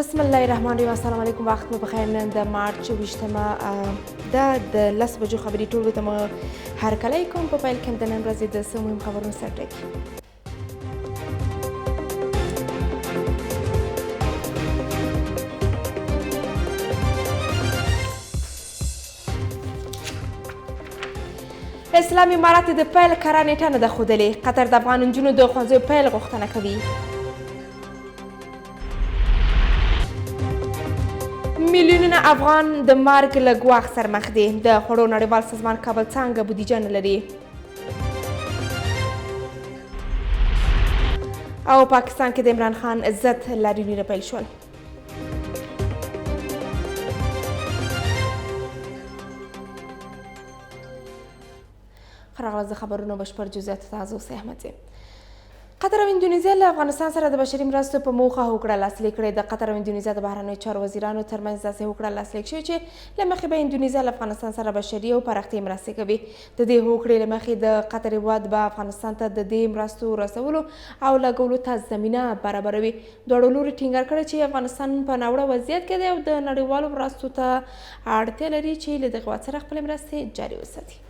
بسم الله الرحمن الرحیم. السلام علیکم. وخت مو بخیر. نن د مارچ 28مه ده د 10 بجو خبري ټولګو ته مو هرکلی کوم. په پیل کې د نن ورځې د څو مهم خبرونو سرټکي. اسلامي امارات د پیل کره نیټه نه ده ښودلې. قطر د افغان نجونو د ښوونځیو پیل غوښتنه کوي. میلیونونه افغان د مرګ له ګواښ سره مخ دي. د خوړو نړیوال سازمان کابل څانګه بودیجه نه لري. او پاکستان کې د عمران خان ضد لاریونونه پیل شول. ښه راغلاست. د خبرونو بشپړ جزئیات ته زه اوسئ احمدزی. قطر او اندونیزیا له افغانستان سره د بشري مرستو په موخه هوکړه لاسلیک کړې. د قطر او اندونیزیا د بهرنیو چارو وزیرانو ترمنځ داسې هوکړه لاسلیک شوې چې له مخې به اندونیزیا له افغانستان سره بشري او پراختیایي مرستې کوي. د دې هوکړې له مخې د قطر هېواد به افغانستان ته د دې مرستو رسولو او لګولو ته زمینه برابروي. دواړو لوري ټینګار کړی چې افغانستان په ناوړه وضعیت کې دی او د نړیوالو مرستو ته اړتیا لري چې له دغه هېواد سره خپلې مرستې جاري وساتي.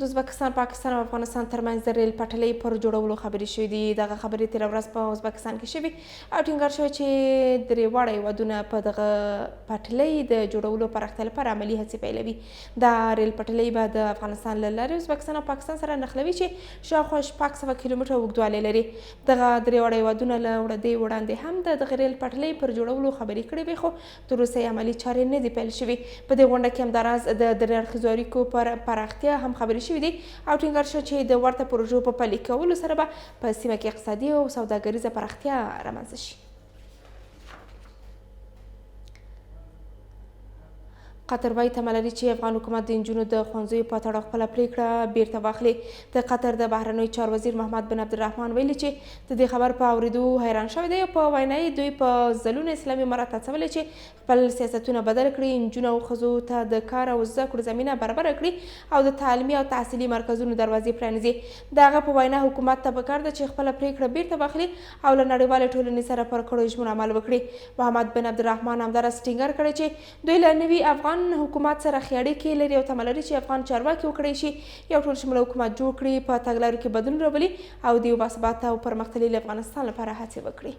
د ازبکستان، پاکستان او افغانستان ترمنځ د ریل پټلۍ پر جوړولو خبرې شوې دي. دغه خبرې تېره ورځ په ازبکستان کې شوي او ټینګار شوی چې درې واړه هېوادونه په دغه پټلۍ د جوړولو پراختیا لپاره عملي هڅې پیلوي. دا ریل پټلۍ به د افغانستان له لارې ازبکستان او پاکستان سره نښلوي چې شاوخوا 600 کیلومتره اوږدوالی لري. دغه درې واړه هېوادونه له وړاندې هم د دغه ریل پټلۍ پر جوړولو خبرې کړې وې، خو تر اوسه یې عملي چارې نه دي پیل شوي. په دې غونډه کې همداراز د درې اړخیزو اړیکو پر پراختیا هم خبرې شوي دي او ټینګار شو چې د ورته پروژو په پلي کولو سره به په سیمه کې اقتصادي او سوداګریزه پراختیا رامنځته شي. قطر وایي تمه لري چې افغان حکومت د نجونو د ښوونځیو په تړاو خپله پرېکړه بیرته واخلي. د قطر د بهرنیو چارو وزیر محمد بن عبدالرحمن ویلي چې د دې خبر په اورېدو حیران شوی دی. په وینا یې دوی په ځلونو اسلامي امارات هڅولی چې خپل سیاستونه بدل کړي، نجونو او ښځو ته د کار او زده کړو زمینه برابره کړي او د تعلیمي او تحصیلي مرکزونو دروازې پرانیزي. د هغه په وینا حکومت ته پکار ده چې خپله پرېکړه بیرته واخلي او له نړیوالې ټولنې سره پر کړو ژمنو عمل وکړي. محمد بن عبدالرحمن همداراز ټینګار کړی چې دوی له نوي افغان حکومت سره ښې اړیکې لري او تمه لري چې افغان چارواکي وکړی شي یو ټول شموله حکومت جوړ کړي، په تګلارو کې بدلون راولي او د یو باثباته او پرمختللي افغانستان لپاره هڅې وکړي.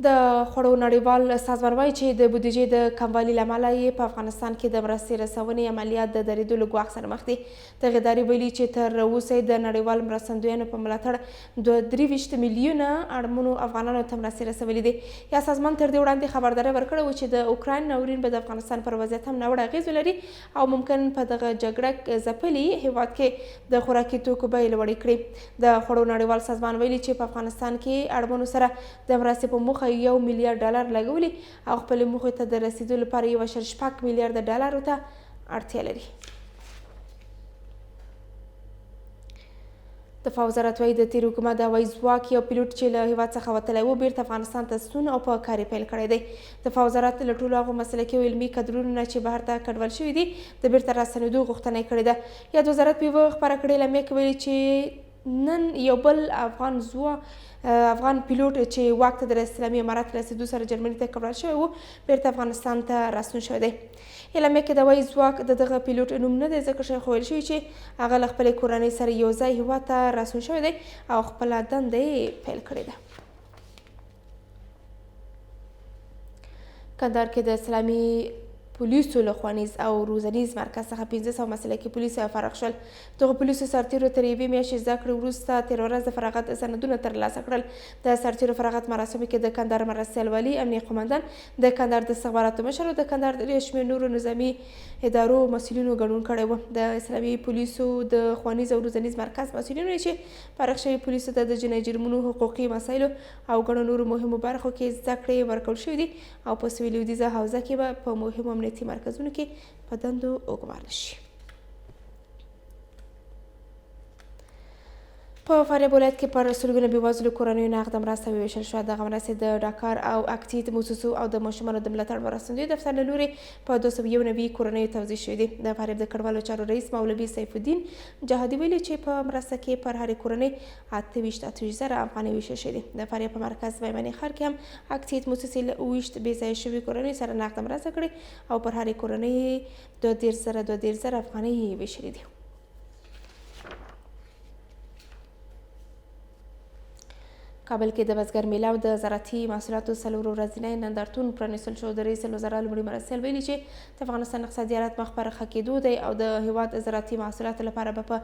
د خوړو نړیوال سازمان وایي چې د بودیجې د کموالي له امله یې په افغانستان کې د مرستې رسونې عملیات د درېدو له ګواښ سره مخ دي. دغه ادارې ویلي چې تر اوسه د نړیوال مرستندویانو په ملاتړ 23 میلیونه اړمنو افغانانو ته مرستې رسولې دي. یا سازمان تر دې وړاندې خبرداری ورکړی و چې د اوکراین ناورین به د افغانستان پر وضعیت هم ناوړه اغېز ولري او ممکن په دغه جګړه ځپلي هېواد کې د خوراکي توکو بیې لوړې کړي. د خوړو نړیوال سازمان ویلي چې په افغانستان کې اړمنو سره د مرستې په موخه $1 میلیارډ لګولي او خپلې موخې ته د رسیدو لپاره 1.6 میلیارډ ډالرو ته اړتیا لري. دفاع وزارت وایي د تیر حکومت د هوایي ځواک یو پیلوټ چې له هېواد څخه وتلی و بیرته افغانستان ته ستون او په کار یې پیل کړی دی. دفاع وزارت له ټولو هغو مسلکي او علمي کدرونو نه چې بهر ته کډوال شوي دي د بیرته راستنېدو غوښتنه یې کړې ده. یاد وزارت په یوه خپاره کړې اعلامیه کې ویلي چې نن یو بل افغان پیلوټ چې واک ته د اسلامي امارات رسیدو سره جرمني ته کډوال شوی و بیرته افغانستان ته راستون شوی دی. اعلامیه کې د هوایي ځواک د دغه پیلوټ نوم نه دی ځکه چې ویل شوي چې هغه له خپلې کورنۍ سره یو ځای هېواد ته راستون شوی دی او خپله دنده یې پیل کړې ده. کندهار کې د اسلامي پولیسو له ښوونیز او روزنیز مرکز څخه 1500 مسلکي پولیس فارغ شول. دغه پولیسو سرتیرو تر یوې میاشتې زده کړې وروسته تېره ورځ د فراغت سندونه ترلاسه کړل. د سرتیرو فراغت مراسمو کې د کندهار مرستیال والي، امنیه قومندان، د کندهار د استخباراتو مشر او د کندهار د ډېر شمېر نورو نظامي ادارو مسؤلینو ګډون کړی و. د اسلامي پولیسو د ښوونیز او روزنیز مرکز مسؤلینو چې فارغ شوي پولیسو ته د جنایي جرمونو، حقوقي مسایلو او ګڼو نورو مهمو برخو کې زده کړې ورکول شوي دي او په سویل لویدیځه حوزه کې به په مهمو امنیتي مرکزونو کې په دندو وګمارل شي. په فاریاب ولایت کې پر سلګونه بېوزلو کورنیو نغده مرسته وویشل شوه. دغه مرستې د ډاکار او اکتیت موسسو او د ماشومانو د ملاتړ مرستندوی دفتر له لورې په 291 کورنیو توزیع شوي دي. د فاریاب د کډوالو چارو رئیس مولوي سیف الدین جهادي ویلي چې په مرسته کې پر هرې کورنۍ 28 زره افغانۍ ویشل شوي دي. د فاریاب په مرکز میمنې ښار کې هم اکتیت موسسې له 28 بې ځایه شوي کورنیو سره نغده مرسته کړې او پر هرې کورنۍ 12 زره افغانۍ ویشلې دي. کابل کې د بزګر میله او د زراعتي محصولاتو 4 ورځنی نندارتون پرانیستل شو. د رئیس الوزرا لومړي مرستیال ویلي چې د افغانستان اقتصادي حالت مخ پر ښه کېدو دی او د هیواد زراعتي محصولاتو لپاره به په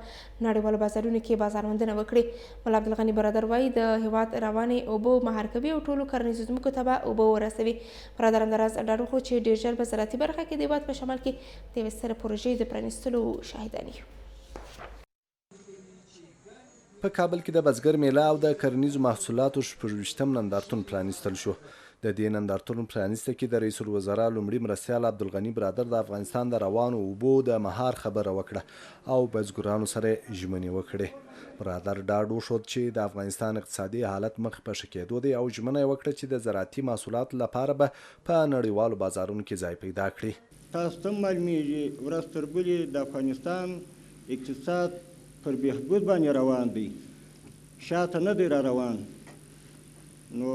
نړیوالو بازارونو کې بازارموندنه وکړي. ملا عبدالغني برادر وایي د هیواد روانې اوبه مهار کوي او ټولو کرنیزو ځمکو ته به اوبه ورسوي. برادر همداراز ډاډ وښود چې ډېر ژر په زراعتي برخه کې د هیواد په شمال کې د یوې سترې پروژې د پرانیستلو شاهدان یو. په کابل کې د بزګر میله او د کرنیزو محصولاتو 26م نندارتون پرانیستل شو. د دې نندارتون پرانیسته کې د رئیس الوزرا لومړي مرستیال عبدالغني برادر د افغانستان د روانو اوبو د مهار خبره وکړه او بزګرانو سره ژمنې وکړې. برادر ډاډ وښود چې د افغانستان اقتصادي حالت مخ په ښه کېدو دی او ژمنه یې وکړه چې د زراعتي محصولاتو لپاره به په نړیوالو بازارونو کې ځای پیدا کړي. تاسو ته معلومیږي ورځ تر بلې د افغانستان اقتصاد پر بهبود باندې روان دی، شاته نه دی را روان. نو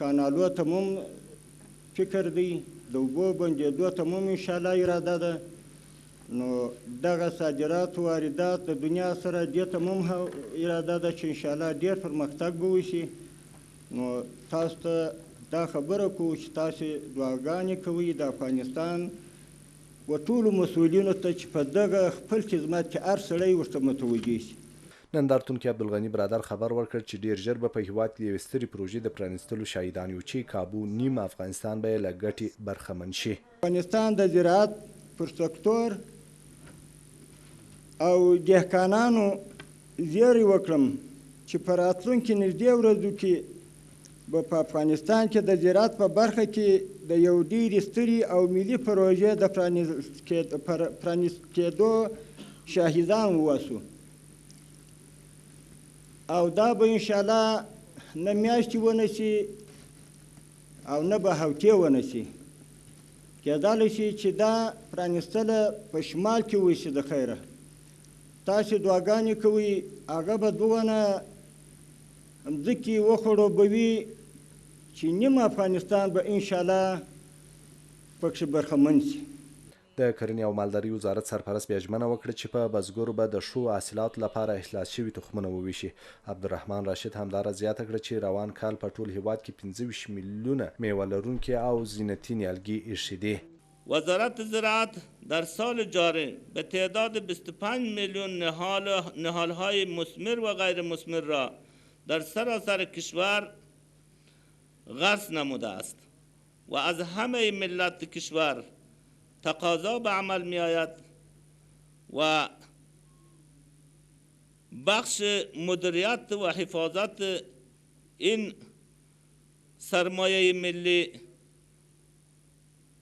کانالو ته هم فکر دی، د اوبو بندېدو ته هم انشاءالله اراده ده. نو دغه صادرات و واردات د دنیا سره دې ته هم اراده ده چې انشاءالله ډېر پرمختګ به وشي. نو تاسو ته دا خبره کوو چې تاسې دعاګانې کوئ د افغانستان و ټولو مسؤلینو ته چې په دغه خپل خدمت کې هر سړی ورته متوجه شي. نندارتون کې عبدالغني برادر خبر ورکړ چې ډیر ژر به په هیواد کې یوې سترې پروژې د پرانیستلو شاهدان یو چې کابو نیم افغانستان به یې له ګټې برخمن شي. افغانستان د زراعت پر سکتور او دهقانانو زیری وکړم چې په راتلونکي نږدې ورځو کې په افغانستان کې د زراعت په برخه کې د یو ډېرې سترې او ملي پروژې د پرانیست کېدو شاهدان ووسو. او دا به انشاءالله نه میاشتې ونه شي او نه به هفتې ونه شي. کېدلی شي چې دا پرانیستله په شمال کې وشي. د خیره تاسې دعاګانې کوئ، هغه به دونه مځکې وخړوبوي چې نیم افغانستان به انشاءالله پکې برخمن شي. د کرنې او مالدارۍ وزارت سرپرست بیا ژمنه وکړه چې په بزګرو به د ښو حاصلاتو لپاره احلاس شوي تخمونه وویشي. عبدالرحمن راشد همدارا زیاته کړه چې روان کال په ټول هیواد کې 25 میلیونه میوه لرونکي او زینتي نیالګي ایښي دي. وزارت زراعت در سال جاری به تعداد 25 میلیون نهالهای مثمر و غیر مثمر را در سراسر کشور غرس نموده است و از همه ملت کشور تقاضا به عمل می آید و بخش مدیریت و حفاظت این سرمایه ملی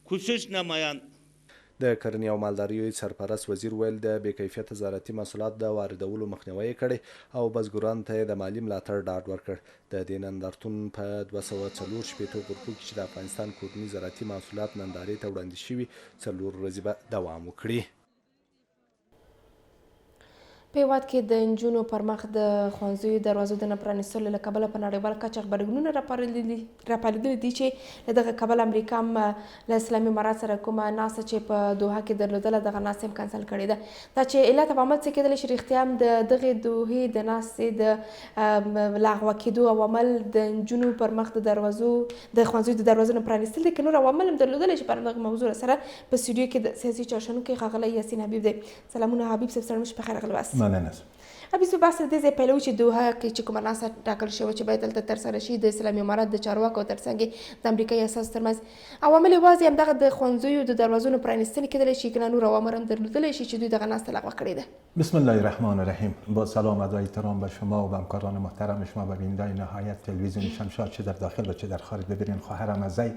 کوشش نمایند. د کرنې او مالدارۍ سرپرست وزیر ویل د بې کیفیته زراعتي محصولات د واردولو مخنیوی کړی او بزګرانو ته د مالي ملاتړ ډاډ ورکړ. د دې نندارتون په 240 غرفو کې چې د افغانستان کورني زراعتي محصولات نندارې ته وړاندې شوي 4 ورځې به دوام وکړي. په هیواد کې د نجونو پر مخ د ښوونځیو دروازو د نه پرانیستلو له کبله په نړیوال کچه غبرګونونه راپارېدلي دي چې له دغه کبله امریکا هم له اسلامي امارات سره کومه ناسته چې په دوحه کې درلودله دغه ناستې هم کنسل کړې ده. دا چې علت او عامل څه کېدلی شي رښتیا هم د دغې دوحې د ناستې د لغوه کېدو عوامل د نجونو پر مخ د ښوونځیو د دروازو نه پرانیستل دي که نور عوامل هم درلودلی شي. په همدغه موضوع سره په سټوډیو کې د سیاسي چارشنونکی ښاغلی یاسین حبیب دی. سلامونه حبیب صاحب، سلام شپه خیر، غلباس. مننه. حبیب صاحب، بحث د دې ځای پیلوو چې دوحه کې چې کومه ناسته ټاکل شوې چې باید دلته ترسره شي د اسلامي امارات د چارواکو ترڅنګ د امریکایي اساسو ترمنځ عوامل یوازې همدغه د ښوونځیو د دروازو نه پرانیستنې کېدلی شي که نه نور عوامل هم درلودلی شي چې دوی دغه ناسته لغوه کړې ده؟ بسم الله الرحمن الرحیم. با سلام و احترام به شما و به همکاران محترم شما و بینندگان نهایت تلویزیون شمشاد چه در داخل و چه در خارج. ببینین خواهرم عزیز،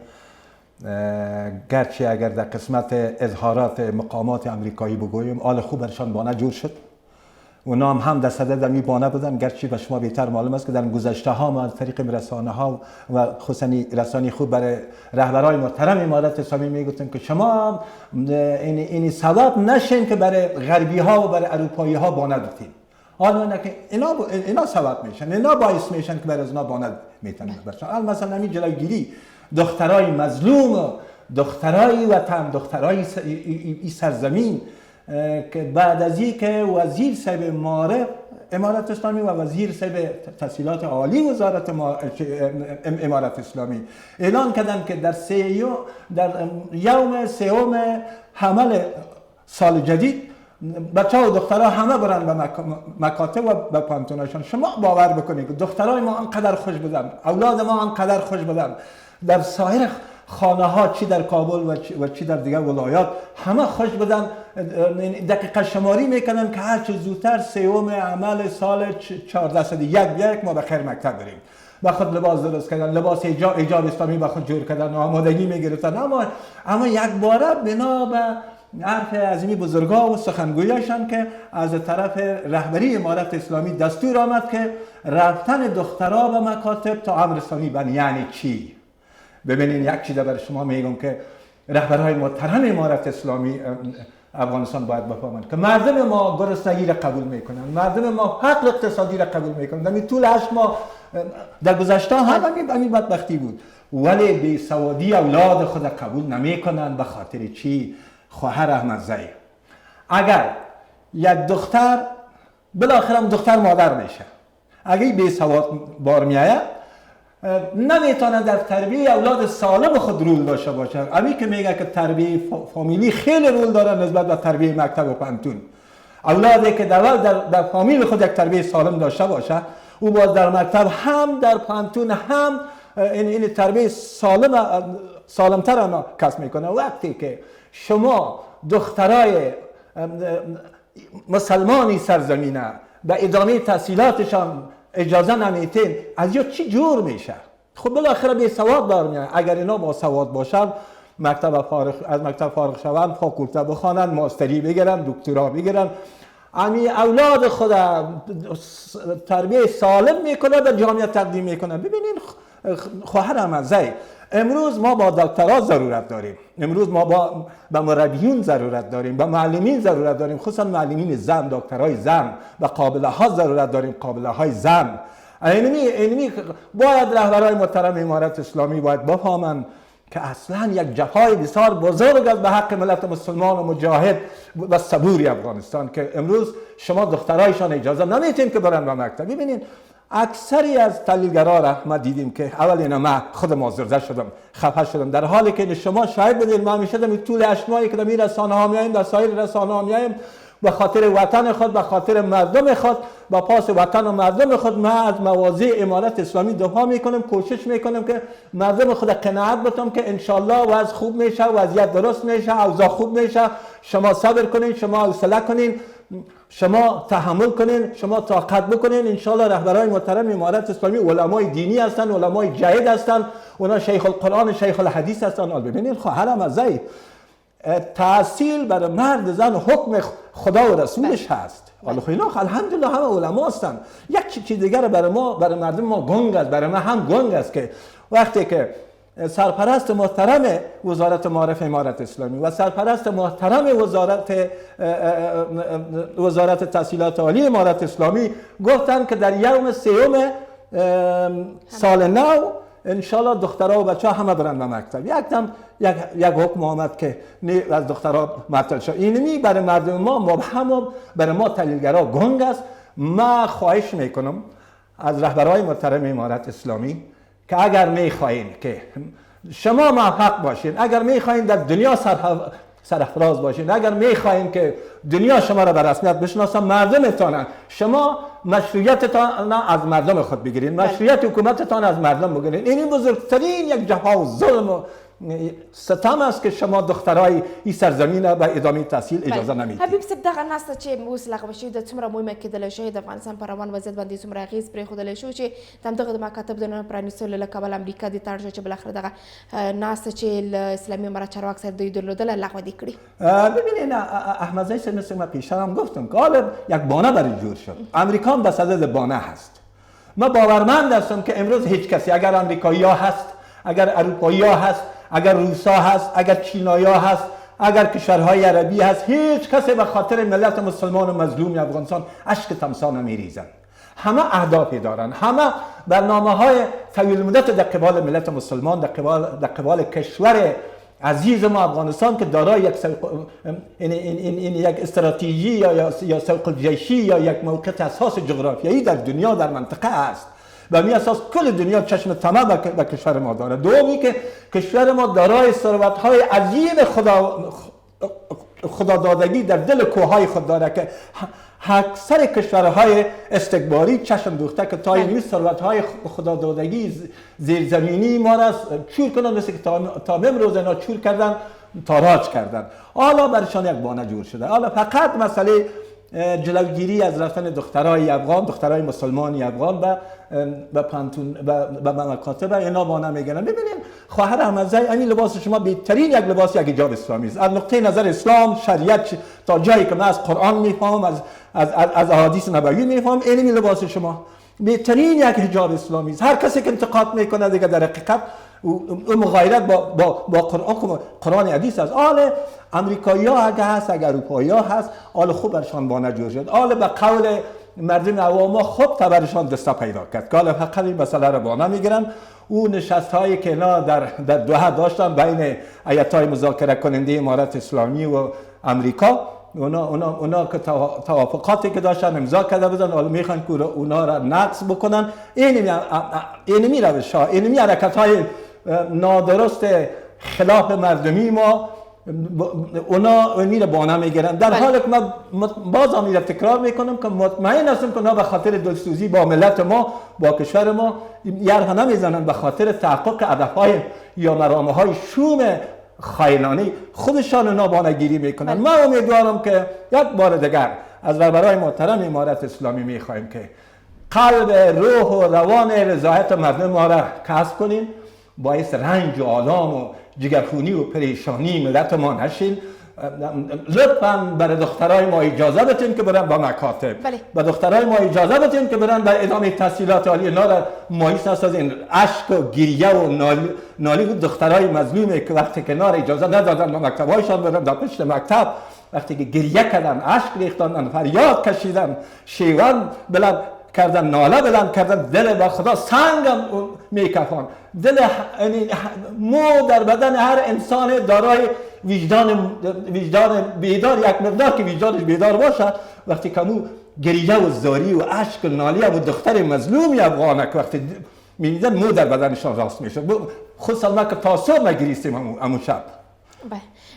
گرچه اگر در قسمت اظهارات مقامات امریکایی بگوییم آل خوب برشان بانه جور شد اونا هم دست در میبانه بودن، گرچه به شما بهتر معلوم است که در گذشته ها ما از طریق رسانه ها و خصوصا رسانه خوب برای رهبرای محترم امارت اسلامی میگفتن که شما این سبب نشین که برای غربی ها و برای اروپایی ها بانه بتین. حالا نه که اینا سبب میشن، اینا باعث میشن که برای از اونا بانه میتونن برشن. مثلا همین جلوگیری دخترای مظلوم، دخترای وطن، دخترای این سرزمین که بعد از این که وزیر صاحب معارف امارت اسلامی و وزیر صاحب تحصیلات عالی وزارت امارت اسلامی اعلان کردن که در یوم سوم حمل سال جدید بچه و دخترها همه برن به مکاتب و به پانتوناشان. شما باور بکنید که دخترای ما انقدر خوش بودن، اولاد ما انقدر خوش بودن، در سایر خانه ها چی در کابل و چی در دیگر ولایات همه خوش بودن. دقیقه شماری میکنن که هر چه زودتر سوم عمل سال 1401 ما به خیر مکتب بریم. با خود لباس درست کردن، لباس ایجاب اسلامی با خود جور کردن، آمادگی میگرفتن. اما یک باره بنا به حرف عظیمی بزرگا و سخنگویشان که از طرف رهبری امارت اسلامی دستور آمد که رفتن دخترها به مکاتب تا امر ثانی بن یعنی چی؟ ببینین یک چیز برای شما میگم که رهبرهای محترم امارت اسلامی افغانستان باید بفهمند که مردم ما گرسنگی را قبول میکنن، مردم ما حق اقتصادی را قبول میکنن. در طول 8 ماه در گذشته هم همین بدبختی بود، ولی بیسوادی اولاد خود قبول نمیکنن. به خاطر چی؟ خواهر احمد زی اگر یک دختر بالاخره دختر مادر میشه، اگه بیسواد بار میآید نمیتونه در تربیه اولاد سالم خود رول داشته باشه. امی که میگه که تربیه فامیلی خیلی رول داره نسبت به تربیه مکتب و پانتون. اولادی که در فامیل خود یک تربیه سالم داشته باشه، او باز در مکتب هم در پانتون هم این تربیه سالمتر را کسب میکنه. وقتی که شما دخترای مسلمانی سرزمینه به ادامه تحصیلاتشان اجازه نمیتین، از یا چی جور میشه؟ خب بالاخره بی سواد بار میاد. اگر اینا با سواد باشن از مکتب فارغ شوند، فاکولته بخوانن، ماستری بگیرن، دکترا بگیرن، امی اولاد خود تربیه سالم میکنه به جامعه تقدیم میکنه. ببینین خواهر احمد زی، امروز ما با دکترها ضرورت داریم، امروز ما با مربیون ضرورت داریم، با معلمین ضرورت داریم، خصوصا معلمین زن، دکترهای زن، و قابله ها ضرورت داریم، قابله های زن. اینمی باید رهبرای محترم امارت اسلامی باید بفهمن که اصلا یک جفای بسیار بزرگ است به حق ملت مسلمان و مجاهد و صبوری افغانستان که امروز شما دخترایشان اجازه نمیتین که برن به مکتب. ببینین اکثری از تحلیلگرا را ما دیدیم که اول اینا من خودم آزرده شدم، خفه شدم، در حالی که شما شاهد بودید ما همیشه در طول 8 ماهی که در این رسانه ها میایم، در سایر رسانه ها میایم، به خاطر وطن خود، به خاطر مردم خود، با پاس وطن و مردم خود ما از مواضع امارت اسلامی دفاع میکنم، کوشش میکنم که مردم خود قناعت بدم که انشالله وضع خوب میشه، وضعیت درست میشه، اوضاع خوب میشه. شما صبر کنین، شما حوصله کنین، شما تحمل کنین، شما طاقت بکنین. انشالله رهبرای محترم امارت اسلامی علمای دینی هستن، علمای جاهد هستن، اونا شیخ القرآن، شیخ الحدیث هستن. ببینید خواهرم از زی تحصیل برای مرد زن حکم خدا و رسولش هست. اینا الحمدلله همه علما هستن. یک چیز دیگر برای مردم ما گنگ است، برای ما هم گنگ است که وقتی که سرپرست محترم وزارت معارف امارت اسلامی و سرپرست محترم وزارت تحصیلات عالی امارت اسلامی گفتن که در یوم سوم سال نو انشالله دخترها و بچه ها همه برن به مکتب، یک حکم آمد که از دخترها معطل شد. اینمی برای مردم ما مبهم و برای ما تحلیلگرا گنگ است. ما خواهش میکنم از رهبرهای محترم امارت اسلامی که اگر میخواین که شما موفق باشین، اگر میخواین در دنیا سرافراز باشین، اگر میخواین که دنیا شما را به رسمیت بشناسن، مردمتان، شما مشروعیتتان از مردم خود بگیرین، مشروعیت حکومتتان از مردم بگیرین. این بزرگترین یک جفا و ظلم و ستم است که شما دخترای این سرزمین به ادامه تحصیل اجازه نمیدید. حبیب صاحب دغه ناسته چې اوس لغوه شوې ده څومره مهمه کېدلی شي د افغانستان په روان وضعیت باندې څومره اغېز پرېښودلی شو چې د همدغه د مکاتب د نه پرانیستلو له کبله امریکا دې ته اړ شوه چې بالاخره دغه ناسته چې له اسلامي امارت چارواک صاحب دوی درلودله لغوه دې کړي. ببینید احمدزی صاحب مثل ما پیشتر هم گفتم که حالا یک بانه برای جور شد. امریکا هم به صدد بانه هست. ما باورمند هستم که امروز هیچ کسی اگر امریکایی ها هست، اگر اروپایی ها هست، اگر روسا هست، اگر چینایی ها هست، اگر کشورهای عربی هست، هیچ کسی به خاطر ملت مسلمان و مظلوم افغانستان اشک تمسا نمیریزند. همه اهدافی دارند، همه برنامه‌های طویل مدت در قبال ملت مسلمان، در قبال کشور عزیز ما افغانستان که دارای یک استراتژی یا سوق جیشی یا یک موقع اساس جغرافیایی در دنیا در منطقه است. به می اساس کل دنیا چشم طمع به کشور ما داره. دومی که کشور ما دارای ثروت‌های عظیم خدادادگی در دل کوههای خود داره که اکثر کشورهای استکباری چشم دوخته که تا این ثروت‌های خدادادگی زیرزمینی ما را چور کنن، مثل که تا امروز اینا چور کردن، تاراج کردن. حالا برشان یک بانه جور شده. حالا فقط مسئله جلوگیری از رفتن دخترای افغان، دخترای مسلمانی افغان به پانتون به مکاتب اینا بانه میگیرن. ببینید خواهر احمدزی این لباس شما بهترین یک لباس یک حجاب اسلامی است. از نقطه نظر اسلام شریعت تا جایی که من از قرآن میفهمم، از احادیث نبوی میفهمم، این لباس شما بهترین یک حجاب اسلامی است. هر کسی که انتقاد میکنه دیگه در حقیقت او مغایرت با قرآن حدیث است. آل امریکایی ها اگه هست، اگر اروپایی ها هست، آل خوب برشان بانه جور شد. آل به قول مردم عواما خوب تبرشان دسته پیدا کرد که حالا فقط این مسئله را بانه میگیرن. او نشست هایی که اینا در دوحه داشتن بین ایتای مذاکره کننده امارت اسلامی و امریکا، اونا که توافقاتی که داشتن امضا کرده بودن، حالا میخوان که اونا را نقض بکنن. اینمی روش ها، اینمی حرکت های نادرست خلاف مردمی ما اونا میره بانه میگیرن. در حالی که من باز هم تکرار میکنم که مطمئن هستم که اونا به خاطر دلسوزی با ملت ما، با کشور ما یرغ نمیزنن، به خاطر تحقق هدفهای یا مرامه های شوم خائنانه خودشان اونا بانه گیری میکنن. من امیدوارم که یک بار دیگر از رهبران محترم امارت اسلامی میخوایم که قلب، روح و روان رضایت مردم ما را کسب کنیم، باعث رنج و آلام و جگرخونی و پریشانی ملت ما نشین. لطفاً برای دخترای ما اجازه بدین که برن با مکاتب، به دخترای ما اجازه بدین که برن به ادامه تحصیلات عالی. اینا را مایوس نسازین. اشک و گریه و نالی دخترای مظلومه که وقتی که اینا را اجازه ندادن به مکتبایشان برن در پشت مکتب، وقتی که گریه کردن، اشک ریختن، فریاد کشیدن، شیون بلند کردن، ناله بلند کردن، دل با خدا سنگم میکفان. دل مو در بدن هر انسان دارای وجدان بیدار، یک مقدار که وجدانش بیدار باشه، وقتی که مو گریه و زاری و اشک و ناله و دختر مظلومی افغانه که وقتی میدیدن مو در بدنشان راست میشه. خصوصا ما که تاسو مگریستیم امو شب.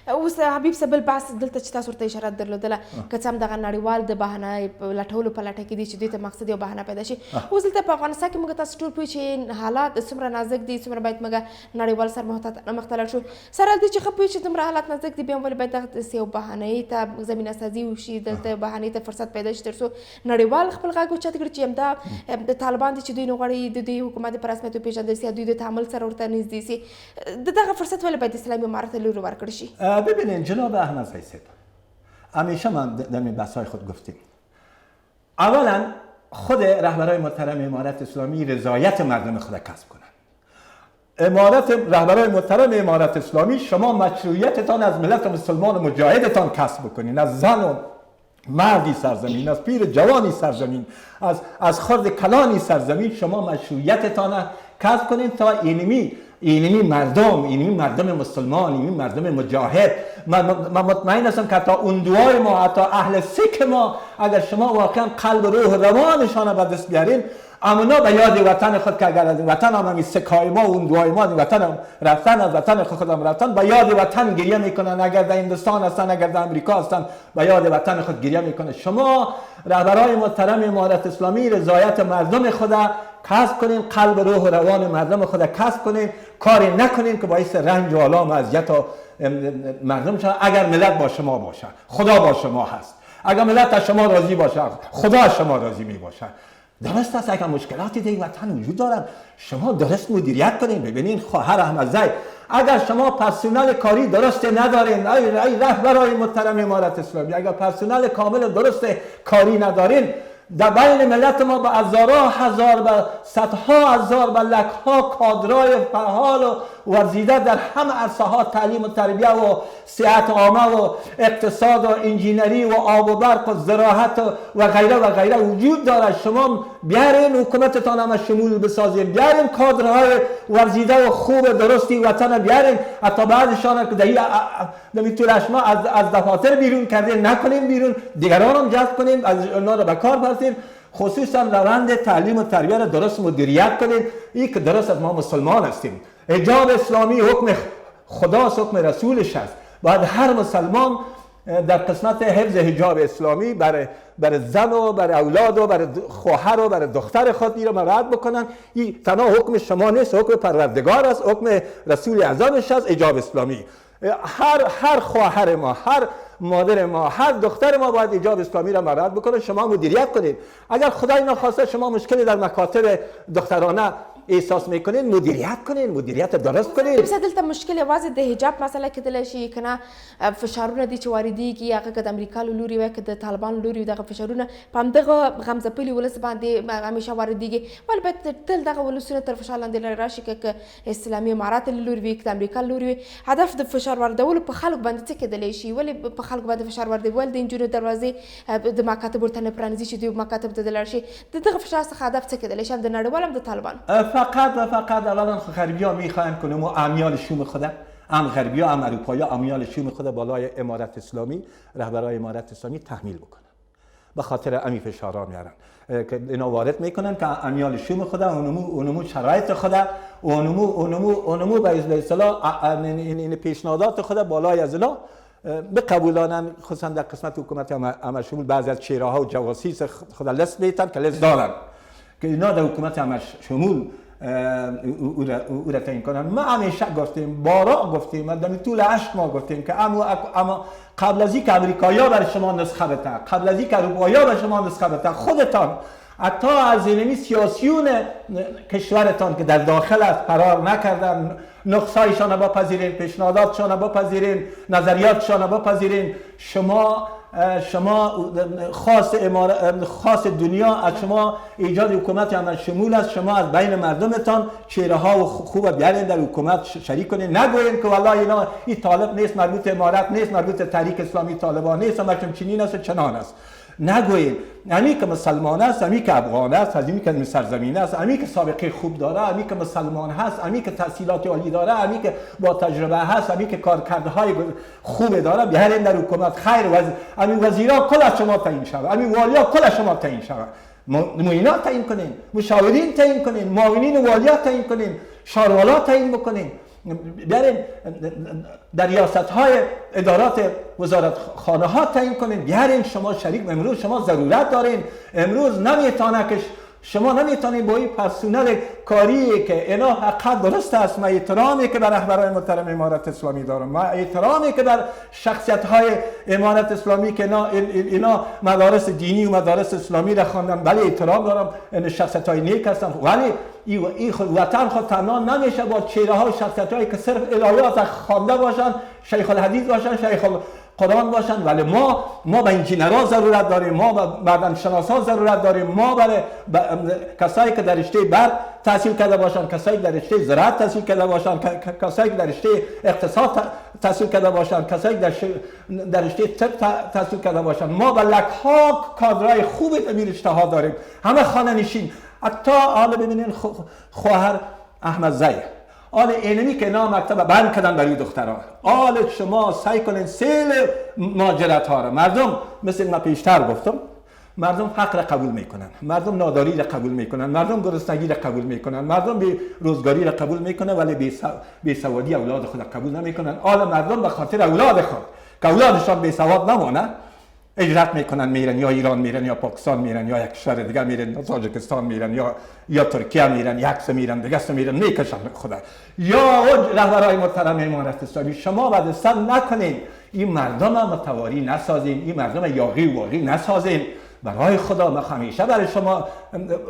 اوس حبیب صاحب بل بحث دلته چې تاسو ورته اشاره درلودله که څه هم دغه نړیوال د بهانه لټولو په لټه کې دي چې دوی ته مقصد یو بهانه پیدا شي. اوس دلته په افغانستان کې موږ تاسو ټول پوه چې حالات څومره نازک دي، څومره باید موږ نړیوال سره مختلف شو. سره دې چې ښه پوه چې دومره حالات نازک دي، بیا هم ولې باید دغسې یو بهانې ته زمینه سازي وشي، دلته بهانې ته فرصت پیدا شي تر څو نړیوال خپل غږ اوچت کړي چې همدا د طالبان دي چې دوی نه غواړي د دوی حکومت په رسمیت وپېژندل سي، دوی د تعامل سره ورته نږدې سي. د دغه فرصت ولې باید اسلامي امارت ته لوري ورکړل شي؟ ببینید جناب احمدزی صاحب، همیشه من در بحث‌های خود گفتیم، اولا خود رهبران محترم امارت اسلامی رضایت مردم خود کسب کنند. رهبران محترم امارت اسلامی، شما مشروعیتتان از ملت مسلمان مجاهدتان کسب بکنین، از زن و مردی سرزمین، از پیر جوانی سرزمین، از خرد کلانی سرزمین، شما مشروعیتتان کسب کنین تا اینمی مردم مسلمان، اینمی مردم مجاهد. من مطمئن هستم که تا اون دعای ما، حتی اهل سیک ما، اگر شما واقعا قلب روح روانشان به دست بیارین، امنا به یاد وطن خود که اگر از وطن هم همین سکای ما و اون دعای ما وطن رفتن از وطن خودم رفتن به یاد وطن گریه میکنن. اگر در هندوستان هستن اگر در امریکا هستن به یاد وطن خود گریه میکنن. شما رهبرای محترم امارت اسلامی رضایت مردم خود کسب کنین، قلب روح و روان مردم خود کسب کنین، کاری نکنین که باعث رنج و آلام و اذیت مردم شود. اگر ملت با شما باشه خدا با شما هست، اگر ملت از شما راضی باشه خدا از شما راضی می باشه. درست است اگر مشکلاتی در وطن وجود دارد شما درست مدیریت کنین. ببینین خواهر احمدزی اگر شما پرسنل کاری درست ندارین، ای رهبرای محترم امارت اسلامی، اگر پرسنل کامل درست کاری ندارین در بین ملت ما به هزارها هزار به صدها هزار به لکها کادرای فعال و ورزیده در همه عرصه ها تعلیم و تربیه و صحت عامه و اقتصاد و انجینری و آب و برق و زراعت و غیره و غیره وجود دارد. شما بیارین حکومتتان هم شمول بسازین، بیارین کادرهای ورزیده و خوب درستی وطن بیارین. حتی بعضشان که در طول شما از دفاتر بیرون کردین نکنین بیرون، دیگران هم جذب کنین، از اونا رو به کار برسین. خصوصا روند تعلیم و تربیت را درست مدیریت کنین. این که درست از ما مسلمان هستیم، حجاب اسلامی حکم خداست، حکم رسولش است. باید هر مسلمان در قسمت حفظ حجاب اسلامی برای زن و برای اولاد و برای خواهر و برای دختر خود این را مراعات بکنن. این تنها حکم شما نیست، حکم پروردگار است، حکم رسول اعظمش است، حجاب اسلامی. هر خواهر ما، هر مادر ما، هر دختر ما باید حجاب اسلامی را مراعات بکنه. شما مدیریت کنید. اگر خدای نخواسته شما مشکلی در مکاتب دخترانه احساس میکنین، مدیریت کنین، مدیریت درست کنین. بس دلته مشکل واضح د حجاب مسله کېدلی شي کنه فشارونه دي چې واردېږي هغه که د امریکا له لوري وي که د طالبانو له لوري وي دغه فشارونه په همدغه غمځپلي ولس باندې همیشه واردېږي. ولې باید تل دغه ولسونه تر فشار لاندې راشي که اسلامي امارات له لوري وي که د امریکا له لوري وي. هدف د فشار واردولو په خلکو باندې څه کېدلی شي؟ ولې په خلکو باندې فشار واردوي؟ ولې د نجونو دروازې د مکاتب ورته نه پرانیزي چې دوی مکاتب ته د لاړ شي؟ د دغه فشار څخه هدف څه کېدلی شي هم د نړیوال هم د طالبانو؟ فقط اولا غربی ها میخواهند که ما امیال شوم خود هم غربی ها هم اروپایی ها امیال شوم خود بالای امارت اسلامی، رهبرای امارت اسلامی تحمیل بکنن. به خاطر امی فشارها میارن که اینا وارد میکنن که امیال شوم خود اونمو شرایط خود اونمو به اصطلاح این پیشنهادات خود بالای از اینا بقبولانن. خصوصا در قسمت حکومت امر شمول بعضی از چهره ها و جواسیس خود لست میتن که لست دارن که اینا در حکومت امر شمول او را تعیین کنن. ما همیشه گفتیم، بارا گفتیم، در طول 8 ماه گفتیم که اما قبل از اینکه امریکایی‌ها برای شما نسخه بده، قبل از اینکه اروپایی‌ها برای شما نسخه بده، خودتان حتی از اینمی سیاسیون کشورتان که در داخل است فرار نکردن، نقصایشان را بپذیرین، پیشنهاداتشان را بپذیرین، نظریاتشان را بپذیرین. شما خاص دنیا از شما ایجاد حکومت عمل شمول است. شما از بین مردمتان چهره ها و خوب بیارین در حکومت شریک کنین. نگوین که والله اینا این طالب نیست، مربوط امارت نیست، مربوط تحریک اسلامی طالبان نیست، همشون چنین است و چنان است. نگوین امی که مسلمان است، امی که افغان است، امی که سرزمین است، امی که سابقه خوب داره، امی که مسلمان هست، امی که تحصیلات عالی داره، امی که با تجربه هست، امی که کارکردهای خوب داره، بیارین در حکومت. خیر امی وزیرا کل از شما تعیین شود، امی والیا کل از شما تعیین شود. معینات تعیین کنین، مشاورین تعیین کنین، معاونین والیا تعیین کنین، شاروالا تعیین بکنین. بیارین در ریاست های ادارات وزارت خانه ها تعیین کنین. بیارین شما شریک. امروز شما ضرورت دارین. امروز نمیتونه که شما نمیتونید با این پرسنل کاری که اینا حقیقت درست است. من احترامی که بر رهبران محترم امارت اسلامی دارم، من احترامی که بر شخصیت های امارت اسلامی که اینا مدارس دینی و مدارس اسلامی را خواندن، ولی احترام دارم، این شخصیت های نیک هستن. ولی این وطن خود تنها نمیشه با چهره ها و شخصیت هایی که صرف الهیات خوانده باشن، شیخ الحدیث باشن، شیخ قرآن باشن. ولی ما به انجینرها ضرورت داریم، ما به معدنشناسا ضرورت داریم، ما برای کسایی که در رشته برق تحصیل کرده باشن، کسایی که در رشته زراعت تحصیل کرده باشن، کسایی که در رشته اقتصاد تحصیل کرده باشن، کسایی که در رشته طب تحصیل کرده باشن. ما به لک‌ها کادرهای خوب در این رشته ها داریم، همه خانه نشین. حتی حالا ببینین خواهر احمدزی آل اینمی که اینا مکتب بند کردن برای دخترها. آل شما سعی کنین سیل ماجرت ها را، مردم مثل ما پیشتر گفتم، مردم فقر قبول میکنن، مردم ناداری را قبول میکنن، مردم گرسنگی را قبول میکنن، مردم بی روزگاری را قبول میکنن، ولی بی سوادی اولاد خود قبول نمیکنن. حالا مردم به خاطر اولاد خود که اولادشان بی سواد نمانه هجرت میکنن، میرن یا ایران میرن یا پاکستان میرن یا یک کشور دیگه میرن یا تاجیکستان میرن یا ترکیه میرن، یک سه میرن دیگه سه میرن میکشن خدا. یا رهبرای محترم امارت اسلامی شما بعد سر نکنین این مردم متواری نسازین، این مردم یاغی و واغی نسازین. برای خدا ما همیشه برای شما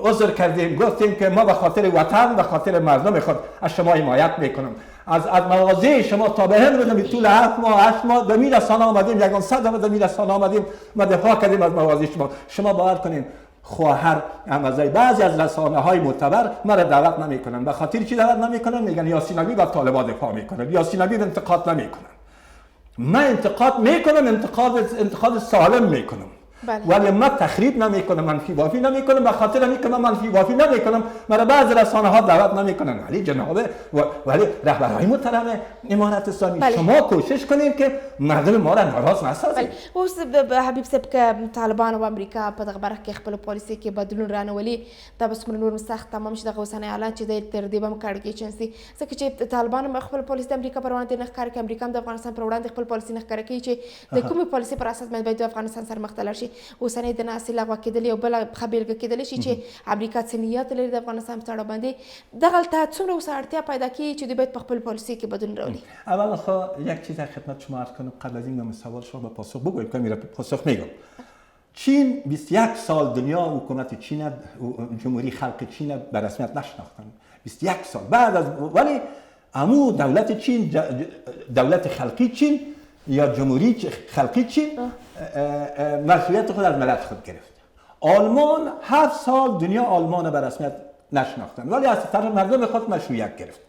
عذر کردیم، گفتیم که ما به خاطر وطن به خاطر مردم خود از شما حمایت میکنم. از مواضع شما تا به هم روز طول 7 ماه 8 ماه به میرسانه آمدیم، یگان 100 به میرسانه آمدیم ما دفاع کردیم از مواضع شما باور کنین خواهر امازای بعضی از رسانه های معتبر مرا دعوت نمیکنن. به خاطر چی دعوت نمیکنن؟ میگن یاسین نبی با طالبان دفاع میکنه، یاسین نبی انتقاد نمیکنن. من انتقاد میکنم، انتقاد سالم میکنم. ولی من تخریب نمیکنم، منفی بافی نمیکنم. به خاطر اینکه من منفی بافی نمیکنم مرا بعض رسانه ها دعوت نمیکنن. ولی جناب ولی رهبرهای محترم امارت اسلامی شما کوشش کنید که مردم ما را ناراض نسازید. اوس حبیب صاحب که طالبان او امریکا په دغه برخه کې خپل پالیسي کې بدلون رانولي دا بس کوم نور سخت تمام شي دغه اوسنی اعلان چې د تر دې به کړکېچن سي ځکه چې طالبان خپل پالیسي د امریکا پر وړاندې نه ښکار کوي، امریکا د افغانستان پر وړاندې خپل پالیسي نه ښکار کوي چې د کومې پالیسي پر اساس باید د افغانستان سره مخ ته لاړ شي. اوسنی د ناستې لغوه کېدل یو بله ښه بېلګه کېدلی شي چې امریکا څه نیت لري د افغانستان په اړه باندې دغلته څومره اوس اړتیا پیدا کیږي چې دوی باید په خپل پالیسي کې بدلون راولي. اول خو یک چیز خدمت شما عرض کنم قبل از این سوال شما به پاسخ بگویم که میره پاسخ میگم. چین 21 سال دنیا حکومت چین جمهوری خلق چین به رسمیت نشناختن. 21 سال بعد از ولی امو دولت چین دولت خلقی چین یا جمهوری خلقی چین مسئولیت خود از ملت خود گرفت. آلمان 7 سال دنیا آلمان به رسمیت نشناختن ولی از طرف مردم خود مشروعیت گرفت.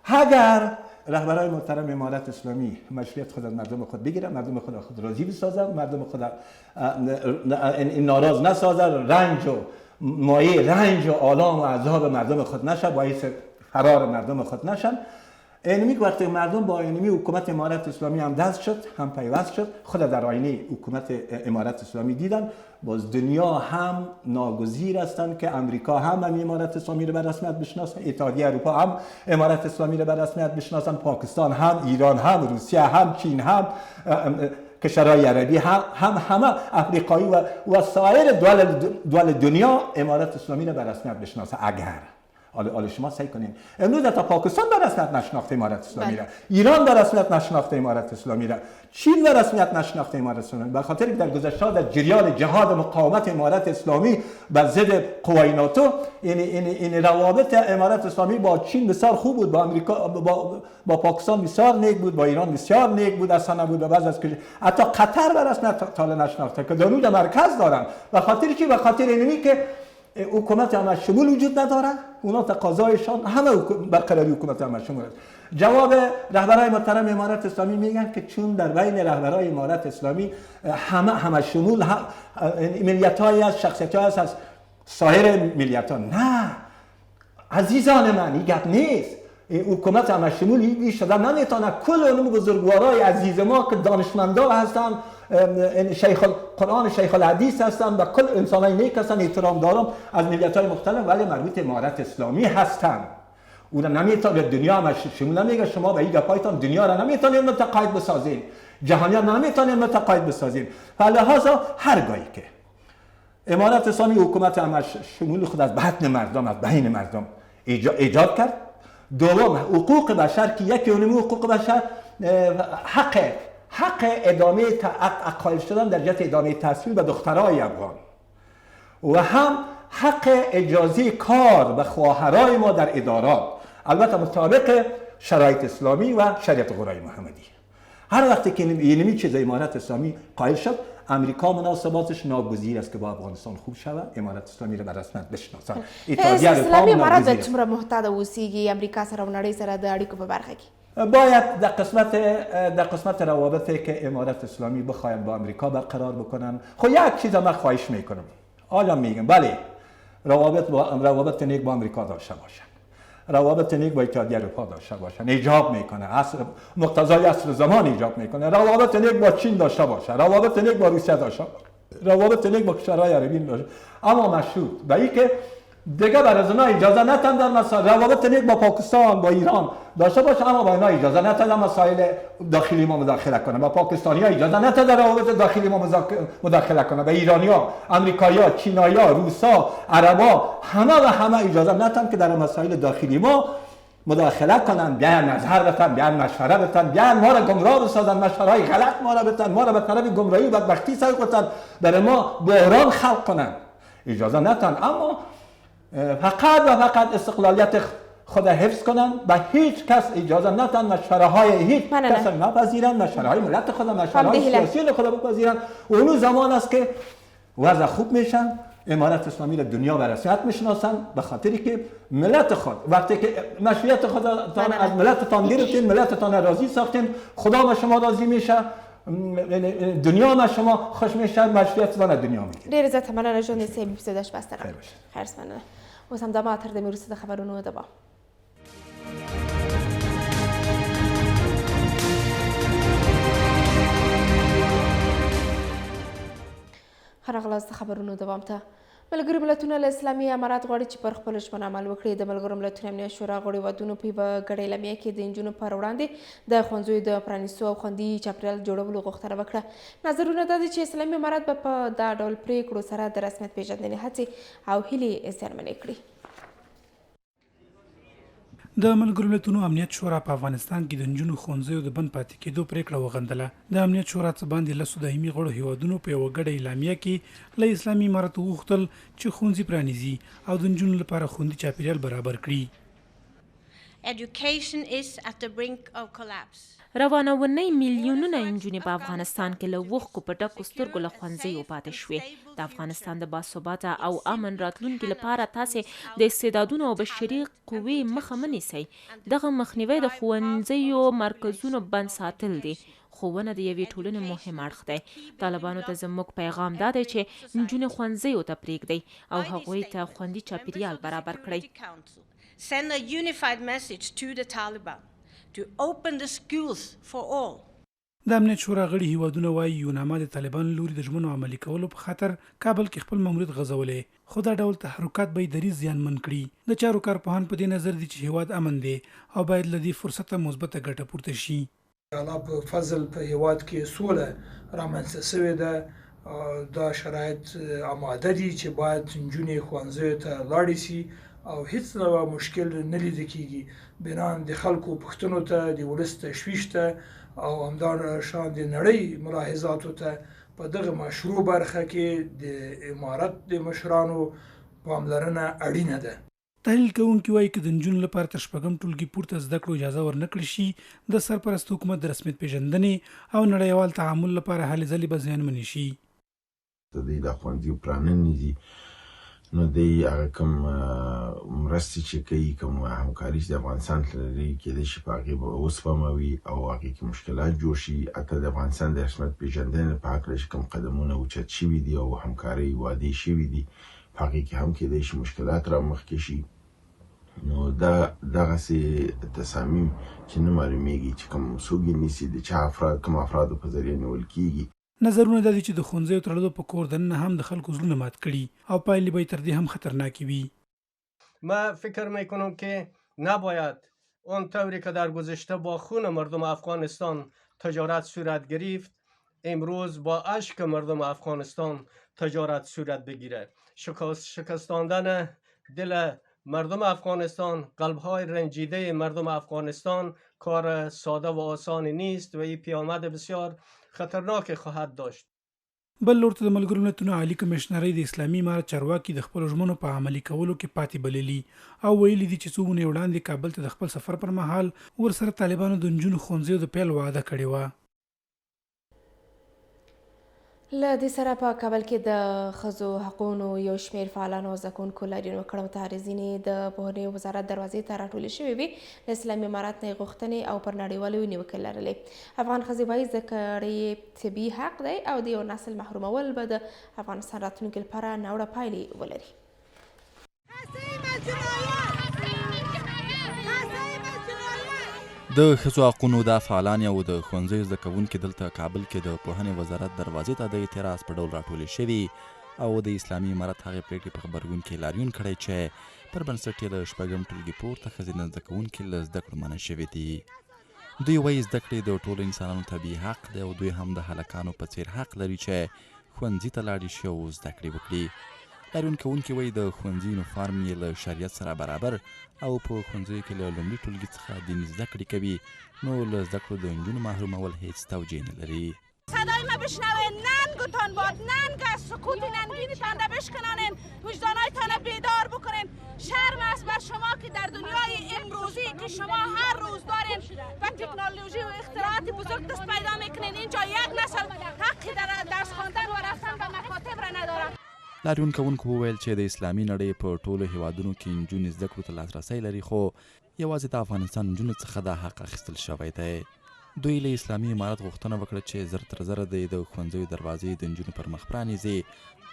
اگر رهبرای محترم امارت اسلامی مشروعیت خود از مردم خود بگیرن، مردم خود خود راضی بسازن، مردم خود ناراض نسازن، رنج و مایه رنج و آلام و عذاب مردم خود نشه، باعث فرار مردم خود نشن. اینمی که وقتی مردم با اینمی حکومت امارت اسلامی هم دست شد، هم پیوست شد، خود در آینه حکومت امارت اسلامی دیدن باز دنیا هم ناگزیر هستند که امریکا هم امارت اسلامی رو به رسمیت بشناسن، اتحادیه اروپا هم امارت اسلامی رو به رسمیت بشناسن، پاکستان هم، ایران هم، روسیه هم، چین هم، کشورهای عربی همه افریقایی و سایر دول دنیا امارت اسلامی رو به رسمیت بشناسن. اگر حالا شما سعی کنین امروز تا پاکستان به رسمیت نشناخته امارت اسلامی را، ایران به رسمیت نشناخته امارت اسلامی را، چین به رسمیت نشناخته امارت اسلامی، به خاطر در گذشته در جریان جهاد مقاومت امارت اسلامی بر ضد قوای ناتو این روابط امارت اسلامی با چین بسیار خوب بود، با امریکا با پاکستان بسیار نیک بود، با ایران بسیار نیک بود، اصلا بود و بعض از حتی قطر به رسمیت تا نشناخته که درود مرکز دارن. به خاطر چی؟ به خاطر اینمی که حکومت همه شمول وجود نداره، اونا تقاضایشان همه برقراری حکومت همه شمول است. جواب رهبرای محترم امارت اسلامی میگن که چون در بین رهبرای امارت اسلامی همه شمول ملیت‌های از شخصیت‌های از سایر ملیت‌ها. نه عزیزان من، این گپ نیست. حکومت همه شمول شده نمیتونه کل اون بزرگوارای عزیز ما که دانشمندا هستن، شیخ القرآن شیخ الحدیث هستن و کل انسانای نیک هستن، احترام دارم از ملیت‌های مختلف ولی مربوط امارت اسلامی هستن. اونا نمیتونه دنیا همه شمول نمیگه شما به این گپایتان دنیا را نمیتونید متقاعد بسازین، جهانیان نمیتونید متقاعد بسازین. فلهذا هرگاهی که امارت اسلامی حکومت همه شمول خود از بطن مردم از بین مردم ایجاد کرد، دوم حقوق بشر که یکی اونم حقوق بشر حق ادامه قائل شدن در جهت ادامه تحصیل به دخترای افغان و هم حق اجازه کار به خواهرای ما در ادارات، البته مطابق شرایط اسلامی و شریعت غرای محمدی. هر وقتی که اینمی چیز امارت اسلامی قائل شد، امریکا مناسباتش ناگزیر است که با افغانستان خوب شود، امارت اسلامی را به رسمیت بشناسه. اسلامي امارات باید څومره محتاط اوسیږي امریکا سره او نړۍ سره د اړیکو په برخه کې؟ باید در قسمت روابطی که امارت اسلامی بخواهند با امریکا برقرار بکنن. خب یک چیز من خواهش میکنم، حالا میگم بله روابط نیک با امریکا داشته باشن، روابط نیک با اتحادیه اروپا داشته باشن، ایجاب میکنه مقتضای عصر زمان ایجاب میکنه، روابط نیک با چین داشته باشه، روابط نیک با روسیه داشته باشه، روابط نیک با کشورهای عربی باشه. اما مشروط به این که دیگه برای از اینا اجازه نتن در مسائل روابط نیک با پاکستان با ایران داشته باشه، اما با اینا اجازه نتن در مسائل داخلی ما مداخله کنه. با پاکستانی‌ها اجازه نتن در روابط داخلی ما مداخله کنه. با ایرانی‌ها، آمریکایی‌ها، چینایی‌ها، روسا، عربا همه اجازه نتن که در مسائل داخلی ما مداخله کنن، بیان نظر بدن، بیان مشوره بدن، بیان ما را گمراه بسازن، مشوره‌های غلط ما را بدن، ما را به طرف گمراهی و بدبختی سوق بدن، برای ما بحران خلق کنن. اجازه نتن، اما فقط استقلالیت خود حفظ کنن، به هیچ کس اجازه نتن مشوره های هیچ کس نپذیرن، مشوره های ملت خود، مشوره های سیاسی خود بپذیرن. اون زمان است که وضع خوب میشن، امارت اسلامی را دنیا به رسمیت میشناسن، به خاطری که ملت خود وقتی که مشروعیت خودتان از ملتتان گرفتین، ملتتان راضی ساختین، خدا به شما راضی میشه، دنیا ما شما خوش میشه، مشروعیت ونه دنیا میگیره. ډیر زیات مننه ژوند صاحب اپیزودش بسته خیر باشه. خیر مننه. اوس هم د ما تر د میروسه د خبرونو د با خراغلاس د خبرونو دوام ته ملګري ملتونه له اسلامي امارات غواړي چې پر خپلو ژمنو عمل وکړي. د ملګرو ملتونو امنیت شورا غړي ودونو په یوه ګډه اعلامیه کې د نجونو پر وړاندې د ښوونځیو د پرانیستو او خوندي چاپیریال جوړولو غوښتنه وکړه. نظرونه دا دي چې اسلامي امارات به په دا ډول پریکړو سره د رسمیت پیژندنې هڅې او هیلې زیانمنې کړي. د ملګرو ملتونو امنیت شورا په افغانستان کې د نجونو ښوونځیو د بند پاتې کېدو پریکړه وغندله. د امنیت شورا څخه باندې لسو دایمي غړو هیوادونو په یوه ګډه اعلامیه کې له اسلامي اماراتو وغوښتل چې ښوونځي پرانیزي او د نجونو لپاره خوندي چاپیریال برابر کړي. روانونې میلیونونه نجونې په افغانستان کې له اوښکو په ډکو سترګو له ښوونځیو پاتې شوې. د افغانستان د باثباته او امن راتلونکي لپاره تاسې د استعدادونو او بشري قوې مخه مه نیسئ. دغه مخنیوی د ښوونځیو مرکزونو بند ساتل دي. ښوونه د یوې ټولنې مهم اړخ دی. طالبانو ته زموږ پیغام دا دی چې نجونې ښوونځیو ته پرېږدئ او هغوی ته خوندي چاپیریال برابر کړئ. Send a unified message to the Taliban to open the schools for all. د امنیت شورا غړي هیوادونه وایي یوناما د طالبانو لوري د ژمنو عملي کولو په خاطر کابل کې خپل ماموریت غځولی، خو دا ډول تحرکات به یې دریځ زیانمن کړي. د چارو کارپوهان په دې نظر دي چې هیواد امن دی او باید له دې فرصته مثبته ګټه پورته شي. الله په فضل په هیواد کې سوله رامنځته شوې ده. دا شرایط آماده دي چې باید نجونې ښوونځیو ته لاړې شي او هیڅ ډول مشکل نه لیدل کېږي. بنان د خلکو پوښتنو ته، د ولس تشویش ته او همدارشان د نړۍ ملاحظاتو ته په دغه مشروع برخه کې د امارت د مشرانو پاملرنه اړینه ده. تحلیل کوونکي وایي که د نجونو لپاره تر شپږم ټولګي پورته زده کړو اجازه ورنکړل شي، د سرپرست حکومت د رسمیت پیژندنې او نړیوال تعامل لپاره هلې ځلې به زیانمنې شي. د دوی د ښوونځیو پراننې دي، نو دوی هغه کوم مرستې چې کوي، کوم همکاري چې د افغانستان لري، کېدای شي په هغې به وسپموي او هغې کې مشکلات جوړ شي. حتی د افغانستان د رسمیت پیژندنې په هکله چې کوم قدمونه اوچت شوي دي او همکارۍ وعدې شوي دي، په هغې کې هم کېدای شي مشکلات را مخکې شي. نو دا دغسې تصامیم چې نه معلومیږي چې کوم څوک یې نیسي، د چا کوم افرادو په ذریعه نیول کېږي. نظرونه دا دي چې د ښوونځیو تړلو په کور دننه هم د خلکو زړونه مات کړي او پایلې به یې تر دې هم خطرناکې وي. من فکر میکنم که نباید اون طوری که در گذشته با خون مردم افغانستان تجارت صورت گرفت، امروز با اشک مردم افغانستان تجارت صورت بگیره. شکستاندن دل مردم افغانستان، قلب‌های رنجیده مردم افغانستان کار ساده و آسانی نیست و این پیامد بسیار خطرناک خواهد داشت. بل لور ته د ملګرو ملتونو عالی کمشنرۍ د اسلامي امارت چارواکي د خپلو ژمنو په عملي کولو کې پاتې بللي او ویلي دي چې څو اونۍ وړاندې کابل ته د خپل سفر پر مهال ورسره طالبانو د نجونو ښوونځیو د پیل وعده کړې وه. له دې سره په کابل کې د ښځو حقونو یو شمېر فعالانو او زده کوونکو لاریون وکړ. متحرزین د پوهنې وزارت دروازې ته راټولې شوې وې. د اسلامي امارت نه یې غوښتنې او پر نړیوالو نیوکې لرلې. افغان ښځې وایي زده کړې طبیعي حق دی او د یو نسل محرومول به د افغانستان راتلونکي لپاره ناوړه پایلې ولري. د ښځو حقونو دا فعالان او د ښوونځیو زده کوونکي دلته کابل کې د پوهنې وزارت دروازې ته د اعتراض په ډول راټولې شوي او د اسلامي امارت هغې پرېکړې په غبرګون کې لاریون کړی چې پر بنسټ یې له 6 ټولګي پورته ښځینه زده کوونکي له زده کړو منع شوي دي. دوی وایي زده کړې د ټولو انسانانو طبیعي حق دی او دوی هم د هلکانو په څیر حق لري چې ښوونځي ته لاړې شي او زده کړې وکړي. لاریون کوونکي وایي د ښوونځي یونیفارم یې له شریعت سره برابر او په ښوونځیو کې له لومړي ټولګي څخه دیني زده کړې کوي، نو له زده کړو د نجونو محرومول هیڅ توجیه نه لري. صدای ما بشنوین، ننگتان باد، ننگ از سکوت ننگینتان را بشکنانین، وجدانهایتان را بیدار بکنین. شرم است بر شما که در دنیای امروزی که شما هر روز دارین و تکنولوژی و اختراعات بزرگ دست پیدا میکنین، اینجا یک نسل حقی در درس خواندن و رفتن به مکاتب را ندارد. لاریون کوونکو وویل چې د اسلامي نړۍ په ټولو هیوادونو کې نجونې زده کړو ته لاسرسی لري، خو یوازې د افغانستان نجونو څخه دا حق اخیستل شوی دی. دوی له اسلامي امارت غوښتنه وکړه چې زر تر زره د ښوونځیو دروازې د نجونو پر مخ پرانیزي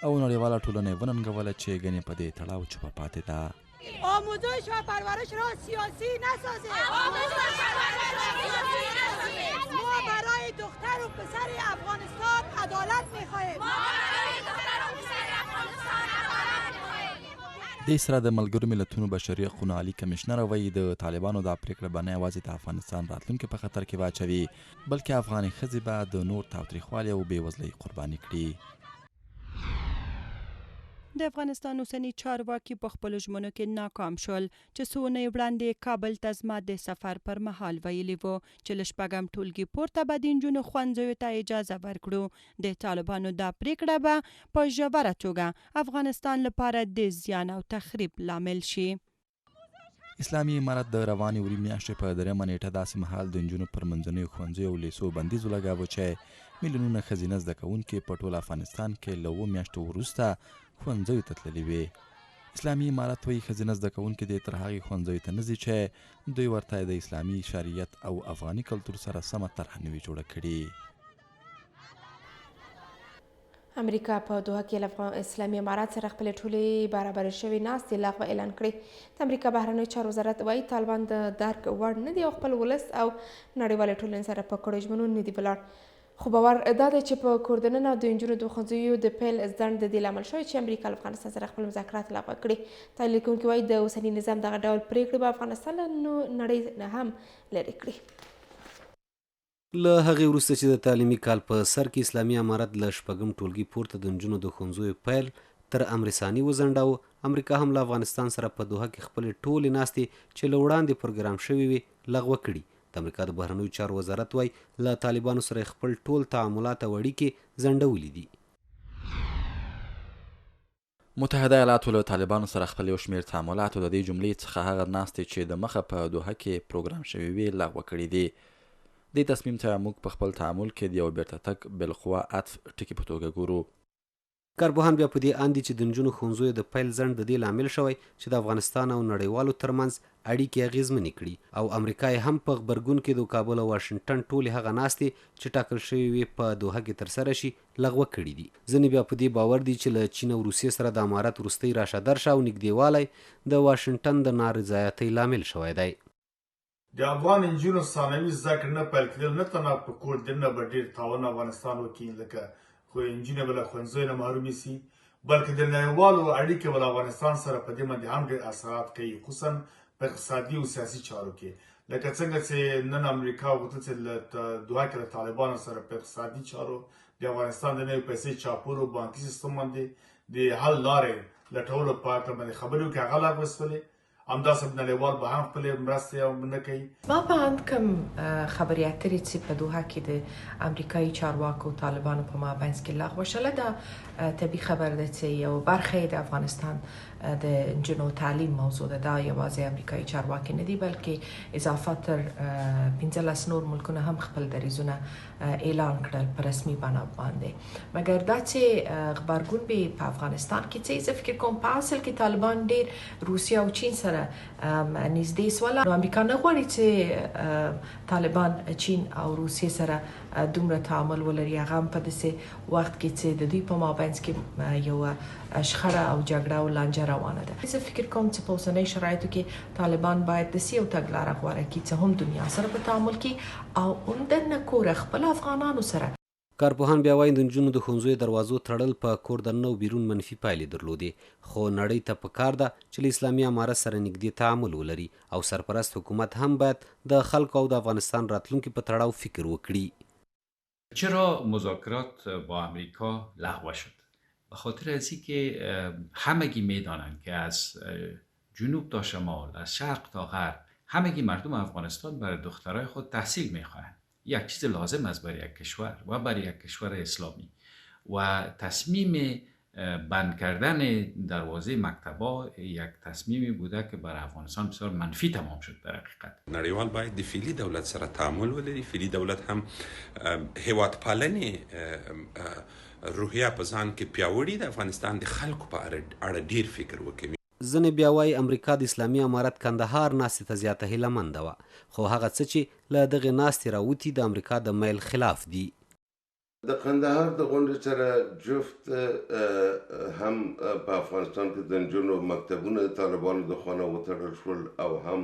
او نړیواله ټولنه یې وننګوله چې ګنې په دې تړاو چوپه پاتې ده. آموزش و پرورش را سیاسی نسازید. ما برای دختر و پسر افغانستان عدالت می‌خواهیم. دې سره د ملګرو ملتونو بشري حقونو عالي کمیشنر وایي د طالبانو دا پرېکړه به نه یوازې د افغانستان راتلونکي په خطر کې واچوي، بلکې افغاني ښځې به د نور تاوتریخوالي او بېوزلۍ قرباني کړي. د افغانستان اوسني چارواکي په خپلو ژمنو کې ناکام شول چې څو اونۍ وړاندې کابل ته زما د سفر پر مهال ویلي وو چې له 6 ټولګي پورته به د نجونو ښوونځیو ته اجازه ورکړو. د طالبانو دا پریکړه به په ژوره توګه افغانستان لپاره د زیان او تخریب لامل شي. اسلامي امارت د روانې وري میاشتې په 3 نیټه داسې مهال د نجونو پر منځنیو ښوونځیو او لیسو بندیز ولګاوه چې میلیونونه ښځینه زده کوونکي په ټول افغانستان کې له 7 میاشتو وروسته ښوونځیو ته تللي وي. اسلامي امارت وایي ښځینه زده کوونکي دې تر هغې ښوونځیو ته نه ځي چې دوی ورته د اسلامي شریعت او افغاني کلتور سره سمه طرحه نه وي جوړه کړې. امریکا په دوحه کې له اسلامي امارات سره خپلې ټولې برابرې شوې ناستې لغوه اعلان کړې. د امریکا بهرنیو چارو وزارت وایي طالبان د درک وړ نه دي او خپل ولس او نړیوالې ټولنې سره په کړو ژمنو نه دي ولاړ. خو باور دا دی چې په کور دننه د نجونو د ښوونځیو د پیل ځنډ د دې لامل شوی چې امریکا له افغانستان سره خپل مذاکرات لغوه کړي. تحلیل کوونکي وایي د اوسني نظام دغه ډول پرېکړې به افغانستان له نړۍ نه هم لرې کړي. له هغې وروسته چې د تعلیمي کال په سر کې اسلامي امارت له 6 ټولګي پورته د نجونو د ښوونځیو پیل تر امرساني وځنډاوه، امریکا هم له افغانستان سره په دوحه کې خپلې ټولې ناستې چې له وړاندې پروګرام شوې وي لغوه کړي. د امریکا د بهرنیو چارو وزارت وایي له طالبانو سره خپل ټول تعاملات او اړیکې ځنډولي دي. متحده ایالاتو له طالبانو سره خپل یو شمېر تعاملات او د دې جملې څخه هغه ناستې چې د مخه په دوحه کې پروګرام شوي وي لغوه کړي دي. دې تصمیم ته موږ په خپل تعامل کې د یو بیرته تګ بالخوا عطف ټکي په توګه ګورو. کارپوهان بیا په دې اندي چې د نجونو ښوونځیو د پیل ځنډ د دې لامل شوی چې د افغانستان او نړیوالو ترمنځ اړیکې اغېزمنې کړي او امریکا یې هم په غبرګون کې د کابل او واشنګټن ټولې هغه ناستې چې ټاکل شوې وي په دوحه کې ترسره شي لغوه کړي دي. ځینې بیا په دې باور دي چې له چین او روسیې سره د امارت وروستی راشه درشه او نږدېوالی د واشنګټن د نارضایتۍ لامل شوی دی. د افغان نجونو ثانوي زده کړې نه پیل کېدل نه تنها په کور دننه به ډېر تاوان افغانستان وکړي، لکه خو نجونې به له ښوونځیو نه محرومې سي، بلکې د نړیوالو اړیکې به له افغانستان سره په دې باندې هم ډېر اثرات کوي، خصوصا په اقتصادي او سیاسي چارو کې. لکه څنګه چې نن امریکا غوښتل چې له دوحه کې له طالبانو سره په اقتصادي چارو د افغانستان د نوې پیسې چاپولو بانکي سیستم باندې د حل لارې لټولو په هکله باندې خبرې وکړي، هغه لاګوستلې. همداسې نړیوال به هم خپلې مرستې نه کوي. ما په اند کوم خبرې اترې چې په دوحه کې د امریکایي چارواکو طالبانو په مابینځ کې لغوه شوله، دا طبیعي خبر ده چې یو برخه د افغانستان د نجونو تعلیم موضوع ده. دا یوازې امریکایي چارواکي نه دي بلکې اضافه تر 15 نور ملکونه هم خپل دریځونه اعلان کړل په رسمي بڼه باندې. مګر دا چې غبرګون به په افغانستان کې څه زه فکر کوم په اصل کې طالبان ډېر روسیه او چین سره سره نږدې سوله. نو امریکا نه غواړي چې طالبان چین او روسیې سره دومره تعامل ولري، هغه هم په داسې وخت کې چې د دوی په مابینځ کې یو شخړه او جګړه او لانجه روانه ده. زه فکر کوم چې په اوسنۍ شرایطو کې طالبان باید داسې یو تګلاره غوره کړي چې هم دنیا سره په تعامل کې او هم دننه کوره خپل افغانانو سره. کارپوهان بیا وایي د نجونو د ښوونځیو دروازو تړل په کور دننه او بیرون منفي پایلې درلودې، خو نړۍ ته پکار ده چې له اسلامي امارت سره نږدې تعامل ولري او سرپرست حکومت هم باید د خلکو او د افغانستان راتلونکي په تړاو فکر وکړي. چرا مذاکرات با امریکا لغو شد؟ به خاطر از اینکه همگی میدانند که از جنوب تا شمال، از شرق تا غرب، همگی مردم افغانستان برای دخترای خود تحصیل میخواهند. یک چیز لازم است برای یک کشور و برای یک کشور اسلامی و تصمیم بند کردن دروازه مکتبا یک تصمیمی بوده که برای افغانستان بسیار منفی تمام شد. در حقیقت نړیوال باید د فعلي دولت سره تعامل ولري. فعلي دولت هم هیوادپالنې روحیه په ځان کې پیاوړې د افغانستان د خلکو په اړه ډیر فکر وکوي. ځینې بیا وایي امریکا د اسلامي امارت کندهار ناستې ته زیاته هیله منده وه، خو هغه څه چې له دغې ناستې راوتي د امریکا د میل خلاف دي. د قندهار د غونډې سره جفت هم په افغانستان کې د نجونو مکتبونه د طالبانو د خوا نه وتړل شول او هم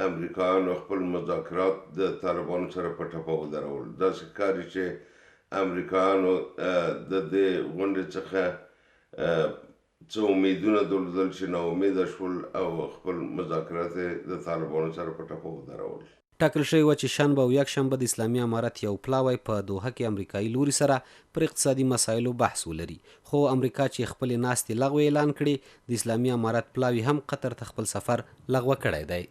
امریکایانو خپل مذاکرات د طالبانو سره په ټپه ودرول. داسې ښکاري چې امریکایانو د دې غونډې څخه څه امیدونه درلودل چې ناامیده شول او خپل مذاکرات د طالبانو سره په ټپه ودرول. ټاکل شوی وه چې شنبه او یکشنبه د اسلامي امارت یو پلاوی په دوحه کې امریکایي لوري سره پر اقتصادي مسایلو بحث ولري، خو امریکا چې خپلې ناستې لغوه اعلان کړي، د اسلامي امارت پلاوی هم قطر ته خپل سفر لغوه کړی دی.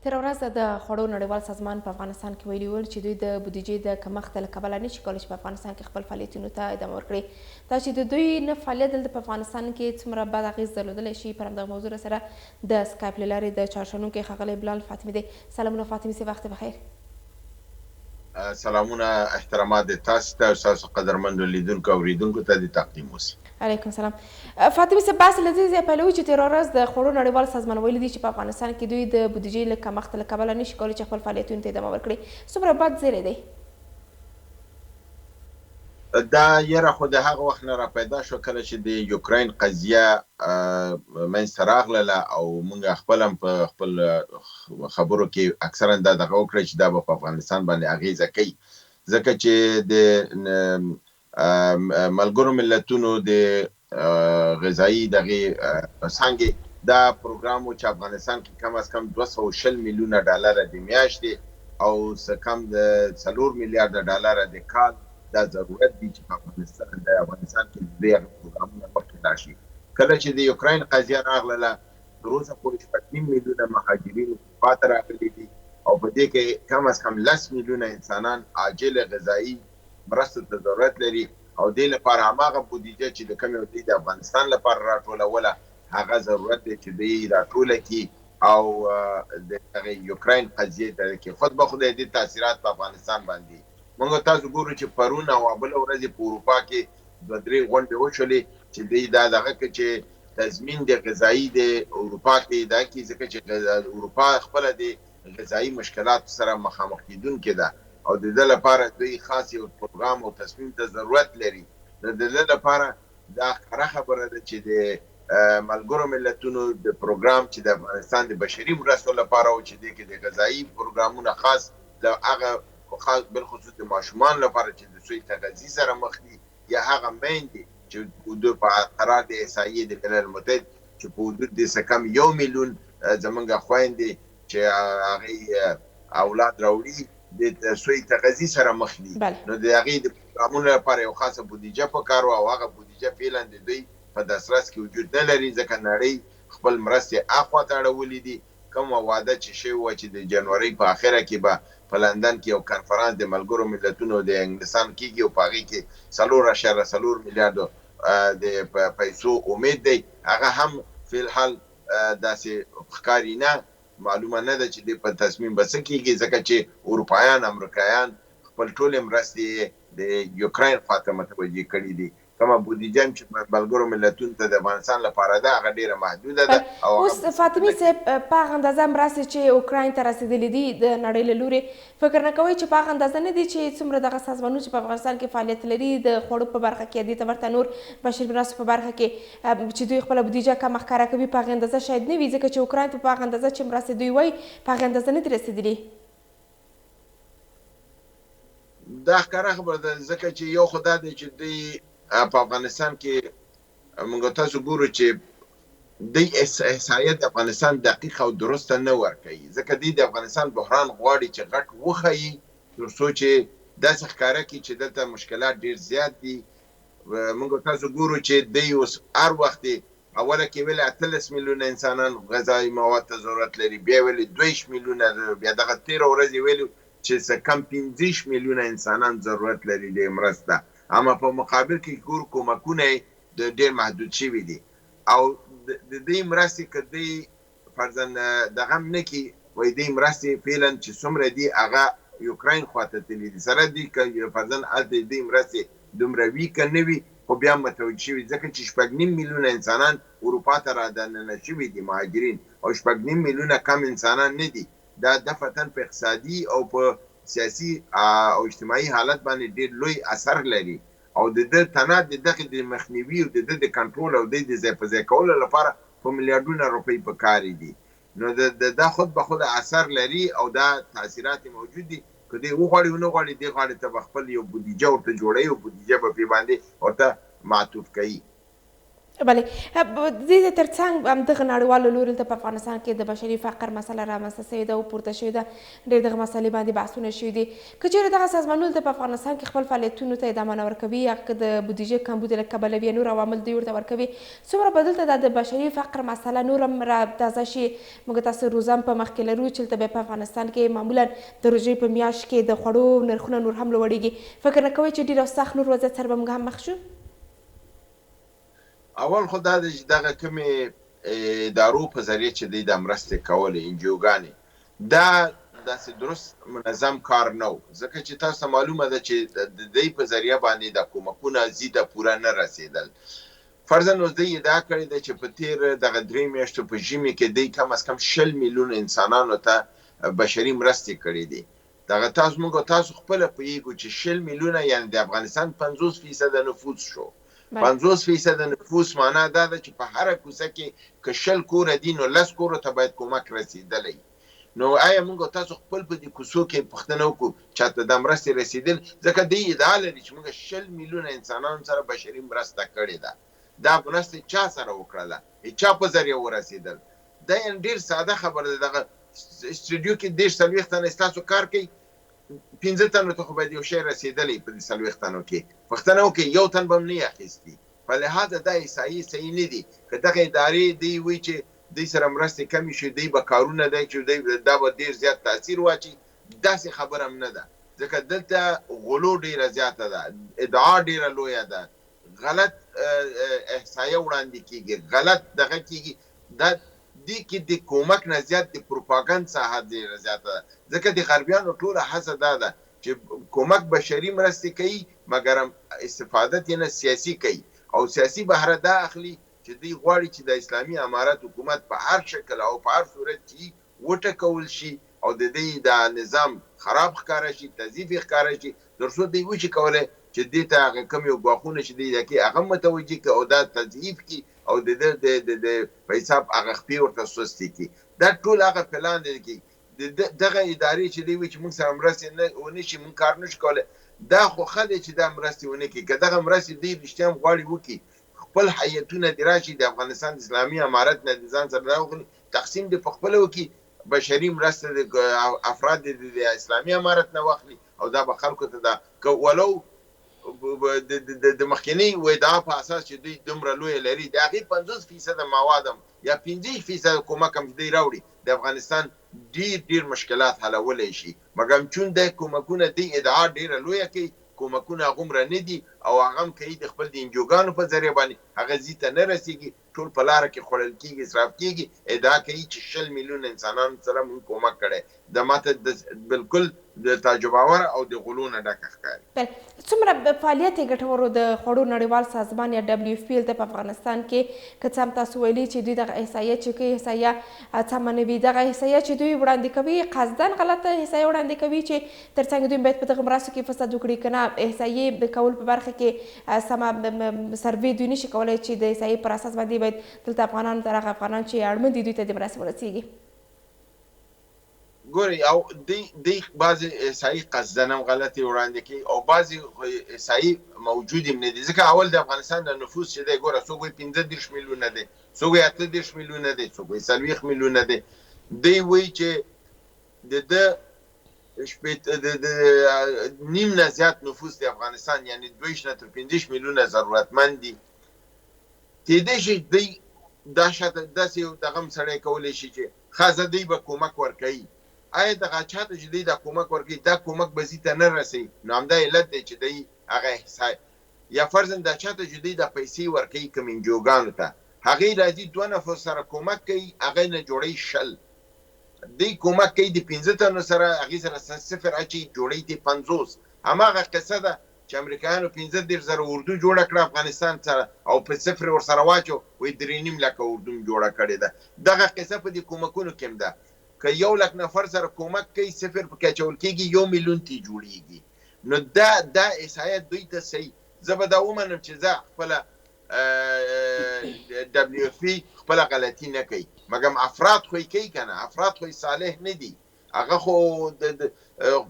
تېره ورځ د خوړو نړیوال سازمان په افغانستان کې ویلي ول چې دوی د بودیجې د کمښت له کبله نشي کولی چې په افغانستان کې خپل فعالیتونو ته ادامه ورکړي. دا چې د دوی نه فعالیت دلته په افغانستان کې څومره بد اغېز درلودلی شي، پر همدغه موضوع سره د سکایپ له لارې د چهارشنبې ښاغلی بلال فاطمي دی. سلامونه فاطمي صاحب، وخت بخیر. سلامونه احترامات د تاسو ته او ستاسو قدرمندو لیدونکو او اوریدونکو ته د تقدیم وسي. علیکم سلام. فاطمه صاحب، بحث له دې ځایه پیلوي چې تېره ورځ د خوړو نړیوال سازمان ویلي دي چې په افغانستان کې دوی د بودیجې له کمښت له کبله نشي کولی چې خپل فعالیتونو ته ادامه ورکړي. څومره بد زیری دی؟ دا یره خو د هغه وخت نه را پیدا شو کله چې د یوکراین قضیه منځته راغله او موږ خپل هم په خپل خبرو کې اکثرا دا دغه وکړه چې دا به په افغانستان باندې اغیزه کوي، ځکه چې د ملګرو ملتونو د غذایی دغه څنګه دا پروګرام چې افغانستان کې کم از کم 240 میلیونه ډالر د میاشتې او څه کم د 4 میلیارډ ډالر د کال دا ضرورت دي چې په افغانستان کې دغه پروګرامونه مخکې لاړ شي. کله چې د یوکراین قضیه راغله تر اوسه پورې 2 میلیونه مهاجرین پاتې راغلي دي او په دې کې کم از کم 10 میلیونه انسانان عاجل غذایی مرستو ته ضرورت لري او دې لپاره هماغه بودیجه چې د کومې دوی د افغانستان لپاره راټولوله هغه ضرورت دی چې دوی راټوله کړي او د یوکراین قضیې ته کې خود به خود د تاثیرات په افغانستان باندې موږ تاسو ګورو چې پرون او بل ورځ په اروپا کې 2-3 غونډې وشولې چې دوی دا دغه کې چې تضمین د غذایی د اروپا کې دا کې ځکه چې اروپا خپل د غذایی مشکلات سره مخامخ کیدونکې ده او د دې لپاره دوی خاص یو پروګرام او تصمیم ته ضرورت لري. د دې لپاره دا ښکاره خبره ده چې د ملګرو ملتونو د پروګرام چې د افغانستان د بشري مرستو لپاره او چې د غذایی پروګرامونه خاص له هغه خاص بالخصوص د ماشومان لپاره چې د سوی تغذیه سره مخ دي یا هغه میندې چې د په قرار د احصایې د ملل متحد چې په حدود د څه کم 1 میلیون زمونږ خویندې چې هغې اولاد راوړي د سوی تغذیه سره مخ دي، نو د هغې د پروګرامونو لپاره یو خاصه بودیجه پکار وه او هغه بودیجه فعلا د دوی په دسترس کې وجود نه لري ځکه نړۍ خپل مرستې اخوا ته اړولې دي. کومه وعده چې شوې وه چې د جنورۍ په اخره کې به په لندن کې یو کنفرانس د ملګرو ملتونو د انګلستان کېږي او په هغې کې 4.4 میلیارډ د پیسو امید دی، هغه هم فی الحال داسې ښکاري نه، معلومه نه ده چې په تصمیم به څه کېږي ځکه چې اروپایان امریکایان خپل ټولې مرستې د یوکراین خواته متوجه کړي دي. کومه بودیجه چې ملګرو ملتونو ته د افغانستان لپاره ده هغه ډیره محدوده ده. اوس فاطمي صاحب په هغه اندازه مرستې چې اوکراین ته رسېدلې دي د نړۍ له لورې فکر نه کوئ چې په هغه اندازه نه دي چې څومره دغه سازمانونه چې په افغانستان کې فعالیت لري د خوړو په برخه کې دې ته ورته نور بشري مرستو په برخه کې چې دوی خپله بودیجه کمه ښکاره کوي په هغې اندازه شاید نه وي ځکه چې اوکراین ته په هغه اندازه چې مرستې دوی وایي په هغې اندازه نه دي رسېدلي. دا ښکاره خبره ده ځکه چې یو خو دا دی چې دوی په افغانستان کې موږ تاسو ګورو چې دوی احصایه د افغانستان دقیق او درسته نه ورکوي ځکه دوی د افغانستان بحران غواړي چې غټ وښیي تر څو چې داسې ښکاره کړي چې دلته مشکلات ډېر زیات دي. موږ تاسو ګورو چې دوی اوس هر وخت اوله کې ویل 18 میلیونه انسانان غذایي مواد ته ضرورت لري بیا ویل 2 میلیونه بیا دغه 13 ورځې ویلو چې څه کم 15 میلیونه انسانان ضرورت لري د مرسته اما په مقابل کې ګورو کومکونه ډېر محدود شوي دي او د دې مرستې که دوی فرضاً دغه هم نه کړي وایي دې مرستې فعلا چې څومره دي هغه یوکراین خواته تللي دي سره دي که فرضاً هلته دې مرستې دومره وي که نه وي خو بیا هم متوجه شوي ځکه چې 6.5 میلیونه انسانان اروپا ته رادننه شوي دي مهاجرین او 6.5 میلیونه کم انسانان نه دي. دا دفعتاً په اقتصادي او په سیاسي او اجتماعي حالت باندې ډېر لوی اثر لري او د ده تنه د دغې د مخنیوي او د ده د کنټرول او د ځای په ځای کولو لپاره په میلیارډونه روپۍ پکار دي. نو دا خود به خود اثر لري او دا تاثیرات موجود دي که دوی وغواړي ونه غواړي دې غاړې ته به خپل یو بودیجه ورته جوړوي او بودیجه به پرې باندې ورته معطوف کوي. بله دې ترڅنګ همدغه نړیوالو لوري ته په افغانستان کې د بشري فقر مسله رامنځته شوې ده او پورته شوې ده ډېر دغه مسلې باندې بحثونه شوي دي که چېرې دغه سازمانونه ته په افغانستان کې خپل فعالیتونو ته ادامه نه ورکوي یا که د بودیجې کمبود له کبله بیا نور عوامل دوی ورته ورکوي څومره به دلته د بشري فقر مسله نور هم راتازه شي. موږ تاسو روزه هم په مخ کې لرو چې دلته بیا په افغانستان کې معمولا د روژې په میاشت کې د خوړو نرخونه نور هم لوړېږي فکر نه کوئ چې ډېر سخت نور وضعیت سره به موږ هم مخ شو؟ اول خو دا دی چې دغه کومې ادارو په ذریعه چې دوی دا مرستې کولې انجیوګانې دا داسې درست منظم کار نه و ځکه چې تاسو ته معلومه ده چې د دوی په ذریعه باندې د کومکونه زیاته پوره نه رسېدل. فرضاً اوس دوی ادعا کړې ده چې په تېر دغه 3 میاشتو په ژمي کې دوی کم از کم 20 میلیونه انسانانو ته بشري مرستې کړې دي. دغه موږ تاسو خپله پوهېږو چې 20 میلیونه یعنې د افغانستان 50% نفوس شو. 50% نفوس معنا دا ده چې په هره کوڅه کې که 20 کوره دي نو 10 کورو ته باید کومک رسېدلی. نو آیا موږ تاسو خپل په دې کوڅو کې پوښتنه وکړو چاته دا مرستې رسېدل ځکه دوی ادعا لري چې موږ 20 میلیونه انسانانو سره بشري مرسته کړې ده. دا مرستې چا سره وکړله چا په ذریعه ورسېدل دا یعنې ډېر ساده خبره ده. دغه سټوډیو کې 30-40 تنه ستاسو کار کوي 15 تنو ته خو باید یو شی رسېدلی په دې 40 تنو کې پوښتنه وکړئ یو تن به هم نه یې اخیستي په لحاظه دا احصایې صحیح نه دي که دغه ادارې دوی وایي چې دوی سره مرستې کمې شي دوی به کارونه دی چې دا به ډېر زیات تاثیر واچي داسې خبره هم نه ده ځکه دلته غلو ډېره زیاته ده ادعا ډېره لویه ده غلط احصایه وړاندې کېږي غلط دغه کېږي دا دې کې د کومک نه زیات د پروپاګند ساحه ډېره زیاته ده ځکه د غربیانو ټوله هڅه دا ده چې کومک بشري مرستې کوي مګر استفاده یې نه سیاسي کوي او سیاسي بهره دا اخلي چې دوی غواړي چې د اسلامي امارت حکومت په هر شکل او په هر صورت چې وټکول شي او د دې د نظام خراب ښکاره شي تضعیف ښکاره شي تر څو دوی وشي کولی چې دې ته هغه کوم یو ګواښونه چې دوی دا کوي هغه متوجه کړي او دا تضعیف کړي او د په حساب هغه خپې ورته سستې کړي دا ټول هغه پلان دی کې دغه ادارې چې دوی وایي چې موږ سره مرستې ونه شي موږ کار نه شو کولی دا خو ښه دی چې دا مرستې ونه کړي که دغه مرستې دوی رښتیا هم غواړي وکړي خپل هیئتونه دې راشي د افغانستان د اسلامي امارت نه د ځان سره راوخلي تقسیم دې په خپله وکړي بشري مرسته د افراد د اسلامي امارت نه واخلي او دا به خلکو ته دا که ولو د مخکني ادعا په اساس چې دوی دومره لویه لري د هغې 50% مواد هم یا 50% کومک هم چې دوی راوړي د افغانستان ډېر مشکلات حلولی شي مګر چون د کومکونه دوی ادعا ډېره لویه کوي کومکونه هغومره نه دي او هغه هم کوي د خپل د انجوګانو په ذریعه باندې هغه ځي ته نه رسېږي ټول په لاره کې خوړل کېږي اصراف کېږي ادعا کوي چې 20 میلیونه انسانانو سره موږ کومک کړی دا ماته بالکل د تعجباور او د غلو نه ډکه ښکاري. څومره فعالیت یې ګټور د خوړو نړیوال سازمان یا WFP په افغانستان کې که څه هم تاسو ویلي چې دوی دغه احصایه چې کوي احصایه سمه نه وي، دغه احصایه چې دوی وړاندې کوي قصدن غلطه احصایه وړاندې کوي چې ترڅنګ دوی باید په دغه مرستو کې فساد وکړي، که نه احصایې د کول په برخه کې سمه سروې دوی نشي کولی چې د احصایې پر اساس باندې باید دلته افغانان تر هغه افغانان چې اړمن دي دوی ته د مرستې ورسیږي. ګوري او دی بعضې احصایي قصدن هم غلطې وړاندې کوي او بعضې احصایي موجود هم نه دي. ځکه اول د افغانستان د نفوس چې دی ګوره څوک وایي 15 میلیونه دی، څوک وایي 18 میلیونه دی، څوک وایي 40 میلیونه دی. دی وایي چې د نیم نه زیات نفوس د افغانستان یعنی 2 نه تر 15 میلیونه ضرورتمند دي. کیدای شي دی دا شاته داسې یو دغه هم سړی کولی شي چې ښه دی به کومک ورکوي. آیا دغه چاته چې دی دا کومک ورکوي دا کومک به زی ته نه رسوي، نو همدا علت دی چې دی هغه احصایه یا فرضاً دا چاته چې دی دا پیسې ورکوي کوم انجوګانو ته هغې راځي 2 نفر سره کومک کوي، هغې نه جوړوي 10، دی کومک کوي د 15 تنو سره هغې سره 0 اچوي جوړوي ته 50. هماغه قصه ده چې امریکایانو 15,000 اردو جوړه کړه افغانستان سره او په 0 ورسره واچو وایي 3.5 لکه اردو م جوړه کړې ده. دغه قصه په دې کومکونو کې هم ده که 1 لک نفر سره کومک کوي 0 پکې اچول کېږي 1 میلیون تی جوړېږي. نو دا احصایه دوی ته صحیح. زه به دا ومنم چې زه خپله WFP خپله غلطي نه کوي، مګم افراد خو یې کوي که نه، افراد خو یې صالح نه دي. هغه خو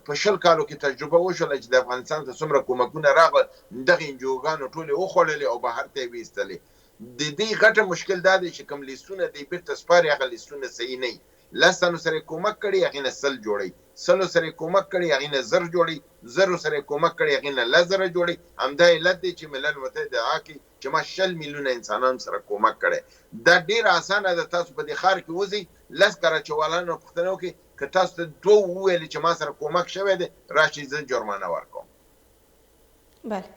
په 20 کالو کې تجربه وشوله چې د افغانستان ته څومره کومکونه راغلل، دغه انجوګانو ټولې وخوړلې او بهر ته یې ویستلې. د دې غټه مشکل دا دی چې کوم لیستونه دی بیرته سپاري هغه لیستونه صحیح نه وي. 10 تنو سره کومک کړي هغې نه 100 جوړوي، 100 سره کومک کړي هغې نه 1000 جوړوي، 1000 سره کومک کړي هغې نه 1000 جوړوي. همدا علت دی چې ملل متحد دعا کوي چې ما 60 میلیونه انسانانو سره کومک کړی. دا ډېره اسانه ده. تاسو په دې ښار کې وځئ 10 کراچوالانو پوښتنه وکړئ که تاسو ته 2 وویلې چې ما سره کومک شوی دی راشئ زه جرمانه ورکوم. بله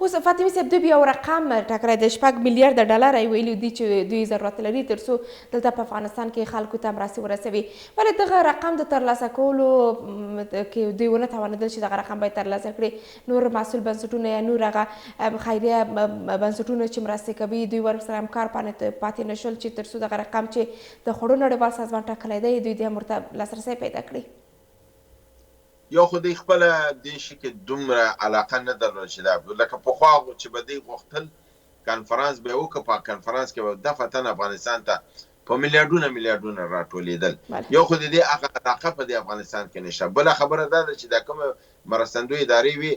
اوس فاطمه صاحب دوی بیا یو رقم ټاکلی د 6 میلیارده ډالر یې ویلي دي چې دوی ضرورت لري تر څو دلته په افغانستان کې خلکو ته مرستې ورسوي. ولې دغه رقم د ترلاسه کولو کې دوی ونه توانېدل چې دغه رقم باید ترلاسه کړي؟ نور مسؤل بنسټونه یا نور هغه خیریه بنسټونه چې مرستې کوي دوی ورسره همکار پاتې نه شول چې تر څو دغه رقم چې د خوړو نړیوال سازمان ټاکلی دی دوی د هم ورته لاسرسی پیدا کړي؟ یو خو دوی خپله دې شي کې دومره علاقه نه درلوده چې دا لکه پخوا چې به دوی غوښتل کنفرانس به یې وکړه، په کنفرانس کې به دفعتاً افغانستان ته په میلیارډونه راټولېدل. یو خو د دې هغه علاقه په دې افغانستان کې نشته. بله خبره دا ده چې دا کومه مرستندوی ادارې وي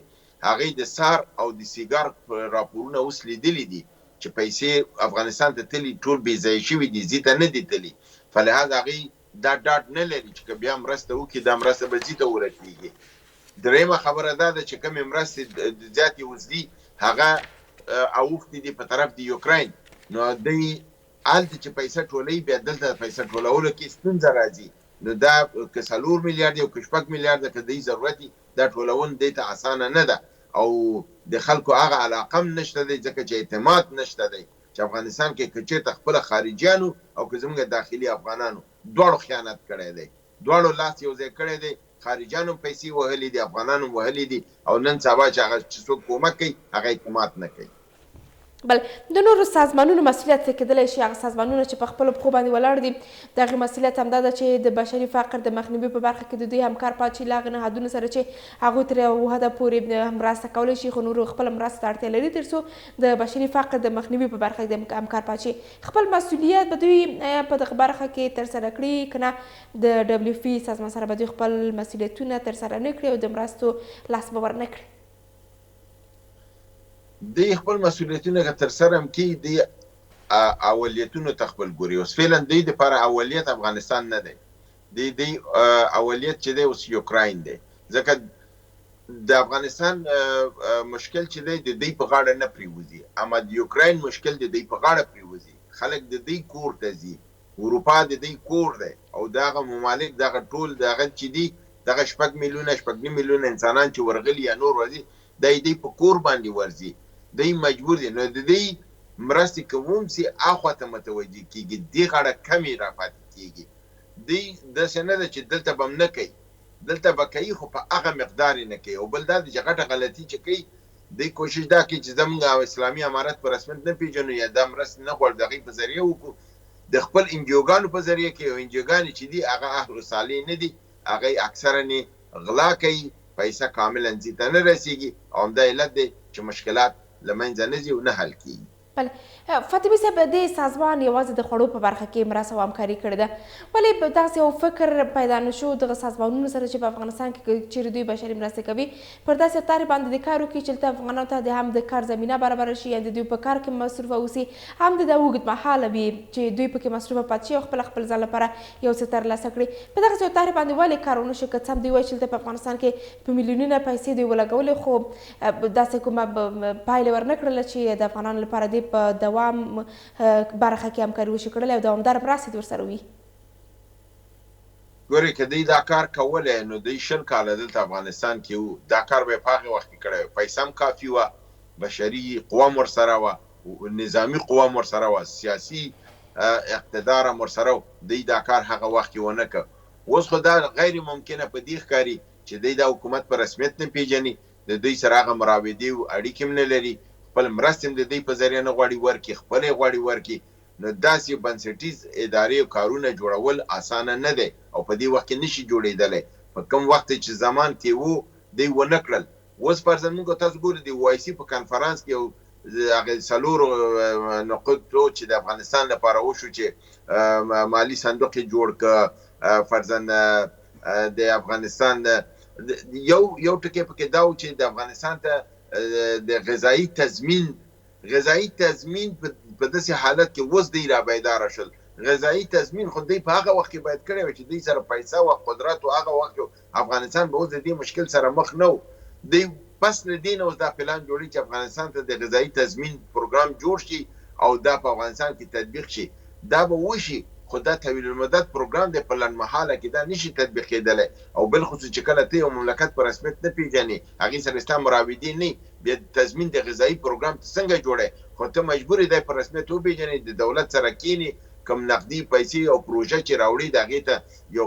هغې د سار او د سیګار راپورونه اوس لیدلي دي چې پیسې افغانستان ته تلي ټول بې ځایه شوي دي، ځي ته نه دي تلي. فلهذا هغې دا ډاډ نه لري چې که بیا مرسته وکړي دا مرسته به ځي ته ورسېږي. درېیمه خبره دا ده چې کومې مرستې زیاتې اوس دي هغه اوښتې دي په طرف د یوکراین. نو دوی هلته چې پیسه ټولوي بیا دلته پیسه ټولولو کې ستونزه راځي. نو دا که 4 میلیارده او که 6 میلیارده که دوی ضرورت دي دا ټولون دوی ته اسانه نه ده او د خلکو هغه علاقه هم نشته دی ځکه چې اعتماد نشته دی چې افغانستان کې که چېرته خپله خارجیانو او که زموږ داخلي افغانانو دواړو خیانت کړی دی، دواړو لاس یو ځای کړی دی. خارجیانو پیسې وهلي دي، افغانانو وهلي دي او نن سبا چې هغه چې څوک کومک کوي هغه اعتماد نه کوي. بل د نورو سازمانونو مسؤلیت څه کېدلی شي؟ هغه سازمانونه چې په خپلو پښو باندې ولاړ دي د هغې مسؤلیت همدا ده چې د بشري فقر د مخنیوي په برخه کې د دوی همکار پاتې شي له هغه نهادونو سره چې هغوی تر یوه حده پورې مرسته کولی شي خو نورو خپله مرستې ته اړتیا لري تر څو د بشري فقر د مخنیوي په برخه کې د همکار پاتې شي. خپل مسؤلیت به دوی په دغه برخه کې ترسره کړي که نه د WFP سازمان سره به دوی خپل مسؤلیتونه ترسره نه کړي او د مرستو لاس به ورنه کړي؟ دوی خپل مسؤلیتونه که ترسره هم کړي دوی اولیتونو ته خپل ګوري. اوس فعلا دوی دپاره اولیت افغانستان نه دی، دوی اولیت چې دی اوس یوکراین دی. ځکه د افغانستان مشکل چې دی د دوی په غاړه نه پرېوځي، اما د یوکراین مشکل د دوی په غاړه پرېوځي. خلک د دوی کور ته ځي، اروپا د دوی کور دی او دغه ممالک دغه ټول دغه چې دي دغه 6 میلیونه 6.5 میلیونه انسانان چې ورغلي یا نور ورځي د دوی په کور باندې ورځي. دوی مجبور دي. نو د دوی مرستې کوونکي اخوا ته متوجه کېږي، دې غاړه کمې راپاتې کېږي. دوی داسې نه ده چې دلته به هم نه کوي، دلته به کوي خو په هغه مقدار یې نه کوي. او بل دا چې غټه غلطي چې کوي دوی کوشش دا کوي چې زموږ اسلامي امارت په رسمیت نه پیژنو یا دا مرستې نه غواړو د هغې په ذریعه وکړو، د خپل انجیوګانو په ذریعه کې. او انجیوګانې چې دي هغه اهل صالح نه دي، هغې اکثرا غلا کوي، پیسه کاملا ځي ته نه رسېږي او همدا علت دی چې مشکلات له منځه نه ځي او نه حل کېږي. بله فاطمې صاحب دې سازمان یوازې د خوړو په برخه کې مرسته او همکاري کړې ده، ولې داسې یو فکر پیدا نه شو دغه سازمانونو سره چې په افغانستان کې چیرې دوی بشري مرستې کوي پر داسې طرح باندې د کار وکړي چې دلته افغانانو ته د هم د کار زمینه برابره شي، یا د دوی په کار کې مصروفه اوسي، هم د اوږد مهاله وي چې دوی پکې مصروفه پاتې شي او خپل ځان لپاره یو څه ترلاسه کړي. په دغسې یو طرح باندې ولې کار ونه شي؟ که څه هم دوی وایي چې دلته په افغانستان کې په میلیونونه پیسې دوی ولګولې خو داسې کومه پایلې ورنه کړله چې د افغانانو لپاره دوی په دوام برخه کې همکاري وشي کړلی او دوامداره مرستې ورسره وي. ګورې که دوی دا کار کولی نو دوی 20 کاله دلته افغانستان کې وو، دا کار به یې په هغې وخت کې کړی وی، پیسه هم کافي وه، بشري قوه هم ورسره وه، نظامي قوه هم ورسره وه، سیاسي اقتدار هم ورسره و. دوی دا کار هغه وخت کې ونه کړ. اوس خو دا غیر ممکنه په دې ښکاري چې دوی دا حکومت په رسمیت نه پیژني، د دوی سره هغه مراودې او اړیکې هم نه لري، خپل مرستې هم د دوی په ذریعه نه غواړي ورکړي، خپل یې غواړي ورکړي. نو داسې بنسټیز ادارې او کارونه جوړول اسانه نه دی او په دې وخت کې نشي جوړېدلی. په کوم وخت چې زمان کې وو دوی ونه کړل. اوس فرضاً موږ تاسو ګورئ د OIC په کنفرانس کې یو هغې 4 نقطو چې د افغانستان لپاره وشو چې مالي صندوق یې جوړ کړه، فرضاً د افغانستان یو ټکی پکې دا و چې د افغانستان ته د غذایي تضمین په داسې حالت کې اوس دوی را بیداره شول. غذایي تضمین خو دوی په هغه وخت کې باید کړی وی چې دوی سره پیسه او قدرت و هغه وخت افغانستان به اوس د دې مشکل سره مخ نه و. دوی پس له دې نه اوس دا پلان جوړوي چې افغانستان ته د غذایي تضمین پروګرام جوړ شي او دا په افغانستان کې تطبیق شي. دا به وشي خو دا طویل المدت پروګرام دی، په لنډمهاله کې دا نشي تطبیق کېدلی. او بالخصوص چې کله ته یو مملکت په رسمیت نه پیژنې، هغې سره ستا مراودین نه بیا تضمین د غذایي پروګرام ته څنګه جوړی؟ خو ته مجبور یې دی په رسمیت وپېژنې، د دولت سره کښېنې، کوم نقدي پیسې او پروژه چې راوړي د هغې ته یو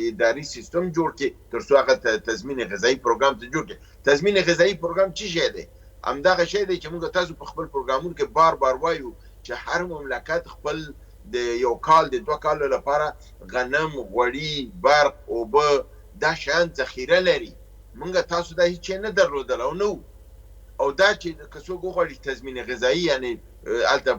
اداري سیستم جوړ کړي تر څو هغه تضمین غذایي پروګرام ته جوړ کړي. تضمین غذایي پروګرام څه شی دی؟ همدغه شی دی چې موږ تاسو په خپل پروګرامونو کې بار بار وایو چې هر مملکت خپل د یو کال د 2 کالو لپاره غنم، غوړي، برق، اوبه دا شیان ذخیره لري. موږ تاسو دا هیڅ نه درلودل او نه او دا چې که څوک وغواړي تضمین غذایي یعنې هلته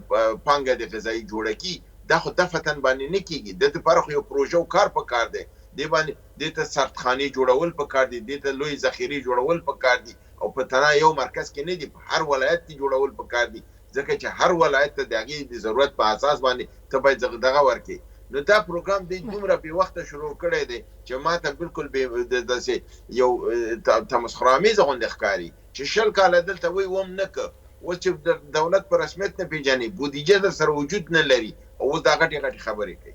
پانګه د غذایي جوړه کړي، دا خو دفتن باندې نه کېږي. د دې لپاره خو یو پروژه او کار پکار دی، دې باندې دې ته سرطخانې جوړول پکار دي، دې ته لوی ذخیرې جوړول پکار دي او په تنها یو مرکز کې نه دي، په هر ولایت کې جوړول پکار دي، ځکه چې هر ولایت ته د هغې د ضرورت په اساس باندې ته باید دغه ورکړې. نو دا پروګرام دی دومره بې وخته شروع کړی دی چې ما ته بالکل داسې یو تمسخرآمیزه غوندې ښکاري چې 20 کاله دلته وی وم نه که. اوس چې دولت په رسمیت نه پیژني، بودیجه در سره وجود نه لري او اوس دا غټې غټې خبرې کوي.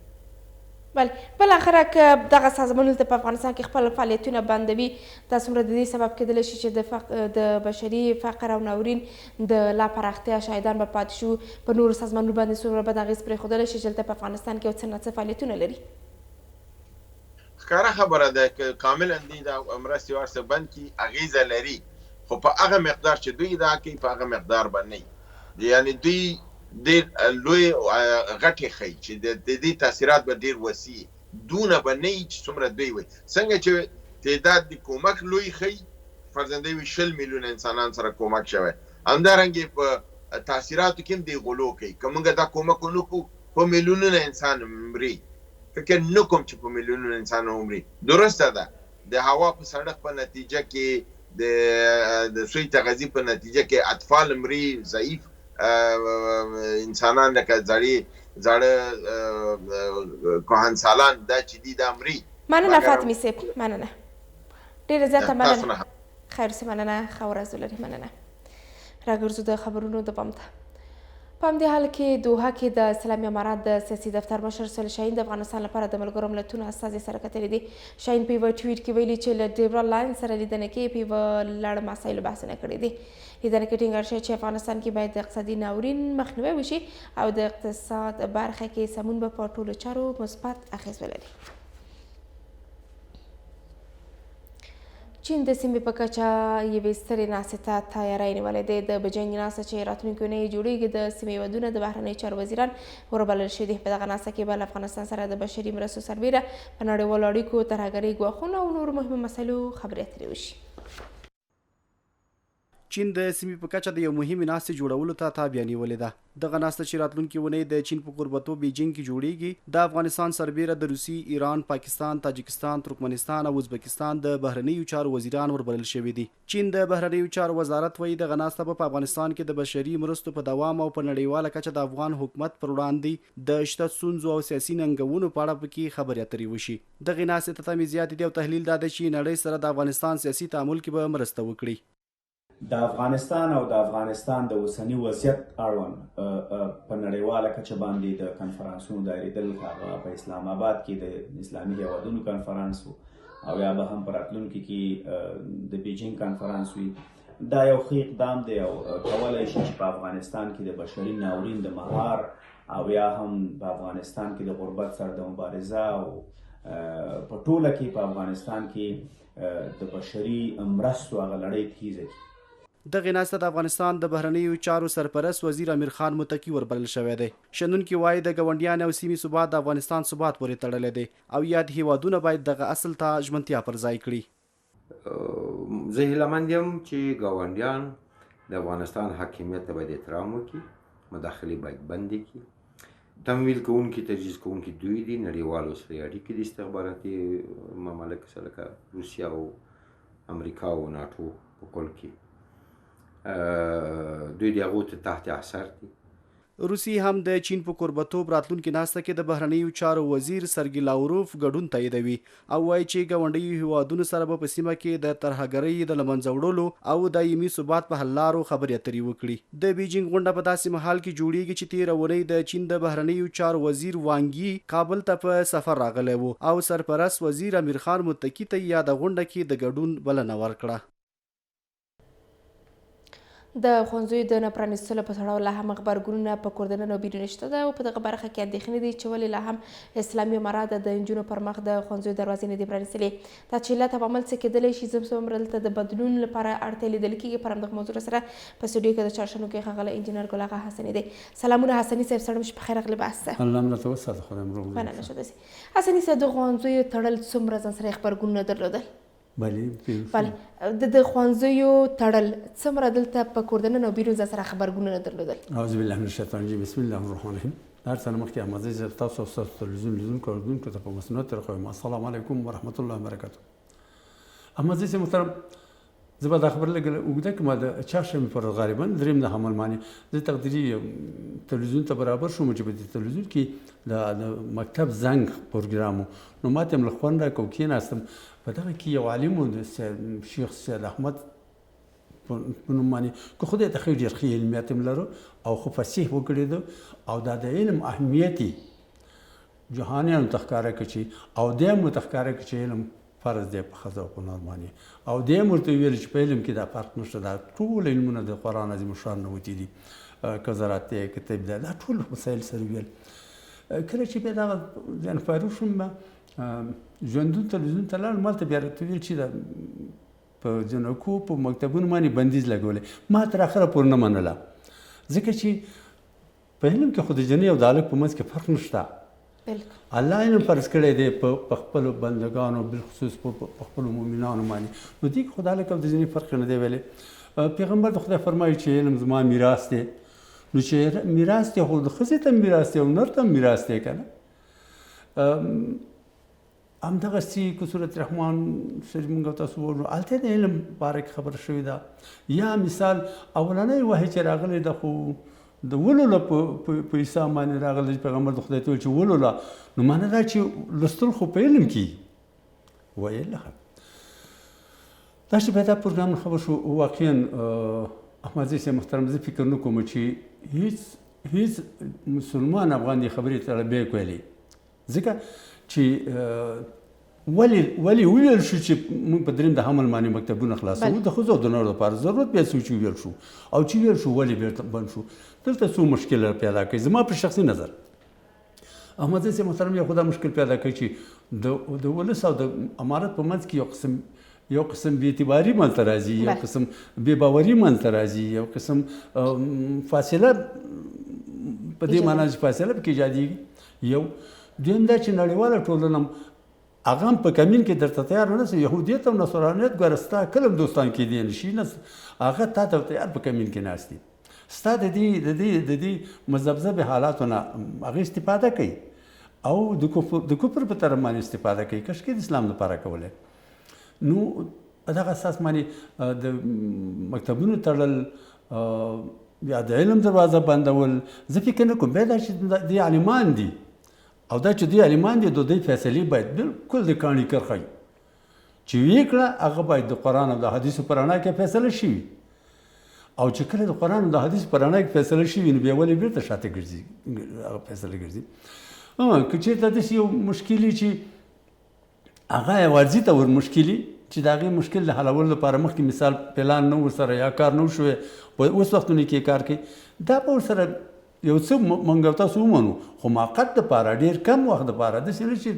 بله بالاخره که دغه سازمانونه په افغانستان کې خپل فعالیتونه بندوي، دا څومره د دې سبب کېدلی شي چې د بشري فقر او ناورین د لا پراختیا شاهدان به پاتې شو. په نورو سازمانونو باندې څومره بد اغېز پرېښودلی شي چې دلته په افغانستان کې یو څه نه څه فعالیتونه لري. ښکاره خبره ده که کاملا دوی دا مرستې ورسره بند کړي اغېزه لري، خو په هغه مقدار چې دوی دا کوي په هغه مقدار به نه وي. یعنې دوی ډېر لوی غټې ښیي چې د دې تاثیرات به ډېر وسیع دونه به نه وي چې څومره دوی وایي. څنګه چې تعداد د کومک لوی ښیي، فرضاً دوی وایي 20 میلیونه انسانان سره کومک شوی، همدارنګې په تاثیراتو کې هم دوی غلو کوي. که موږ دا کومک ونه کړو په میلیونونه انسان مري، فکر نه کوم چې په میلیونونه انسان ومري. درسته ده د هوا په سړک په نتیجه کې د سوی تغذیې په نتیجه کې اطفال مري، ضعیف انسانان لکه زاړه کهنسالان دا چې دي دا مري. مننه فاطمې صاحب، مننه ډېره زیاته مننه. خیر اوسې، مننه، ښه ورځ ولرئ. مننه. راګرځو د خبرونو دوام ته. په همدې حال کې دوحه کې د اسلامي امارات د سیاسي دفتر مشر سهیل شاهین د افغانستان لپاره د ملګرو ملتونو استازي سره کتلي دي. شاهین په یوه ټویټ کې ویلي چې له ډیبرا لاین سره لیدنه کې په یوه لړ مسایلو بحثونه کړي دي. لیدنه کې ټینګار شوی چې افغانستان کې باید د اقتصادي ناورین مخنیوی وشي او د اقتصاد برخه کې سمون به په ټولو چارو مثبت اغېز ولري. چین د سیمې په کچه یوې سترې ناستې ته تیاری نیولی دی. د بیجینګ ناسته چې راتلونکې اونۍ جوړیږي د سیمې هیوادونه د بهرنیو چارو وزیران وربلل شوي دي. په دغه ناسته کې به له افغانستان سره د بشري مرستو سربیره په نړیوالو اړیکو ترهګرۍ ګواښونو او نورو مهمو مسایلو خبرې اترې وشي. چین د سیمې په کچه د یو مهمې ناستې جوړولو ته تابیا نیولې ده. دغه ناسته چې راتلونکې اونۍ د چین په کوربتوب بیجینګ کې جوړیږي د افغانستان سربیره د روسي، ایران، پاکستان، تاجکستان، ترکمنستان او ازبکستان د بهرنیو چارو وزیران وربلل شوي دي. چین د بهرنیو چارو وزارت وایي دغه ناسته به په افغانستان کې د بشري مرستو په دوام او په نړیواله کچه د افغان حکومت پر وړاندې د شته ستونزو او سیاسي ننګونو په اړه پکې خبرې اترې وشي. دغې ناستې ته تمې زیاتې دي او تحلیل دا دی چې نړۍ سره د افغانستان سیاسي تعامل کې به مرسته وکړي. د افغانستان او د افغانستان د اوسني وضعیت اړوند په نړیواله کچه باندې د کنفرانسونو دایریدل، هغه په اسلام آباد کې د اسلامي هیوادونو کنفرانس او یا به هم په راتلونکي کې د بیجینګ کنفرانس وي، دا یو ښه اقدام دی او کولی شي چې په افغانستان کې د بشري ناورین د مهار او یا هم په افغانستان کې د غربت سره د مبارزه او په ټوله کې په افغانستان کې د بشري مرستو هغه لړۍ تیزه کړي. دغه ناسته د افغانستان د بهرنیو چارو سرپرست وزیر امیر خان متقي وربلل شوی دی. شنونکي وایي د ګاونډیانو او سیمې ثبات د افغانستان ثبات پورې تړلی دی او یاد هیوادونه باید دغه اصل ته ژمنتیا پر ځای کړي. زه هیله مند یم چې ګاونډیان د افغانستان حاکمیت ته باید احترام وکړي، مداخلې باید بندې کړي. تمویل کوونکي تجهیز کوونکي دوی دي، نړیوالو سره اړیکې د استخباراتي ممالکو سره لکه روسیه او امریکا او ناټو په کل کې دوی د هغو ته تحت اثر دي. روسي هم د چین په کوربتوب راتلونکي ناسته کې د بهرنیو چارو وزیر سرګي لاوروف ګډون تاییدوي او وایي چې ګاونډیو هیوادونو سره به په سیمه کې د ترهګرۍ د له منځه وړلو او دایمي ثبات په حل لارو خبرې اترې وکړي. د بیجینګ غونډه په داسې مهال کې جوړیږي چې تېره اونۍ د چین د بهرنیو چارو وزیر وانګي کابل ته په سفر راغلی و او سرپرست وزیر امیر خان متقي ته یاده غونډه کې د ګډون بلنه ورکړه. د ښوونځیو د نه پرانیستلو په تړاو لا هم غبرګونونه په کور دننه او بیرون شته ده او په دغه برخه کې اندېښنې دي چې ولې لا هم اسلامي امارات د نجونو پر مخ د ښوونځیو دروازې نه دي پرانیستلې. دا چې علت او عمل څه کېدلی شي، څومره دلته د بدلون لپاره اړتیا لیدل کېږي. پر همدغه موضوع سره په سټوډیو کې د چارشنو کې ښاغلی انجینر ګل اغا حسني دی. سلامونه حسني صاحب، سړی مو شپه خیر، اغلې بحث ته الله ملته وساته خدای مو روغ مننه شه. داسې حسني صاحب، د ښوونځیو تړل څومره ځان سره غبرګونونه درلودل؟ بله د ښوونځیو تړل څومره دلته په کور دننه او بیرون ځان سره خبرګونونه درلودل؟ اعوذ بالله من الشیطان الرجیم، بسم الله الرحمن الرحیم. هر څه نه مخکې احمد زه تاسو او ستاسو تلویزیون لیدونکو او اورېدونکو ته په مسنود طریقه وایم السلام علیکم ورحمت الله وبرکاتو. احمد زه محترم، زه به دا خبره لږ اوږده کړم. د چهارشنبې پر ورځ غالبا درېیم د حمل معنی زه تقدیري تلویزیون ته برابر شوم چې په دې تلویزیون کې د مکتب زنګ پروګرام و، نو ما ته یې له خوند راکړ او کېناستم. په دغه کې یو عالم و د شیخ سید احمد په نوم باندې که خدای ته خیر ډېر ښه علمیات هم لرو او خو فصیح وکړېده او دا د علم اهمیت یې جهانیانو ته ښکاره کړه چې او دی هم ورته ښکاره کړه چې علم فرض دی په ښځه او په نر باندې، او دی هم ورته ویل چې په علم کې دا فرق نشته، دا ټول علمونه د قرآن عظیم الشان نه وتي دي، که زراعت دی که طب دی، دا ټول مسایل سره ویل. کله چې بیا دغه ځان فارغ شوم ژوندون تلویزیون ته لاړم، مالته بیا راته ویل چې دا په جنکو په مکتبونو باندې بندیز لګولی. ما تر اخره پورې نه منله، ځکه چې په علم کې خو د جنۍ او د هلک په منځ کې فرق نشته. الله علم فرض کړی دی په خپلو بندګانو، بالخصوص په خپلو مؤمنانو باندې، نو دې کې خو د هلک او د جنۍ فرق نه دی ویلی. پیغمبر د خدای فرمایي چې علم زما میراث دی، نو چې میراث دی خو د ښځې ته میراث دی او نر ته میراث دی که نه. همدغسې که صورت رحمان شریف موږ تاسو ووایو هلته د علم باره کې خبره شوې ده. یا مثال اولنی وحی چې راغلی ده خو د ولوله په عیسی باندې راغلی، پیغمبر د خدای ته ویل چې ولوله، نو معنی دا چې لوستل خو په علم کې ویل. دا چې بیا دا پروګرام خبر شو، واقعا احمدزی صاحب محترم، زه فکر نه کوم چې هیڅ مسلمان افغان دې خبرې ته بیک ویلی، ځکه چې ولې وویل شو چې موږ په درېیم د حمل معنی مکتبونه خلاصوو د ښځو او د نرو لپاره، ضرورت بیا څه چې ویل شو او چې ویل شو ولې بېرته بند شو، دلته څو مشکل پیدا کوي. زما په شخصي نظر احمدزی صاحب محترم یو خو دا مشکل پیدا کوي چې د ولس او د امارت په منځ کې یو قسم یو قسم بې اعتباري منځته راځي، یو قسم بې باوري منځته راځي، یو قسم فاصله په دې معنا چې فاصله پکې ایجادېږي. یو دویم دا چې نړیواله ټولنه هغه هم په کمین کې درته تیار نه شي. یهودیت او نصرانیت ګوره ستا کله هم دوستان کېدی نه شي، هغه تا ته تیار په کمین کې ناست دي. ستا د دې مذبذب حالاتو نه هغې استفاده کوي او د کفر په طرف باندې استفاده کوي، کشکې د اسلام لپاره کولی. نو دغه اساس باندې د مکتبونو تړل یا د علم دروازه بندول، زه فکر نه کوم بیا دا چې دوی عالمان دي او دا چې دوی عالمان دي د دوی فیصلې باید بالکل د کاڼي کرښه وي چې ویې کړه هغه باید د قرآن او د حدیثو په رڼا کې فیصله شوي. او چې کله د قرآن او د حدیثو په رڼا کې فیصله شوي نو بیا ولې بیرته شاته ګرځي، هغه فیصله ګرځي. که چېرته داسې یو مشکل وي چې هغه عوارضي ته ور مشکل وي چې د هغې مشکل د حلولو لپاره مخکې مثال پلان نه ورسره یا کار نه وشوی، په اوس وختونو کې کار کوي، دا به ورسره یو څه موږ او تاسو ومنو، خو موقت دپاره ډېر کم وخت دپاره داسې نه چې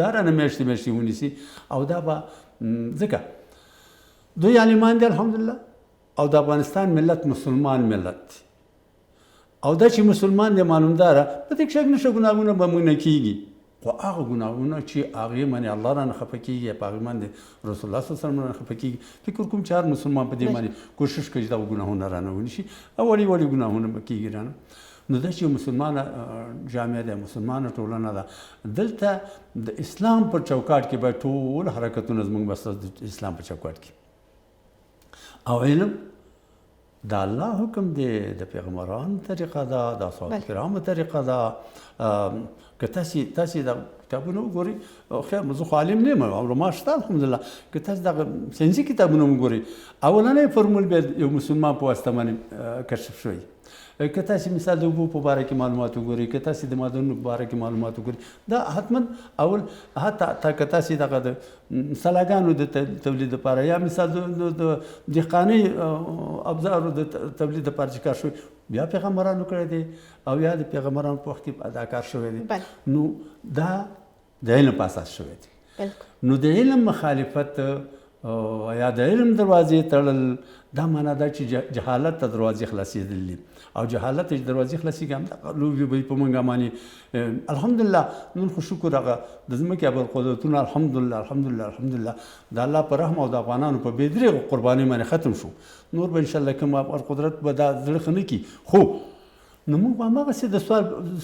دا رانه میاشتې میاشتې ونیسي. او دا به ځکه دوی عالمان دي الحمدلله او د افغانستان ملت مسلمان ملت دی او دا چې مسلمان دی معلومداره په دې کې شک نشته ګناهونه به موږ نه کېږي، خو هغه ګناهونه چې هغې باندې الله رانه خفه کېږي یا په هغې باندې رسول الله صلی الله علیه وسلم رانه خفه کېږي، فکر کوم چې هر مسلمان په دې باندې کوشش کوي چې دغه ګناهونه رانه ونیسي او وړې وړې ګناهونه به کېږي رانه. نو دا چې مسلمانه جامعه ده، مسلمانه ټولنه ده، دلته د اسلام پر چوکاټ کې باید ټول حرکتونه زموږ بس د اسلام په چوکاټ کې او علم دا الله حکم دی، د پیغمبرانو طریقه ده، د اصحاب کرامو طریقه ده. که تاسې د کتابونه وګورئ، خیر زه خو عالم نه یم، علما شته الحمدلله، که تاسې دغه ساینسي کتابونه وګورئ اولنی فرمول بیا یو مسلمان په واسطه باندې کشف شوی. که تاسې مثال د اوبو په باره کې معلومات وګورئ، که تاسې د معدنونو په باره کې معلومات وګورئ، دا حتما اول حتی که تاسې دغه د سلاګانو د تولید لپاره یا مثال د دهقانۍ ابزارو د تولید لپاره چې کار شوی بیا پیغمبرانو کړی دی او یا د پیغمبرانو په وخت کې دا کار شوی دی. نو دا د علم په اساس شوی دی. نو د علم مخالفت یا د علم دروازې تړل دا معنا ده چې جهالت ته دروازې خلاصېدل دي او جهالت ته دروازې خلاصېږي هم دغه لوبې به په موږ باندې الحمدلله نن خو شکر هغه د ځمکې ابرقدرتونه الحمدلله الحمدلله الحمدلله د الله په رحم او د افغانانو په بې دریغو قربانۍ باندې ختم شو. نور به انشاءالله کوم ابرقدرت به دا زړه ښه نه کړي، خو نو موږ به هماغسې د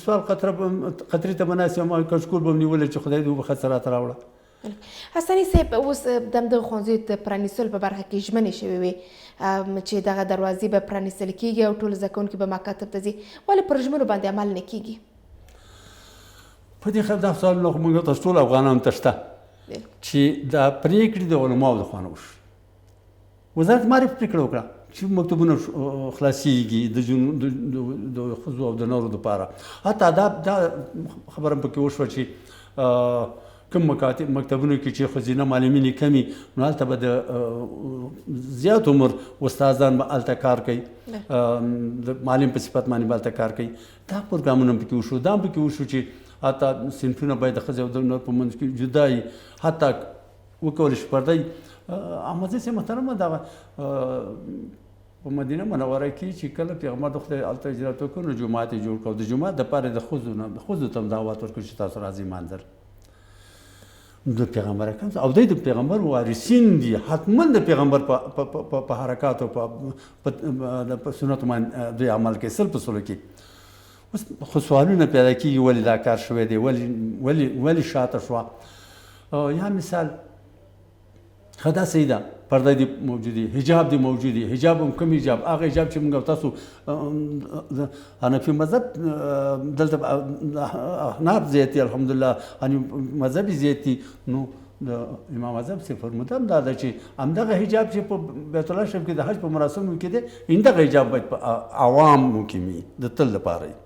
سوال قطرې ته به ناست یو کچکول به م نیولی چې خدای دې وبخښه راته راوړه. حسني صاحب اوس د دغه ښوونځیو د پرانیستلو په برخه کې ژمنې شوې وې چې دغه دروازې به پرانیستل کېږي او ټول زده کوونکي به مکاتب ته ځي، ولې پر ژمنو باندې عمل نه کېږي؟ په دې خبره دا سوالونه خو موږ ته ټول افغانانو ته شته چې دا پرېکړې د علماو د خوا نه وشي. وزارت معارف پرېکړه وکړه چې مکتبونه خلاصېږي د ښځو او د نورو دپاره. حتی دا خبره هم پکې وشوه چې کوم مکتبونو کې چې ښځینه معلمینې کمي نو هلته به د زیات عمر استادان به هلته کار کوي، د معلم په صفت باندې به هلته کار کوي. دا پروګرامونه هم پکې وشو، دا هم پکې وشو چې حتی صنفونه باید د ښځې او د نر په منځ کې جدا وي، حتی وکولی شي پرده وي. احمد صاحب محترمه دغه په مدینه منوره کې چې کله پیغمبر د خدای هلته هجرت وکړو نو جومات یې جوړ کړ، د جومات دپاره د ښځو ته هم دعوت ورکړو چې تاسو راځئ مانځل د پیغمبر اکرم او دوی د پیغمبر وارثین دي، حتما د پیغمبر په حرکاتو په سنتو باندې دوی عمل کوي 100% کې. اوس خو سوالونه پیدا کېږي ولې دا کار شوی دی، ولې شاته شوه. یا مثال ښه داسې ده پرده دې موجود دي، حجاب دې موجود دي، حجاب هم کوم حجاب؟ هغه حجاب چې موږ او تاسو د حنفي مذهب دلته احناف زیات دي الحمدلله، مذهبي زیات دي. نو د امام اعظم صاحب فرموده هم دا ده چې همدغه حجاب چې په بیت الله شریف کې د حج په مراسمو کې دی همدغه حجاب باید په عوامو کې وي د تل لپاره وي.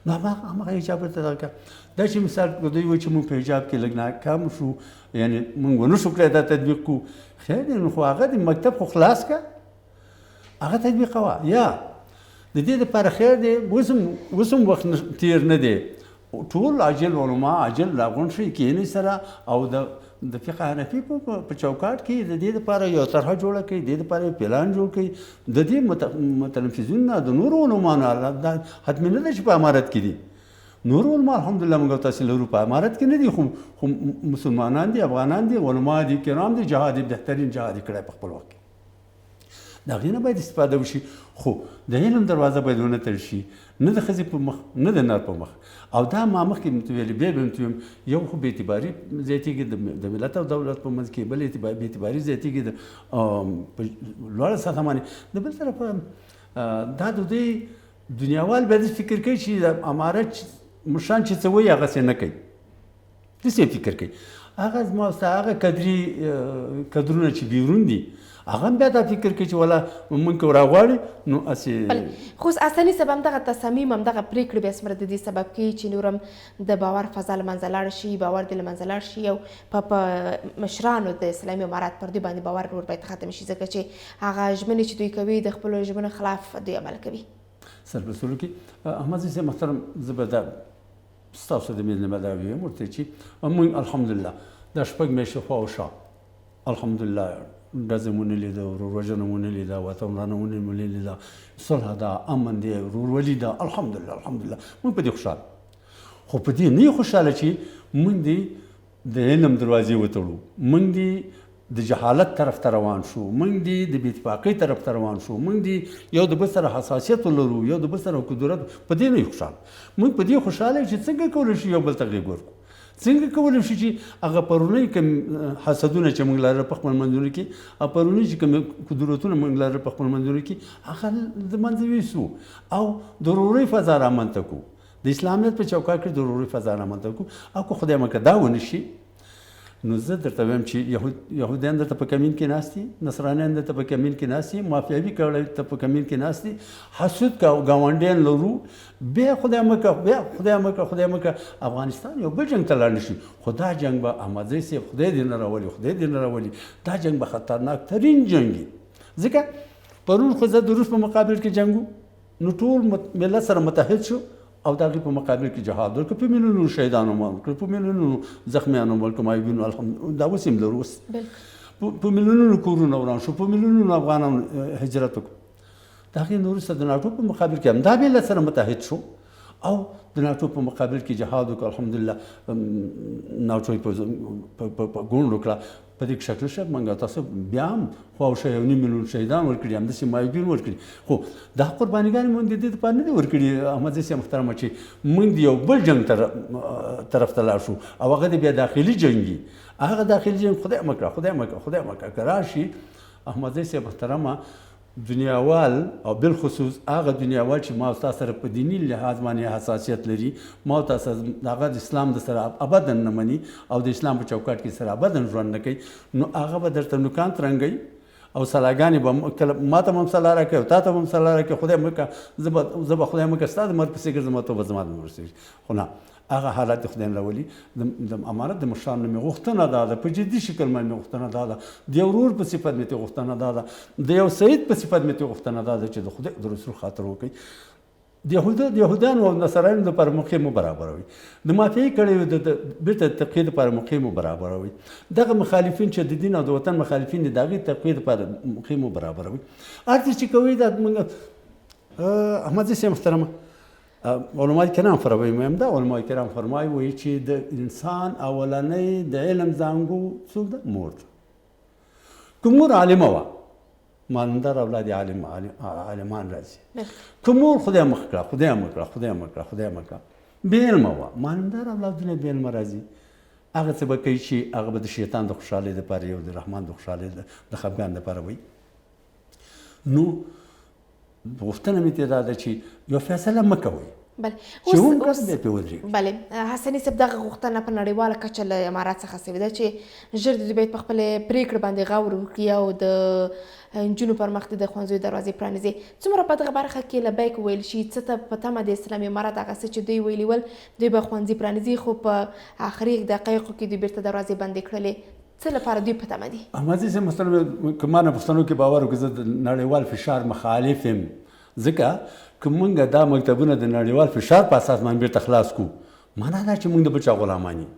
نو همغه حجاب ورته دغه کړه. دا چې مثال دوی وایي چې موږ په حجاب کې لږ ناکام شو، یعنې موږ ونه شو کړی دا تطبیق کړو، خیر دی نو خو هغه د مکتب خو خلاص کړه، هغه تطبیق کوه. یا د دې دپاره خیر دی اوس هم وخت تېر نه دی، ټول عاجل علما عاجل راغونډ شي کینې سره او د فقه حنفي په چوکاټ کې د دې لپاره یو طرحه جوړه کړي، د دې لپاره یو پلان جوړ کړي. د دې متنفذین نه د نورو علماء نه حتمي نه ده چې په امارت کې دي. نور علما الحمدلله موږ تاسو لرو په امارت کې نه دي، خو مسلمانان دي، افغانان دي، علما دي، کرام دي، جهاد بهترین جهاد کړی په خپل وخت کې. د هغې نه باید استفاده وشي، خو د علم دروازه باید ونه تړل شي، نه د ښځې په مخ نه د نر په مخ. او دا ما مخکې مې ویلي، بیا به مې ویم یو خو بې اعتباري زیاتېږي د ملت او دولت په منځ کې، بل بې اعتباري زیاتېږي په لوړه سطحه باندې. د بل طرفه دا د دوی دنیاوال باید فکر کوي چې د امارت مشران چې څه وایي هغسې نه کوي، داسې فکر کوي. هغه زما ستا هغه کدرونه چې بیرون دي هغه هم بیا دا فکر کوي چې والا موږ که راغواړي نو هسې خو اصلي سبب همدغه تصامیم همدغه پرېکړې بیا څومره د دې سبب کوي چې نور هم د باور فضا له منځه لاړ شي، باور دې له منځه لاړ شي او په مشرانو د اسلامي امارات پر دوی باندې باور نور باید ختم شي، ځکه چې هغه ژمنې چې دوی کوي د خپلو ژمنو خلاف دوی عمل کوي. سرپرستلو کې احمد صاحب محترم، زه به دا ستاسو د مېز نه به دا ویم ورته چې موږ الحمدلله دا شپږ میاشتې خوا او شا الحمدلله ډزې مو نه لیده، وروژنه مو نه لیده، وطنورانه مو نه لیده، صلح ده، امن دی، ورورولي ده، الحمدلله الحمدلله موږ په دې خوشحاله. خو په دې نه یو خوشحاله چې موږ دې د علم دروازې وتړو، موږ دې د جهالت طرف ته روان شو، موږ دې د بې اتفاقۍ طرف ته روان شو، موږ دې یو د بل سره حساسیت ولرو، یو د بل سره قدرت، په دې نه یو خوشحاله. موږ په دې خوشحاله چې څنګه کولی شو یو بل ته غېږ ورکړو، څنګه کولی شو چې هغه پرونی کوم حسدونه چې موږ لرل په خپل منځونو کې، او پرونی چې کوم قدرتونه موږ لرل په خپل منځونو کې، هغه د منځه ویسو او د ورورۍ فضا رامنځته کړو، د اسلامیت په چوکاټ کې د ورورۍ فضا رامنځته کړو. او که خدای مکړه دا ونه شي نو زه درته وایم چې یهودیان درته په کمین کې ناست دي، نصرانیان درته په کمین کې ناست دي، مافیاوي کړی ته په کمین کې ناست دي، حسود ګاونډیان لرو. بیا خدای مکړه افغانستان یو بل جنګ ته لاړ نه شي، خو دا جنګ به احمدزی صاحب خدای دې نه راولي، دا جنګ به خطرناک ترین جنګ وي. ځکه پرون خو زه د روس په مقابل کې جنګ نو ټول ملت سره متحد شو او د هغې په مقابل کې جهاد وکړو، په میلیونونو شهیدانو مال وکړو، په میلیونونو زخمیانو مال وکړو، معیوبینو الحمدلله دا اوس هم لرو، په میلیونونو کورونه وران شو، په میلیونونو افغانان هجرت وکړو. د هغې نه وروسته د ناټو په مقابل کې همدا ملت سره متحد شو او د ناټو په مقابل کې جهاد وکړو. الحمدلله ناټو په ګوند وکړه. په دې شکل شک موږ تاسو بیا هم خوا او شا 1.5 میلیون شهیدان ورکړي، همداسې معیوبین ورکړي. خو دا قربانیګانې موږ د دې لپاره نه دي ورکړي احمدزی صاحب محترمه چې موږ د یو بل جنګ طرف ته لاړ شو او هغه د بیا داخلي جنګ وي. هغه داخلي جنګ خدای مکړه که راشي احمدزی صاحب محترمه دنیاوال او بالخصوص هغه دنیاوال چې ما تاسو سره په دینی لحاظ باندې حساسیت لري، ما تاسو هغه د اسلام د سره ابدا نه مني او د اسلام په چوکاټ کې سره ابدا ژوند نه کوي، نو هغه به درته نوکان ترنګوي او سلاګانې به ما ته هم سلا راکوي او تا ته هم سلا راکوي. خدای مکړه زه به خدای مکړه ستا د مرګ پسې ګرځم، ته به زما د ورسېږي. خو نه، هغه حالات د خدای راولي. د امارت د مشرانو مې غوښتنه دا ده، په جدي شکل مې غوښتنه دا ده، د یو ورور په صفت مې غوښتنه دا ده، د یو سید په صفت مې غوښتنه دا ده چې د خدای د رسول خاطر وکړي. د یهودانو او نصرانو لپاره موقع مو برابروي، د مافیایي کړیو د بیرته تبقیې لپاره موقع مو برابروي. دغه مخالفین چې د دین او د وطن مخالفین دي د هغې تبقیې لپاره موقع مو برابروي. هر څه چې کوي دا موږ احمدزی صاحب محترمه علماء کرام فرمایي، دا علماء کرام فرمایي وایي چې د انسان اولنۍ د علم زانګو څوک ده؟ مور ده. که مور عالمه وه مالندار اولاد عالمان راځي، که مور خدای مخ کړه بې علمه وه مالندار اولادونه بې علمه راځي. هغه څه به کوي چې هغه به د شیطان د خوشحالۍ دپاره یو د رحمان د خوشحالۍ د خفګان دپاره وایي. نو غوښتنه مې ترې دا ده چې یو فیصله مه کوئ چې اوس بیا پرې ودرېږي. بله حسني صاحب، دغه غوښتنه په نړیواله کچه له امارات څخه سوې ده چې ژر د دوی باید په خپلې پرېکړې باندې غور وکړي او د نجونو پر مخ د ښوونځیو دروازې پرانیزي. څومره په دغه برخه کې له بیک ویل شي څه ته په تمه د اسلامي امارات هغه څه چې دوی ویلي ول دوی به ښوونځي پرانیزي، خو په آخري دقایقو کې دوی بیرته دروازې بندې کړلې، څه لپاره دوی په تمه دي؟ احمدزی صاحب محترم، که ما نه پښتنو کې باور وکړي، زه د نړیوال فشار مخالف یم. ځکه که موږ دا مکتبونه د نړیوال فشار په اساس باندې بیرته خلاص کړو معنا دا چې موږ د بچا غلامان یو،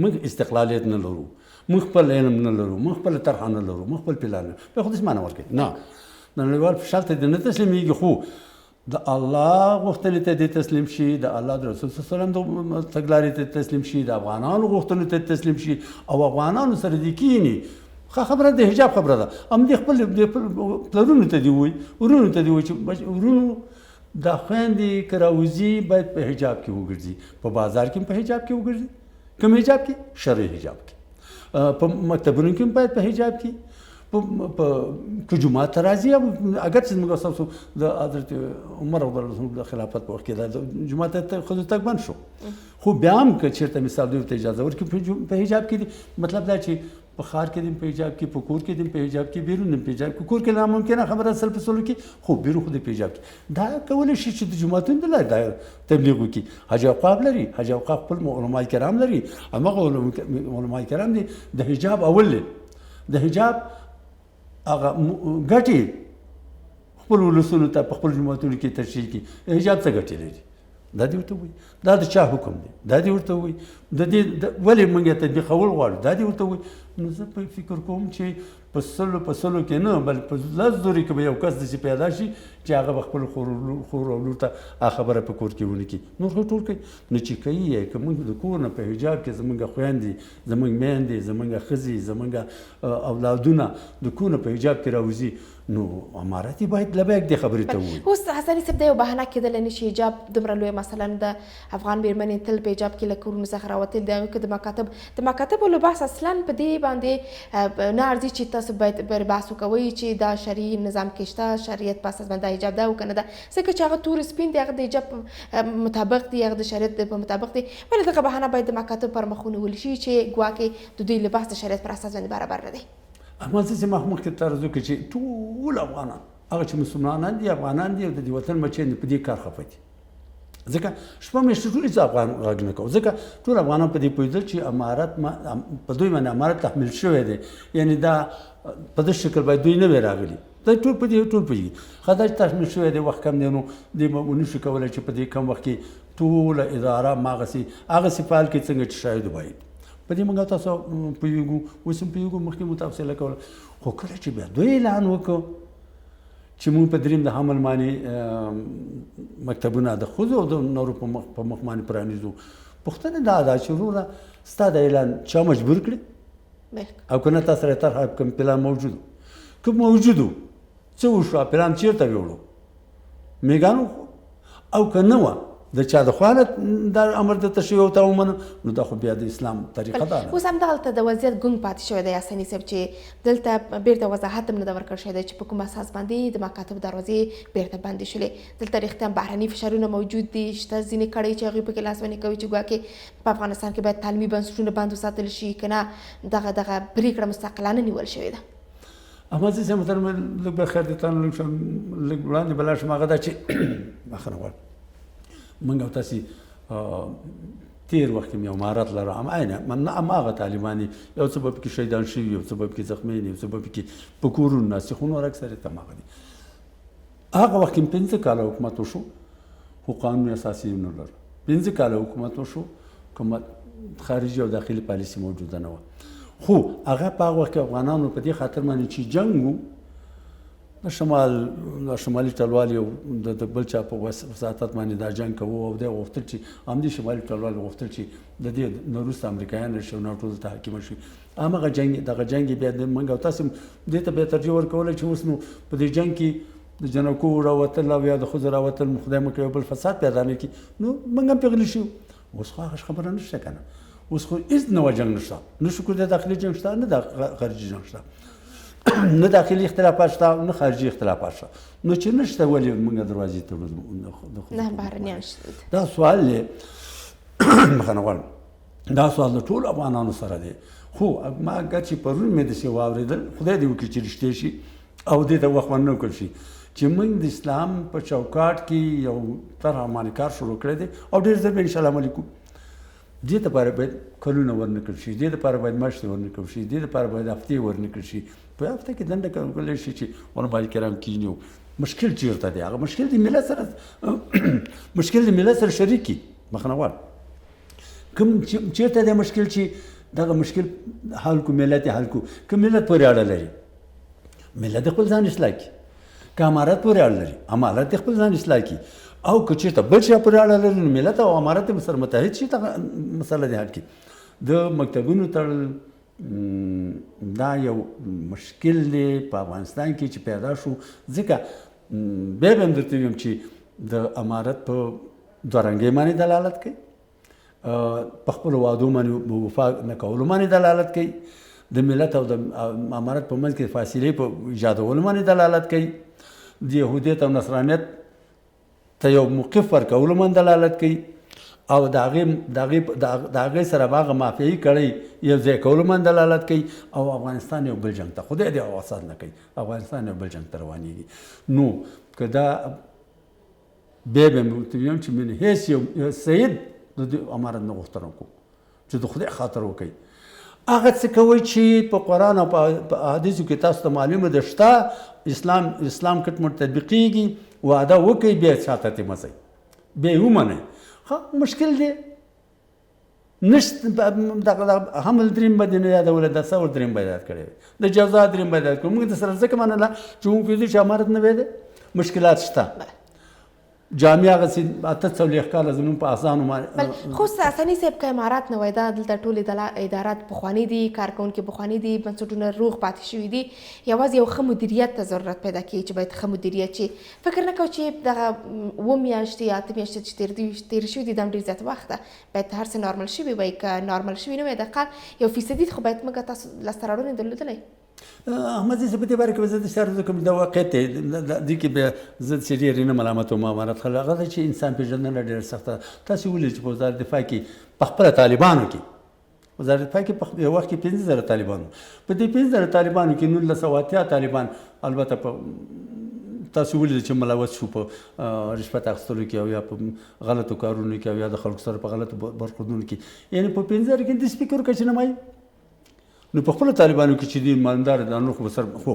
موږ استقلالیت نه لرو، موږ خپل علم نه لرو، موږ خپل طرحه نه لرو، موږ خپل پلان نه په خو دې معنا ورکوي نه د نړیوال فشار ته نه تسلیمیږي، خو د الله غوښتنې ته دې تسلیم شي، د الله د رسول صلی الله علیه وسلم د تګلارې ته تسلیم شي، د افغانانو غوښتنو ته تسلیم شي او افغانانو سره دې کینی. خبره د حجاب خبره ده، هم دې خپل پلرونو ته دې وایي، ورونو ته دې وایي چې ورونو دا خویندې که راوځي باید په حجاب کې وګرځي، په بازار کې هم په حجاب کې وګرځي. کوم حجاب کې؟ شرعي حجاب کې. په مکتبونو کې هم باید په حجاب کې، که جمعات ته راځي، اگر چې موږ ستاسو د حضرت عمر رضی الله عنه د خلافت په وخت کې د جمعات ته ښځو تګ بند شو، خو بیا هم که چېرته مثال دوی ته اجازه ورکړي په حجاب کې دي، مطلب دا چې په ښار کې دې په حجاب کې، په کور کې دې په حجاب کې، بیرون دې په حجاب کې. کور کې ناممکنه خبره اصل په سلو کې، خو بیرون خو دې په حجاب کې. دا کولی شي چې د جوماتونو د لارې دا تبلیغ وکړي. حج اوقاف لري، حج اوقاف خپل علما کرام لري، هماغه علما کرام دي د حجاب اول دی، د حجاب هغه ګټې خپل ولسونو ته په خپل جوماتونو کې تشریح کړي. حجاب څه ګټې لري؟ دا دې ورته وایي. دا د چا حکم دی؟ دا دې ورته وایي. د دې ولې موږ یې تطبیقول غواړو؟ دا دې ورته وایي. نو زه فکر کوم چې په سلو کې نه، بلکې په 10 زوري کې به یو کس داسې پیدا شي چې هغه به خپل خور او لور ته خبره په کور کې ونه کړي، نور خو ټول کوي. نو چې کوي یې که موږ د کور نه په حجاب کې زموږ خویندې، زموږ میندې، زموږ ښځې، زموږ اولادونه د کور نه په حجاب کې راوځي، نو امارت یې باید لبیک دې خبرې ته ووایي. اوس حسني صاحب دا یو بهانه کېدلی نه شي، حجاب دومره لویه مثلا د افغان مېرمنې تل په حجاب کې له کورونو څخه راوتل، د هغوی کې د مکاتبو لباس اصلا په دې باندې نه ارزي چې تاسو باید بحث وکوئ چې دا شرعي نظام کې شته، شریعت په اساس باندې حجاب ده او که نه ده، ځکه چې هغه تور سپین دی، هغه د حجاب مطابق دی، هغه د شریعت په مطابق دی. ولې دغه بهانه باید د مکاتبو پر مخ ونیول شي چې ګواکې د دوی لباس د شریعت پر اساس باندې برابر نه دی؟ احمد زه مخکې طرز وکړي چې ټول افغانان، هغه چې مسلمانان دي، افغانان دي او د دې وطن بچیان دي، په دې کار خفه دي. ځکه شپه میاشتې ټول هېڅ افغان غږ نه کوو، ځکه ټول افغانان په دې پوهېدل چې امارت په دوی باندې امارت تحمیل شوی دی، یعنې دا په دې شکل باید دوی نه وی راغلي. دا ټول په دې ټول پوهېږي. خدای چې تحمیل شوی دی، وخت کم دی، نو دوی به ونشي کولی چې په دې کم وخت کې ټوله اداره هغسې فعال کړي څنګه چې شاید باید. په دې موږ تاسو پوهېږو، اوس هم پوهېږو، مخکې مو تفصیله کوله. خو کله چې بیا دوی اعلان وکړو چې موږ په دریم د حمل باندې مکتبونه د ښځو او د نورو په مخ باندې پرانیزو، پوښتنه دا ده چې وروره ستا د اعلان چا مجبور کړي؟ او که نه تا سره طرحه کوم پلان موجود و؟ که موجود و څه وشوه؟ پلان چېرته ویوړو؟ میږیانو او که نه وه د چا د خوا نه دا امر درته شوی او تا ومنه، نو دا خو بیا د اسلام طریقه ده. اوس همدغلته د وضعیت ګونګ پاتې شوی دی حسني صاحب، چې دلته بیرته وضاحت هم نه ده ورکړل شوی دی چې په کوم اساس باندې د مکاتبو دروازې بیرته بندې شولې. دلته رښتیا هم بهرني فشارونه موجود دي، شته ځینې کړۍ چې هغوی پکې لاسوهنې کوي چې ګواکې په افغانستان کې باید تعلیمي بنسټونه بند وساتل شي، که نه دغه پرېکړه مستقلانه نیول شوې ده. احمد زه محترم لږ به خیر دې ته لږ وړاندې به لاړ شم. هغه دا چې بخښنه غواړم، موږ او تاسې تېر وخت کې یو مهارت لرو، هماغه طالبان یو څه به پکې شهیدان شوي، یو څه به پکې زخمیان، یو څه به پکې په کورونو ناست، خو نور اکثریت هماغه دي. هغه وخت کې 5 کاله حکومت وشو، خو قانون اساسي نه لرو. 5 کاله حکومت وشو، حکومت خارجي او داخلي پالیسي موجوده نه وه. خو هغه په هغه وخت کې افغانانو په دې خاطر باندې چې جنګ و، د شمالي ټلوالې او د بل چا په وساطت باندې دا جنګ کوو، او دی غوښتل چې همدې شمالي ټلوالې غوښتل چې د دې نه وروسته امریکایان راشي او ناټو دلته حاکمه شي. هماغه دغه جنګ یې بیا موږ او تاسې دې ته بیا ترجیح ورکولی چې اوس نو په دې جنګ کې د جنکو راوتل او یا د ښځو راوتل خدای مه کوي بل فساد پیدا نه کړي، نو موږ هم پېغلي شو. اوس خو هغه خبره نشته که نه، اوس خو هېڅ نوی جنګ نشته، نه شکر د داخلي جنګ شته، نه د خارجي جنګ شته، نه داخلي اختلافات شته، نه خارجي اختلافات شته. نو چې نشته ولې موږ دروازې تړو؟ نه بهرنیان شته. دا سوال دی، بخښنه غواړم، دا سوال د ټولو افغانانو سره دی. خو ما اګر چې پرون مې داسې واورېدل، خدای دې وکړي چې رښتیا شي او دې ته وخت ونه کړل شي چې موږ د اسلام په چوکاټ کې یو طرحه باندې کار شروع کړی دی او ډېر ژر به انشاءالله عملي کوو. دې دپاره باید کلونه ورنکړل شي، دې دپاره باید میاشتې ورنکړل شي، دې دپاره باید هفتې ورنکړل شي. په هفته کې دنده کولی شي چې علما کرام کینی او مشکل چېرته دی، هغه مشکل د ملت سره شریک کړي. بخښنه غواړم، کوم چیرته د مشکل چې دغه مشکل حل کو ملت حل کو که ملت پورې اړه لري ملت خپل ځان اصلاح کړي که امارت پورې اړه لري امارت خپل ځان اصلاح کړي او که چیرته بل چا پورې اړه لري نو ملت او امارت سره متحد شي دغه مسله دې حل کړي د مکتبونو تړل دا یو مشکل دی په افغانستان کې چې پیدا شو ځکه بیا به هم درته ویم چې د امارت په دوه رنګۍ باندې دلالت کوي په خپلو وعدو باندې وفا نه کولو باندې دلالت کوي د ملت او د امارت په منځ کې فاصلې په ایجادولو باندې دلالت کوي د یهودیت او نصرانیت ته یو موقف ورکولو باندې دلالت کوي او د هغې سره به هغه مافیایي کړی یو ځای کولو باندې دلالت کوي او افغانستان یو بل جنګ ته خدای دې اوساد نه کوي افغانستان یو بل جنګ ته روانېږي نو که دا بیا به مې ورته ویم چې من هیڅ یو سید د دې امارت نه غوښتنه کوم چې د خدای خاطر وکوي هغه څه کوئ چې په قرآن او په حدیثو کې تاسو ته معلومه ده شته اسلام کټ مټ تطبیقېږي وعده وکوئ بیا شاته ترې مه ځئ بیا یې ومنئ مشکل دی نشته حمل دریم به دې نه یادولی د ثور دریم به یاد کړی د جزا دریم به یاد کړی موږ د سره ځکه منله چې موږ پوهېږو چې امارت نوی دی مشکلات شته جامع هغسې 840 کاله زموږ په اذانو باندې خو حسني صاحب که امارات نه وای دا دلته ټولې ادارات پخواني دي کارکوونکي پخواني دي بنسټونه روغ پاتې شوي دي یوازې یو ښه مدیریت ته ضرورت پیدا کوي چې باید ښه مدیریت شي فکر نه کوو چې دغه 7 میاشتې یا 8 میاشتې چې تېرې شوي دي دا هم ډېر زیات وخت ده باید هر څه نارمل شوي وای که نارمل شوي نه وای دقیقا 1% خو باید موږ تاسو لاسته راوړنې درلودلی احمد زه په دې باره کې به زه د شهر کوم د واقعیت دی دې کې بیا زه چې ډېر نه ملامتوم امارت خلک هغه ده چې انسان پېژندنه ډېره سخته تاسې ولید چې په وزارت دفاع کې په خپله طالبانو کې وزارت دفاع کې په یو وخت کې 15,000 طالبان په دې 15,000 طالبانو کې 1980 طالبان البته په تاسو ولید چې ملوث شو په رشوت اخیستلو کې او یا په غلطو کارونو کې او یا د خلکو سره په غلطو برخوردونو کې یعنی په 15,000 کې داسې فکر وکړه چې نه وایي نو په خپلو طالبانو کې چې دوی مالدار دا نور خو سره خو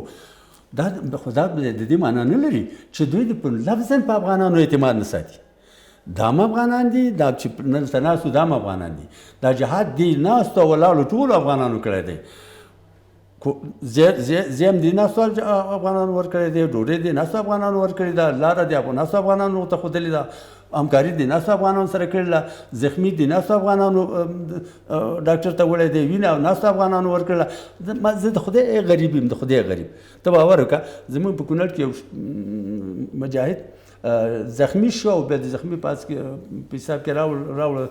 دا د دې معنا نه لري چې دوی د لفظاً په افغانانو اعتماد نه ساتي دا هم افغانان دي دا چې نلته ناستو دا هم افغانان دي دا جهاد دی ناستو ولاړو ټولو افغانانو کړی دی زیم دی ناستو افغانانو ورکړی دی ډوډۍ دی ناستو افغانانو ورکړې ده لاره دی ناستو افغانانو ته ښودلې ده همکاري د ناستو افغانانو سره کړله زخمي د ناستو افغانانو ډاکټر ته وړی دی وینه او ناستو افغانانو ورکړله زه د خدای غریب یم د خدای غریب ته باور وکړه زموږ په کونړ کې یو مجاهد زخمی شو او بیا د زخمي په حساب کې راوړه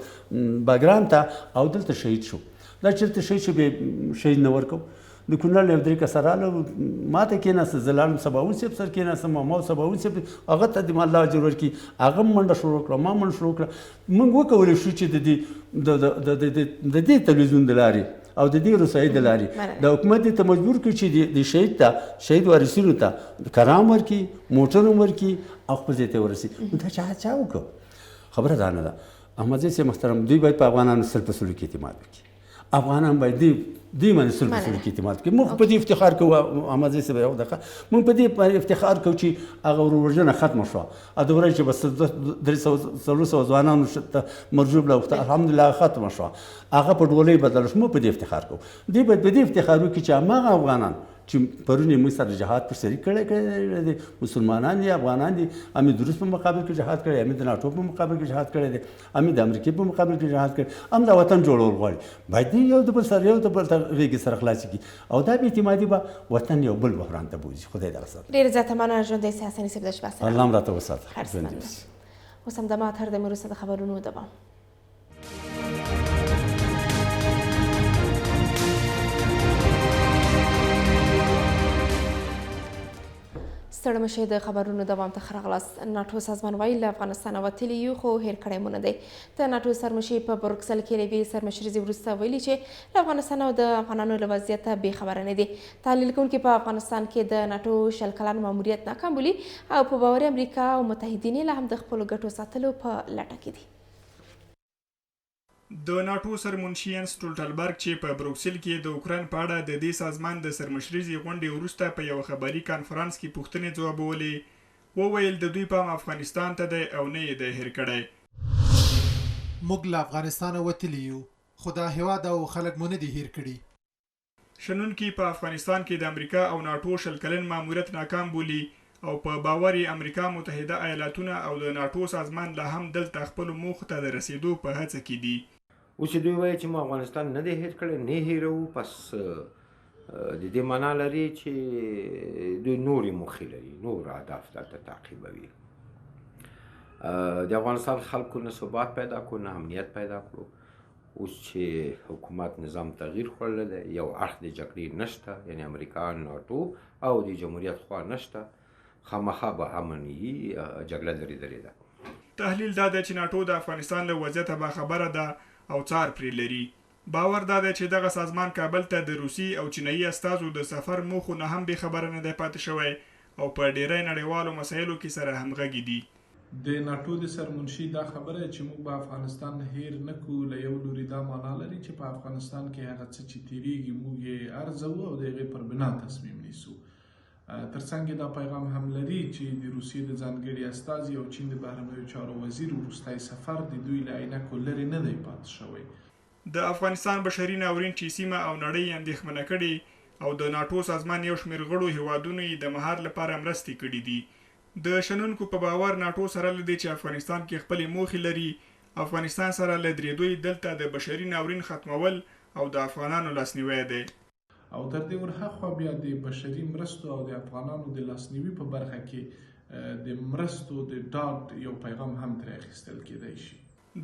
باګرام ته او دلته شهید شو دا چېرته شهید شو بیا شهید نه ورکو د کونړ یو درې کسه راغله ما ته کېناسته زه لاړم سباوون صاحب سره کېناستم ما سباوون صاحب هغه ته د الله اجر ورکړي هغه هم منډه شروع کړه ما منډه شروع کړه موږ وکولی شو چې د دې تلویزیون د لارې او د دې رسایي د لارې د حکومت ته مجبور کړي چې د شهید ته شهید وارثینو ته کرام ورکړي موټر هم ورکړي او خپل ځای ته ورسي دا چا وکړه خبره دا نه ده احمدزی صاحب محترم دوی باید په افغانانو سل په سلو کې اعتماد وکړي افغانان باید دوی باندې سل په سلو کې اعتماد وکړي موږ په دې افتخار کوو احمدزی صاحب یو دقیقه موږ په دې افتخار کوو چې هغه وروژنه ختمه شوه د ورځې چې بس 300 ځوانانو ته مرجوب له الحمدلله ختمه شوه هغه په ډولۍ بدله شو موږ په دې افتخار کوو دوی باید په دې افتخار وکړي چې هماغه افغانان چې پرون یې موږ سره جهاد پر سري کړی دی مسلمانان دي افغانان دي همې د روس په مقابل کې جهاد کړی همې د ناټو په مقابل کې جهاد کړی دی همې د امریکې په مقابل کې جهاد کړی هم د وطن جوړول غواړي باید دوی یو د بل سره یو د بل غېږې سره خلاصې کړي او دا بې اعتمادي به وطن یو بل بحران ته بوځي خدای دغه ساتي ډېره زیاته مننه ژوندی سي حسني صاحب د شپه الله هم راته وساته ژوندي اوسي اوس هم دمه تر دمې وروسته د خبرونو دوام ستړی مشئ د خبرونو دوام ته ښه راغلاست ناټو سازمان وایي له افغانستانه وتلي یو خو هېر کړی مو نه دی د ناټو سرمشر په بروکسل کې له یوې سرمشریزې وروسته ویلي چې له افغانستان او د افغانانو له وضعیته بېخبره نه دي تحلیل کوونکي په افغانستان کې د ناټو 100 کلن ماموریت ناکام بولي او په باور امریکا او متحدین یې لا هم د خپلو ګټو ساتلو په لټه کې دي د ناټو سرمنشي یانس سټولټنبرګ چې په بروکسل کې د اوکراین په اړه د دې سازمان د سرمشریزې غونډې وروسته په یو خبري کانفرنس کې پوښتنې ځوابولې وویل د دوی پام افغانستان ته دی او نه یې دی هېر کړی موږ له افغانستانه وتلي یو خو دا هیواد او خلک مو نه دي هیر کړي. شنونکي په افغانستان کې د امریکا او ناټو 20 کلن ماموریت ناکام بولي او په باور امریکا متحده ایالاتونه او د ناټو سازمان لا هم دلته خپل موخه ته د رسیدو په هڅه کې دي. اوس دوی وایي چې ما افغانستان نه دی هیر کړی، نه هیرو، پس د دې معنا لري چې دوی نورې موخې لري، نور اهداف دلته تعقیبوي. د افغانستان خلکو نه ثبات پیدا کړو، نه امنیت پیدا کړو. اوس چې حکومت نظام تغییر خوړلی دی، یو اړخ د جګړې نشته، یعنی امریکا، ناټو او د جمهوریت خوا نشته، خامخا به امن وي، جګړه درېدلې ده. تحلیل دا دی چې ناټو د افغانستان له وضعیته باخبره ده او څار پرې لري. باور دا دی چې دغه سازمان کابل ته د روسي او چینایي استازو د سفر موخو نه هم بې خبره نه دی پاتې شوی او په ډیری نړیوالو مسایلو کې سره همغږي دي. د ناټو د سرمنشي دا خبره چې موږ به افغانستان هیر نه کړو، له یو لوري دا معنا لري چې په افغانستان کې هغه څه چې تیریږي موږ یې ارزوو او د هغې پر بنا تصمیم نیسو. ترڅنګ دا پیغام هم لري چې د روسیې د ځانګړي استازي او چین د بهرنیو چارو وزیر وروستی سفر د دوی له عینکو لرې نه دی پاتې شوی. د افغانستان بشري ناورین چې سیمه او نړۍ اندېښمنه کړي او د ناټو سازمان یو شمېر غړو هیوادونو یې د مهار لپاره مرستې کړي دي. د شنونکو په باور ناټو سره له دې چې افغانستان کې خپلې موخې لري، افغانستان سره له درېدوی دلته د بشري ناورین ختمول او د افغانانو لاسنیوی دی. او تر دې ورهاخوا بیا د بشري مرستو او د افغانانو د لاسنیوي په برخه کې د مرستو د ډاډ یو پیغام هم ترې اخیستل کېدی شي.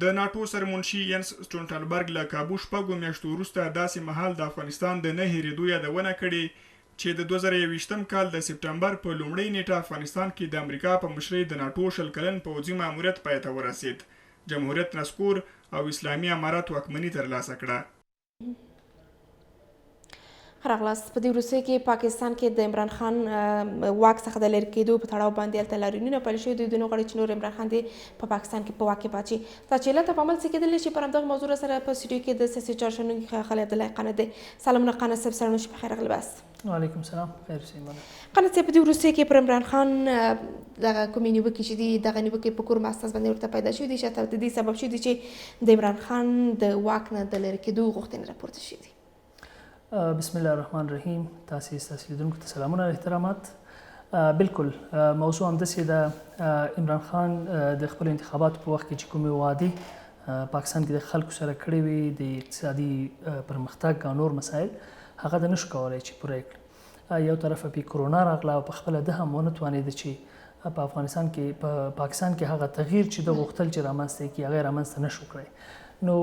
د ناټو سرمنشي ینس سټولټنبرګ له کابو 6 میاشتو وروسته داسې مهال د افغانستان د نه هېرېدو یادونه کړې چې د 2021 کال د سپټمبر په لومړۍ نیټه افغانستان کې د امریکا په مشرۍ د ناټو 20 کلن پوځي ماموریت پای ته ورسید. جمهوریت نسکور او اسلامي امارات واکمني ترلاسه کړه. راغلاست. په دې وروستیو کې پاکستان کې د عمران خان واک څخه د لرې کېدو په تړاو باندې هلته لاریونونه پیل شوي دي. د نو غواړي چې نور عمران خان دې په پاکستان کې په واک کې پاتې شي. دا چې علت په عمل څه کېدلی شي، پر همدغه موضوع سره په سټوډیو کې د سیاسي چارو شنونکي خالد عبدالله قانع دی. سلامونه قانع صاحب، سلام شي بخیر راغلی بس. وعلیکم سلام، خیر اوسئ. قانع صاحب، په دې وروستیو کې پر عمران خان دغه کومې نیوکې چې دي، دغه نیوکې په کور محساس باندې ورته پیدا شوي دي چې حتی د دې سبب شوي دي چې د عمران خان د واک نه د لرې کېدو غوښتنې راپورته شوي دي. بسم الله الرحمن الرحیم. تاسو لیدونکو ته سلامونه او احترامات. بالکل موضوع همداسې د عمران خان د خپل انتخاباتو په وخت کې چې کومې وعدې پاکستان کې د خلکو سره کړې وي، د اقتصادي پرمختګ او نور مسایل، هغه د نشو کولی چې پوره یې کړي. یو طرفه پې کرونا راغله او په خپله ده هم ونه توانېده چې په افغانستان کې په پاکستان کې هغه تغییر چې ده غوښتل چې رامنځته یې کړي، هغه یې رامنځته نه شو کړی. نو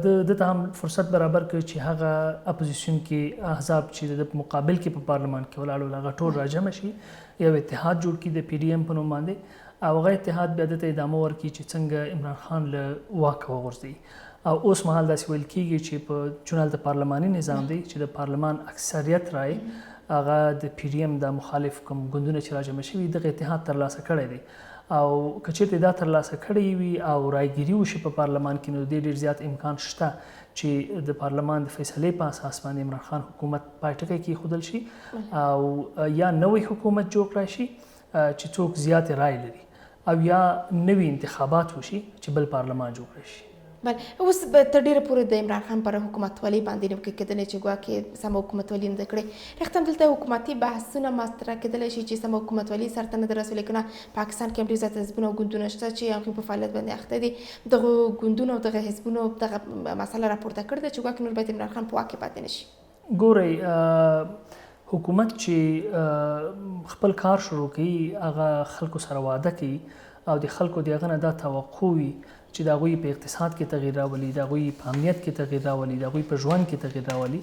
د ته هم فرصت برابر کړ چې هغه اپوزیشن کې احزاب چې د مقابل کې په پارلمان کې ولاړ هغه ټول راجمع شي، یو اتحاد جوړ کړي د پی ډي ایم په نوم باندې، او هغه اتحاد بیا دته ادامه ورکړي چې څنګه عمران خان له واکه وغورځوي. او اوس مهال داسې ویل کېږي چې په چون هلته پارلماني نظام دی چې د پارلمان اکثریت رای هغه د پی ډي ایم د مخالف کوم ګوندونه چې راجمع شوي دغه اتحاد ترلاسه کړی دی. او که چېرته دا ترلاسه کړی وي او رایګیري وشي په پارلمان کې، نو د ډېر زیات امکان شته چې د پارلمان د فیصلې په اساس باندې عمران خان حکومت پای ټکی کې ایښودل شي او یا نوی حکومت جوړ کړی شي چې څوک زیاتې رای لري، او یا نوي انتخابات وشي چې بل پارلمان جوړ کړی شي. بله، اوس تر ډېره پورې د عمران خان پر حکومتولۍ باندې نیوکې کېدلې چې ګواکې سمه حکومتولي نه ده کړې. رښتیا هم دلته حکومتي بحثونه مطرح کېدلی شي چې سمه حکومتولي سرته نه ده رسولې، که نه پاکستان کې هم ډېر زیات حزبونه او ګوندونه شته چې هغوی په فعالیت باندې اخته دي. دغو ګوندونو او دغه حزبونو دغه مسله راپورته کړې ده چې ګواکې نور باید عمران خان په واک کې پاتې نه شي. ګورئ، حکومت چې خپل کار شروع کوي، هغه خلکو سره وعده کوي او د خلکو د هغه نه دا توقع وي چې د هغوی په اقتصاد کې تغییر راولي، د هغوی په امنیت کې تغییر راولي، د هغوی په ژوند کې تغییر راولي.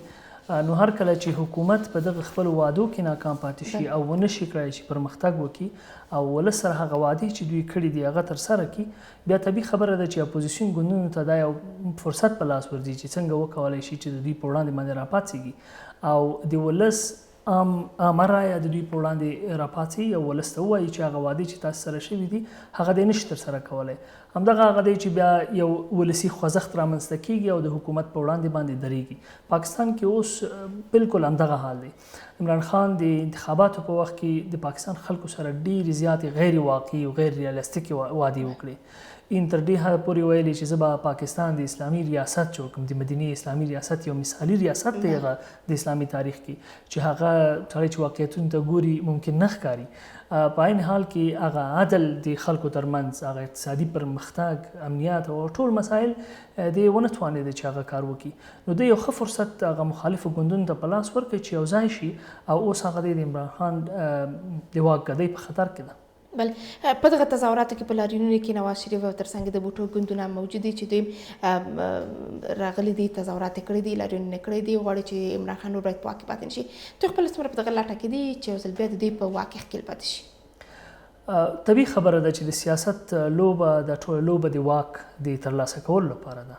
نو هر کله چې حکومت په دغه خپل وعدو کې ناکام پاتې شي او ونه شي کړی چې پرمختګ وکړي او ولس سره هغه وعدې چې دوی کړي دي هغه ترسره کړي، بیا طبیعي خبره ده چې اپوزیشن ګوندونو ته دا یو فرصت په لاس ورځي چې څنګه وکولی شي چې د دوی په وړاندې باندې راپاڅېږي او د ولس عامه رایه د دوی په وړاندې راپاڅي او ولس ته ووایي چې هغه وعدې چې تاسو سره شوي دي هغه دی نشي ترسره کولی. همدغه هغه دی چې بیا یو ولسي خوځښت رامنځته کېږي او د حکومت په وړاندې باندې درېږي. پاکستان کې اوس بالکل همدغه حال دی. عمران خان د انتخاباتو په وخت کې د پاکستان خلکو سره ډېرې زیاتې غیر واقعي او غیر ریالستیکې وعدې وکړې. این تر دې حده پورې ویلي چې زه به پاکستان د اسلامي ریاست جوړ کړم، د مدینې اسلامي ریاست یو مثالي ریاست دی هغه د اسلامي تاریخ کې چې هغه سړی چې واقعیتونو ته ګوري ممکن نه ښکاري. په عین حال کې هغه عدل د خلکو ترمنځ، هغه اقتصادي پرمختګ، امنیت او ټول مسایل د ونه توانېده چې هغه کار وکړي. نو د یو ښه فرصت هغه مخالفو ګوندونو ته په لاس ورکړي چې یو ځای شي او اوس هغه د عمران خان د واک ګدۍ په خطر کې ده. بل په دغه تظاهراتو کې په لاریونونو کې نواز شریف او ترڅنګ د بوټو ګوندونه موجود دي چې دوی راغلي دي، تظاهرات کړي دي، لاریونونه کړي دي، غواړي چې عمران خان باید په واک کې پاتې نشي. دوی خپل څومره په دغه لټه کې دي چې یو ځل بیا د دوی په واک کې ښکېل پاتې شي؟ طبیعي خبره ده چې د سیاست لوبه د ټوله لوبه د واک د ترلاسه کولو لپاره ده.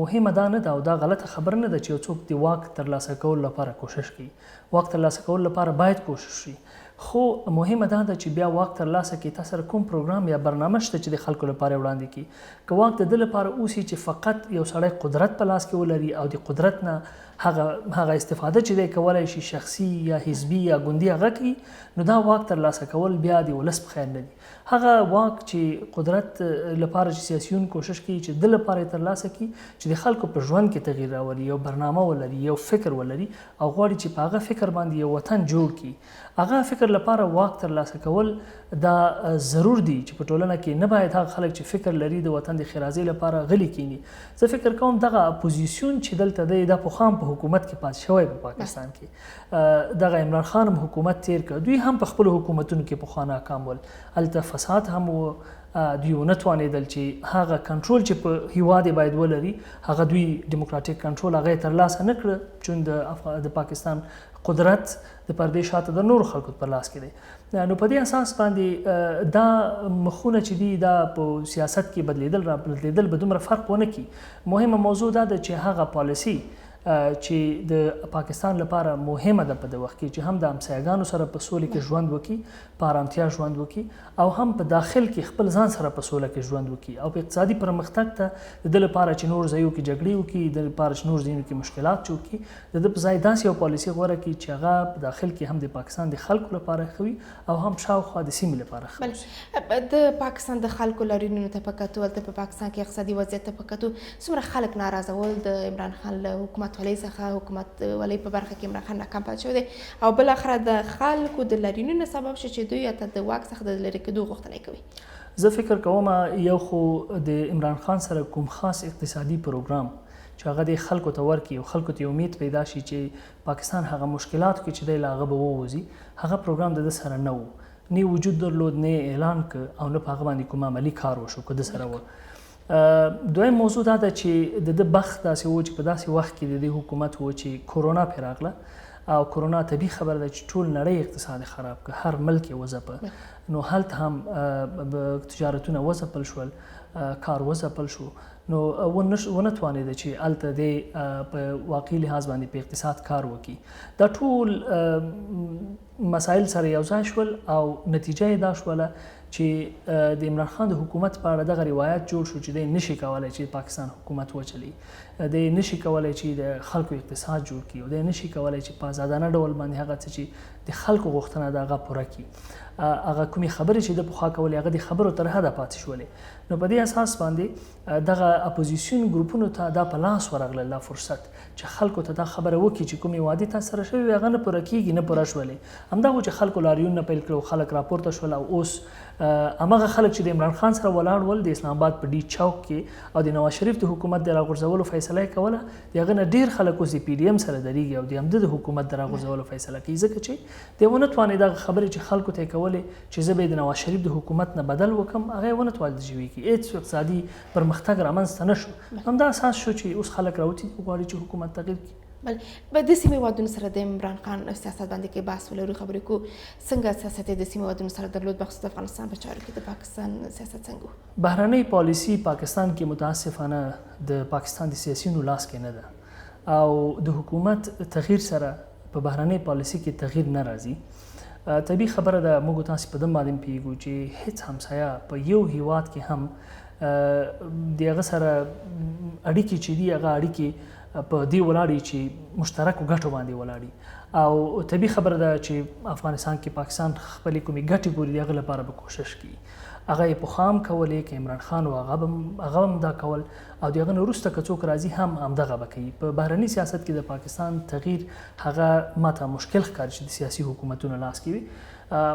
مهمه دا نه ده او دا غلطه خبره نه ده چې یو څوک د واک ترلاسه کولو لپاره کوشش کوي. واک ترلاسه کولو لپاره باید کوشش وشي، خو مهمه دا ده چې بیا واک ترلاسه کړي تا سره کوم پروګرام یا برنامه شته چې د خلکو لپاره وړاندې کړي. که واک د ده لپاره اوسي چې فقط یو سړی قدرت په لاس کې ولري او د قدرت نه هغه استفاده چې دی کولی شي شخصي یا حزبي یا ګوندي هغه کوي، نو دا واک ترلاسه کول بیا د ولس په خیر نه دي. هغه واک چې قدرت لپاره چې سیاسیون کوشش کوي چې د لپاره یې ترلاسه کړي چې د خلکو په ژوند کې تغییر راولي، یو برنامه ولري، یو فکر ولري او غواړي چې په هغه فکر باندې یو وطن جوړ کړي. هغه فکر لپاره واک ترلاسه کول دا ضرور دي چې په ټولنه کې نه باید هغه خلک چې فکر لري د وطن د ښېرازۍ لپاره غلي کینی. زه فکر کوم دغه اپوزیسیون چې دلته دی دا پخوا هم په حکومت کې پاتې شوی په پاکستان کې. دغه عمران خان هم حکومت تیر کړ، دوی هم په خپلو حکومتونو کې پخوا ناکام ول، هلته فساد هم و، دوی ونه توانېدل چې هغه کنټرول چې په هیواد یې باید ولري هغه دوی ډیموکراتیک کنټرول هغه یې ترلاسه نه کړه، چون د پاکستان قدرت د پردې شاته د نورو خلکو په لاس کې دی. نو په دې اساس باندې دا مخونه چې دي دا په سیاست کې بدلیدل را بدلیدل به دومره فرق ونه کړي. مهمه موضوع دا ده چې هغه پالیسي چې د پاکستان لپاره مهمه ده په د وخت کې چې هم د همسایګانو سره په سولې کې ژوند وکړي، په ارامتیا ژوند وکړي او هم په داخل کې خپل ځان سره په سوله کې ژوند وکړي او په اقتصادي پرمختګ ته د ده لپاره چې نور ځایو کې جګړې وکړي، د لپاره چې نور ځایونو کې مشکلات جوړ کړي، د ده په ځای داسې یو پالیسي غوره کړي چې هغه په داخل کې هم د پاکستان د خلکو لپاره ښه وي او هم شاوخوا د سیمې لپاره ښه وي. د پاکستان د خلکو لاریونونو ته په کتو، هلته په پاکستان کې اقتصادي وضعیت ته په کتو څومره خلک ناراضه ول د عمران خان له حکومت ولۍ څخه، حکومت ولۍ په برخه کې عمران خان ناکام پاتې شوی دی او بالاخره د خلکو د لاریونونو سبب شو چې دوی حتی د واک څخه د لرې کېدو غوښتنه کوي. زه فکر کوم یو خو د عمران خان سره کوم خاص اقتصادي پروګرام چې هغه د خلکو ته ورکړي او خلکو ته امید پیدا شي چې پاکستان هغه مشکلاتو کې چې دی له هغه به ووځي، هغه پروګرام د ده سره نه و، نه وجود درلود، نه اعلان که او نه په هغه باندې کوم عملي کار وشو که ده سره و. دویم موضوع دا ده چې د ده بخت داسې و چې په داسې وخت کې د دې حکومت و چې کورونا پرې راغله او کورونا طبیعي خبره ده چې ټول نړۍ اقتصاد خراب کړ، هر ملک یې وځپه، نو هلته هم تجارتونه وځپل شول، کار وځپل شو، نو ونه توانېده چې هلته دی په واقعي لحاظ باندې په اقتصاد کار وکړي. دا ټول مسایل سره یو ځای شول او نتیجه یې دا شوله چې د عمران خان د حکومت په اړه دغه روایت جوړ شو چې دی نشي کولی چې پاکستان حکومت وچلي، دی نشي کولی چې د خلکو اقتصاد جوړ کړي او دی نشي کولی چې په ازادانه ډول باندې هغه څه چې د خلکو غوښتنه ده هغه پوره کړي. هغه کومې خبرې چې د پخوا کولې هغه د خبرو تر حده پاتې شولې. نو په دې اساس باندې دغه اپوزیسیون ګروپونو ته دا په لاس ورغله دا فرصت چې خلکو ته دا خبره وکړي چې کومې وعدې تا سره شوي هغه نه پوره کېږي، نه پوره شولې. همدا و چې خلکو لاریونونه پیل کړل، خلک راپورته شول او اوس هماغه خلک چې د عمران خان سره ولاړ ول د اسلام آباد په ډي چوک کې او د نواز شریف د حکومت د راغورځولو فیصله یې کوله، د هغه نه ډېر خلک اوس د پي ډي ایم سره درېږي او د همده د حکومت د راغورځولو فیصله کوي، ځکه چې دی ونه توانېد دغه خبرې چې خلکو ته یې کولې چې زه به د نواز شریف د حکومت نه بدل وکړم هغه یې ونه توانېد ژوي کړي، هېڅ اقتصادي پرمختګ رامنځته نه شو. همدا اساس شو چې اوس خلک راوتي غواړي چې حکومت تغیر کړي. بل به د سیمې هېوادونو سره د عمران خان سیاست باندې کې بحث ولرو، خبرې کوو څنګه سیاست د سیمې هېوادونو سره درلود، بخصوص د افغانستان په چارو کې د پاکستان سیاست څنګه؟ بهرنۍ پالیسي پاکستان کې متاسفانه د پاکستان د سیاسیونو لاس کې نه ده او د حکومت تغییر سره په بهرنۍ پالیسي کې تغییر نه راځي. طبیعي خبره ده، موږ تاسې په دم باندې پوهېږو چې هېڅ همسایه په یو هیواد کې هم د هغه سره اړیکې چې دي هغه اړیکې په دې ولاړې چې مشترکو ګټو باندې ولاړې او طبیعي خبره ده چې افغانستان کې پاکستان خپلې کومې ګټې ګوري د هغه لپاره به کوشش کوي هغه یې پخوا هم کولې که عمران خان و هغه هم دا کول او د هغه نه وروسته که څوک راځي هم همدغه به کوي. په بهرني سیاست کې د پاکستان تغییر هغه ماته مشکل ښکاري چې د سیاسي حکومتونو لاس کې وي.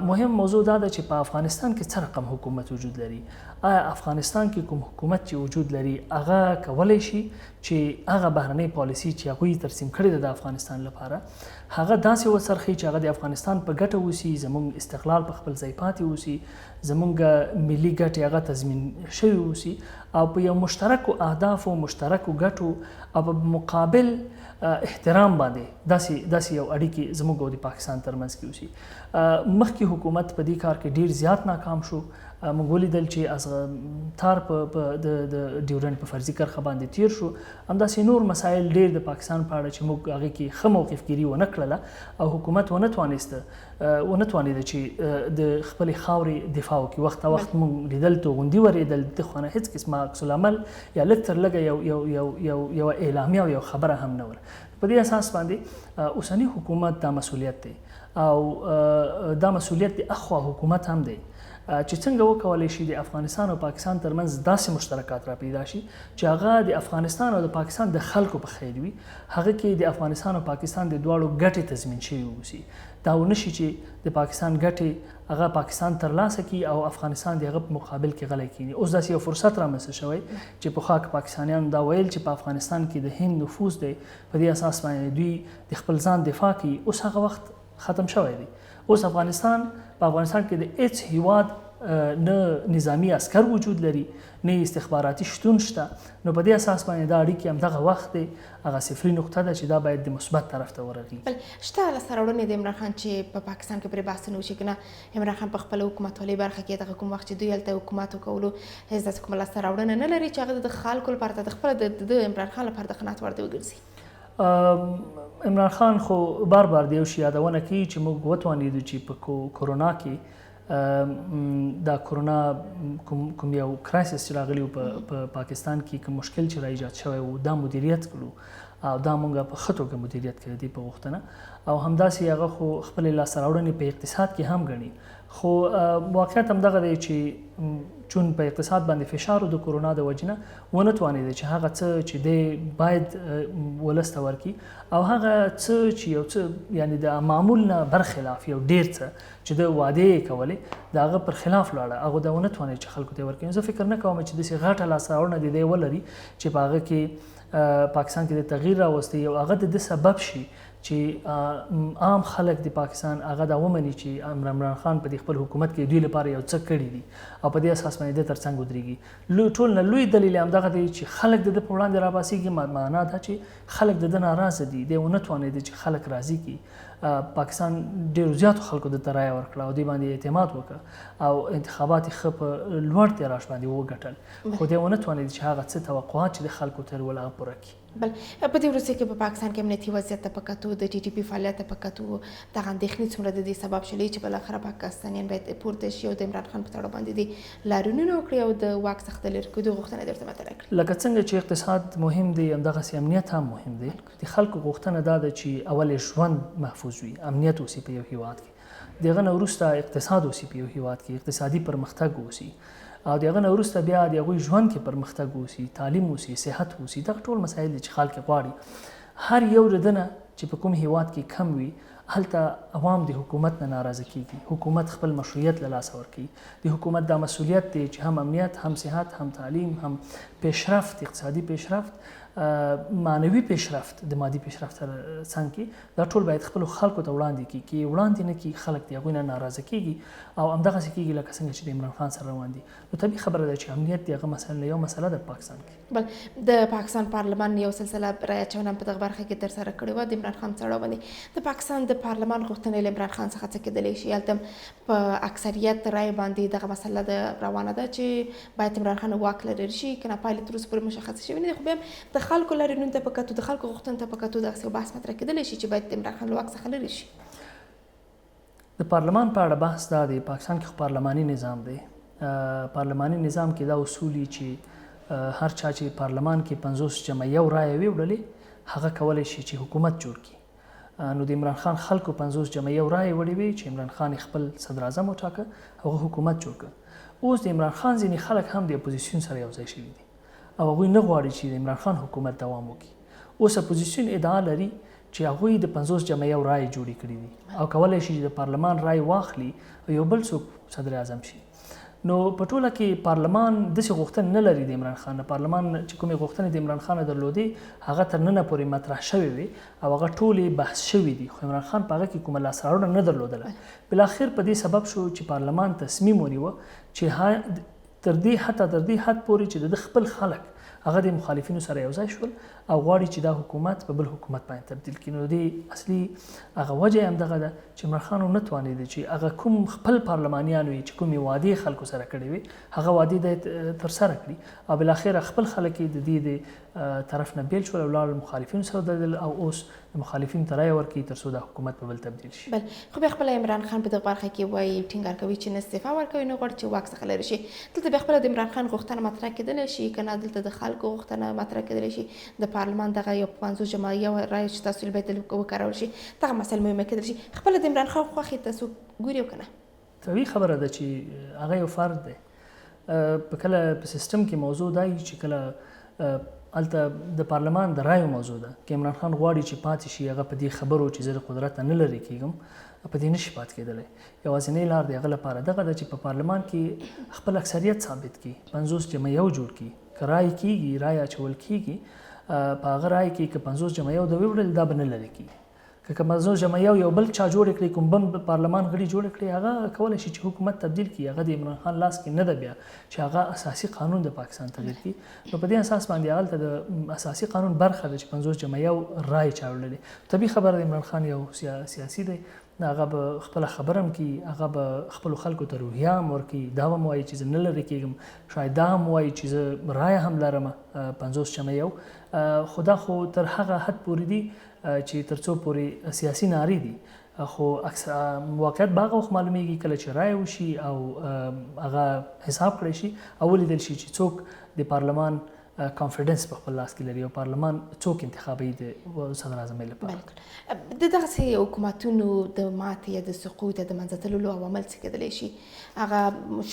مهم موضوع دا ده چې په افغانستان کې څه رقم حکومت وجود لري. آیا افغانستان کې کوم حکومت چې وجود لري هغه کولی شي چې هغه بهرنۍ پالیسي چې هغوی ترسیم کړې ده د افغانستان لپاره هغه داسې وڅرخي چې هغه د افغانستان په ګټه اوسي، زموږ استقلال په خپل ځای پاتې اوسي، زموږ ملي ګټې هغه تضمین شوي اوسي او په یو مشترکو اهدافو، مشترکو ګټو او په مقابل احترام باندې داسې یو اړیکې زموږ او د پاکستان ترمنځ کې اوسي. مخکې حکومت په دې کار کې ډیر زیات ناکام شو. موږ ولیدل چې تار د ډیورنډ په فرضي کرښه باندې تیر شو. همداسې نور مسایل ډیر د پاکستان په اړه چې موږ هغې کې ښه موقفګیري ونه کړله او حکومت ونه توانېده چې د خپلې خاورې دفاع وکړي. وخت وخت موږ لیدل توغندي ورېدل، د خو نه هېڅ قسمه عکس العمل یا لږ تر لږه یوه اعلامیه او یو خبره هم نه وه. په دې اساس باندې اوسني حکومت دا مسؤلیت دی او دا مسؤلیت د اخوا حکومت هم دی چې څنګه وکولی شي د افغانستان او پاکستان ترمنځ داسې مشترکات را پیدا شي چې هغه د افغانستان او د پاکستان د خلکو په خیر وي، هغه کې د افغانستان او پاکستان د دواړو ګټې تضمین شوي اوسي. دا ونه شي چې د پاکستان ګټې هغه پاکستان ترلاسه کړي او افغانستان د هغه په مقابل کې غلی کړي. اوس داسې یو فرصت رامنځته شوی چې پخوا که پاکستانیانو دا ویل چې په افغانستان کې د هند نفوذ دی، په دې اساس باندې دوی د خپل ځان دفاع کوي. اوس هغه وخت ختم شوی دی. اوس په افغانستان کې د هیڅ هیواد نه نظامی عسکر وجود لري، نه استخباراتي شتون شته. نو په دې اساس باندې دا اړیکې همدغه وخت دی، هغه صفري نقطه ده چې دا باید د مثبت طرف ته ورغي. بل شته لاسته راوړنې د عمران خان چې په پاکستان کې پرې بحث نه وشي که نه عمران خان په خپله حکومتولۍ برخه کې دغه کوم وخت چې دوی هلته حکومت وکولو هېڅ داسې کومه لاسته راوړنه نه لري چې هغه د خلکو لپاره د خپله د عمران خان لپاره د قناعت وړ وګرځي. عمران خان خو بار بار د یو شي یادونه کوي چې موږ وتوانېدو چې په کورونا کې دا کورونا کوم یو کرایسس چې راغلی و په پاکستان کې کوم مشکل چې را ایجاد شوی و دا مدیریت کړو او دا موږ په ښه توګه مدیریت کړی دی په غوښتنه او همداسې هغه خو خپلې لاسته راوړنې په اقتصاد کې هم ګڼي. خو واقعیت همدغه دی چې چون په اقتصاد باندې فشار د کورونا د وجې نه ونه توانېده چې هغه څه چې دی باید ولس ته ورکړي او هغه څه چې یو څه یعنې د معمول نه برخلاف یو ډېر څه چې د وعدې یې کولې د هغه پر خلاف لاړه، هغه دا ونه توانېد چې خلکو ته یې ورکړي. زه فکر نه کوم چې داسې غټه لاسته راوړنه د دی ولري چې په هغه کې پاکستان کې د تغییر راوستی او هغه د ده سبب شي چې عام خلک د پاکستان هغه دا ومني چې عمران خان په خپل حکومت کې دوی لپاره یو څه کړي دي او په دې اساس باندې د ترڅنګ ودرېږي. ټول نه لوی دلیل همدغه دی چې خلک د ده په وړاندې راباسېږي. معنا دا چې خلک د ده ناراضه دي، دی ونه توانېدي چې خلک راضي کړي. پاکستان ډېرو زیاتو خلکو د ته رایه ورکړه او دوی باندې اعتماد وکړه او انتخابات یې ښه په لوړ تیراژ باندې وګټل، خو دی ونه توانېد چې هغه څه توقعات چې د خلکو تر ول هغه پوره کړي. بل په دې وروستیو کې په پاکستان کې امنیتي وضعیت ته په کتو د ټي ټي پي فعالیت ته په کتو دغه اندېښنې څومره د دې سبب شولې چې بالاخره پاکستانیان باید پورته شي او د عمران خان په تړاو باندې د لاریونونه وکړي او د واک څخه د لرې کېدو غوښتنه درته مطرح کړي. لکه څنګه چې اقتصاد مهم دی همدغسې امنیت هم مهم دی. د خلکو غوښتنه دا ده چې اول ژوند محفوظ وي، امنیت اوسي په یو هیواد کې، د هغه نه وروسته اقتصاد اوسي په یو هیواد کې، اقتصادي پرمختګ اوسي او د هغه نه وروسته بیا د هغوی ژوند کې پرمختګ اوسي، تعلیم اوسي، صحت اوسي. دغه ټول مسایل دي چې خلک غواړي. هر یو د ده نه چې په کوم هیواد کې کم وي هلته عوام د حکومت نه ناراضه کیږي، حکومت خپل مشروعیت له لاسه ورکوي. د حکومت دا مسؤلیت دی چې هم امنیت، هم صحت، هم تعلیم، هم پیشرفت، اقتصادي پیشرفت، معنوي پیشرفت، د مادي پیشرفت سره څنګ کې دا ټول باید خپلو خلکو ته وړاندې کړي. که یې وړاندې نه کړي خلک د هغوی نه ناراضه کیږي او همدغسې کیږي لکه څنګه چې د عمران خان سره روان دي. نو طبیعي خبره ده چې امنیت د هغه مسله یو مسله ده په پاکستان کې. بل د پاکستان پارلمان یو سلسله رایه اچونه په دغه برخه کې ترسره کړې وه د عمران خان تړاو باندې. د پاکستان د پارلمان غوښتنې له عمران خان څخه څه کېدلی شي؟ هلته په اکثریت رایې باندې دغه مسله ده روانه ده چې باید عمران خان واک لرې شي که نه پایلې تر اوسه پورې مشخصه شوې نه دي. خو بیا هم د خلکو لاریونونو ته په کتو، د خلکو غوښتنو ته په کتو دغسې یو بحث مطرح کېدلی شي چې باید عمران خان له واک څخه لرې شي. د پارلمان په اړه بحث دا دی، پاکستان کې خو پارلماني نظام دی. پارلماني نظام کې دا اصول چې هر چا چې پارلمان کې 50 جمع یو رایه ویوړلې هغه کولی شي چې حکومت جوړ کړي. نو د عمران خان خلکو 50 جمع یو رایې وړې وې چې عمران خان خپل صدر اعظم وټاکه هغه حکومت جوړ کړ. اوس د عمران خان ځینې خلک هم د اپوزیسیون سره یو ځای شوي دي او هغوی نه غواړي چې د عمران خان حکومت دوام وکړي. اوس اپوزیسیون ادعا لري چې هغوی د 50 جمع یو رایې جوړې کړي دي او کولی شي چې د پارلمان رایې واخلي او یو بل څوک صدر اعظم شي. نو په ټوله کې پارلمان داسې غوښتنې نه لري د عمران خان. پارلمان چې کومې غوښتنې د عمران خان درلودې هغه تر ننه پورې مطرح شوې وې او هغه ټولې بحث شوي دي، خو عمران خان په هغه کې کومه لاسته راوړنه نه درلودله. بالاخر په دې سبب شو چې پارلمان تصمیم ونیوه چې تر دې حد پورې چې د خپل خلک هغه د مخالفینو سره یو ځای شول او غواړي چې دا حکومت په بل حکومت باندې تبدیل کړي. نو د اصلي هغه وجه هم دغه ده چې عمران خان نه توانېد چې هغه کوم خپل پارلمانیان وي چې کومې وعدې خلکو سره کړې وي هغه وعدې د ترسره کړي او بالاخره خپل خلک یې د دې د طرف نه بیل شول او لاړل مخالفینو سره ودرېدل او اوس د مخالفینو ته رایه ورکړي تر څو دا حکومت په بل تبدیل شي. بل خو بیا خپله عمران خان په دغه برخه کې وایي ټینګار کوي چې نه استعفا ورکوي نه غواړي چې واک څخه لرې شي. دلته بیا خپله د عمران خان غوښتنه مطرح کېدلی شي که نه دلته د خلکو غوښتنه مطرح کېدلی شي د پارلمان دغه یو 50 جمع یو رایه چې تاسو باید وکارول شي دغه مسایل مهمه کېدلی شي. خپله د عمران خان خوښې تاسو ګوري او که نه؟ طبیعي خبره ده چې هغه یو فرد دی. په کله په سیستم کې موضوع دا چې کله هلته د پارلمان د رایو موضوع ده که عمران خان غواړي چې پاتې شي هغه په دې خبرو چې زه د قدرت نه لرې کېږم په دې نشي پاتې کېدلی. یوازینۍ لار د هغه لپاره دغه ده چې په پارلمان کې خپل اکثریت ثابت کړي 50 جمع یو جوړ کړي که رایې کېږي رایه اچول کېږي په هغه رایې کې که 50 جمع یو د ویوړل دا به نه لرې کېږي. که 50 جمع یو بل چا جوړ کړي کوم بل پارلمان غړي جوړ کړي هغه کولی شي چې حکومت تبدیل کړي. هغه د عمران خان لاس کې نه ده بیا چې هغه اساسي قانون د پاکستان تغیر کړي. نو په دې اساس باندې هغلته د اساسي قانون برخه ده چې 50 جمع یو رایې چا وړلې. طبیعي خبره د عمران خان یو سیاسي دی هغه به خپله خبره هم کوي هغه به خپلو خلکو ته روحیه هم ورکوي دا به هم وایي چې زه نه لرې کېږم شاید دا هم وایي چې زه رایه هم لرم 50 جمع یو. خو دا خو تر هغه حد پورې دي چې تر څو پورې سیاسي نارې دي. خو واقعیت به هغه وخت معلومیږي کله چې رایه وشي او هغه حساب کړی شي او ولیدل شي چې څوک د پارلمان کانفیډنس په خپل لاس کې لري او پارلمان څوک انتخابوي د صدر اعظم لپاره. د دغسې حکومتونو د ماتې یا د سقوط یا د منځه تللو عوامل څه کېدلی شي؟ هغه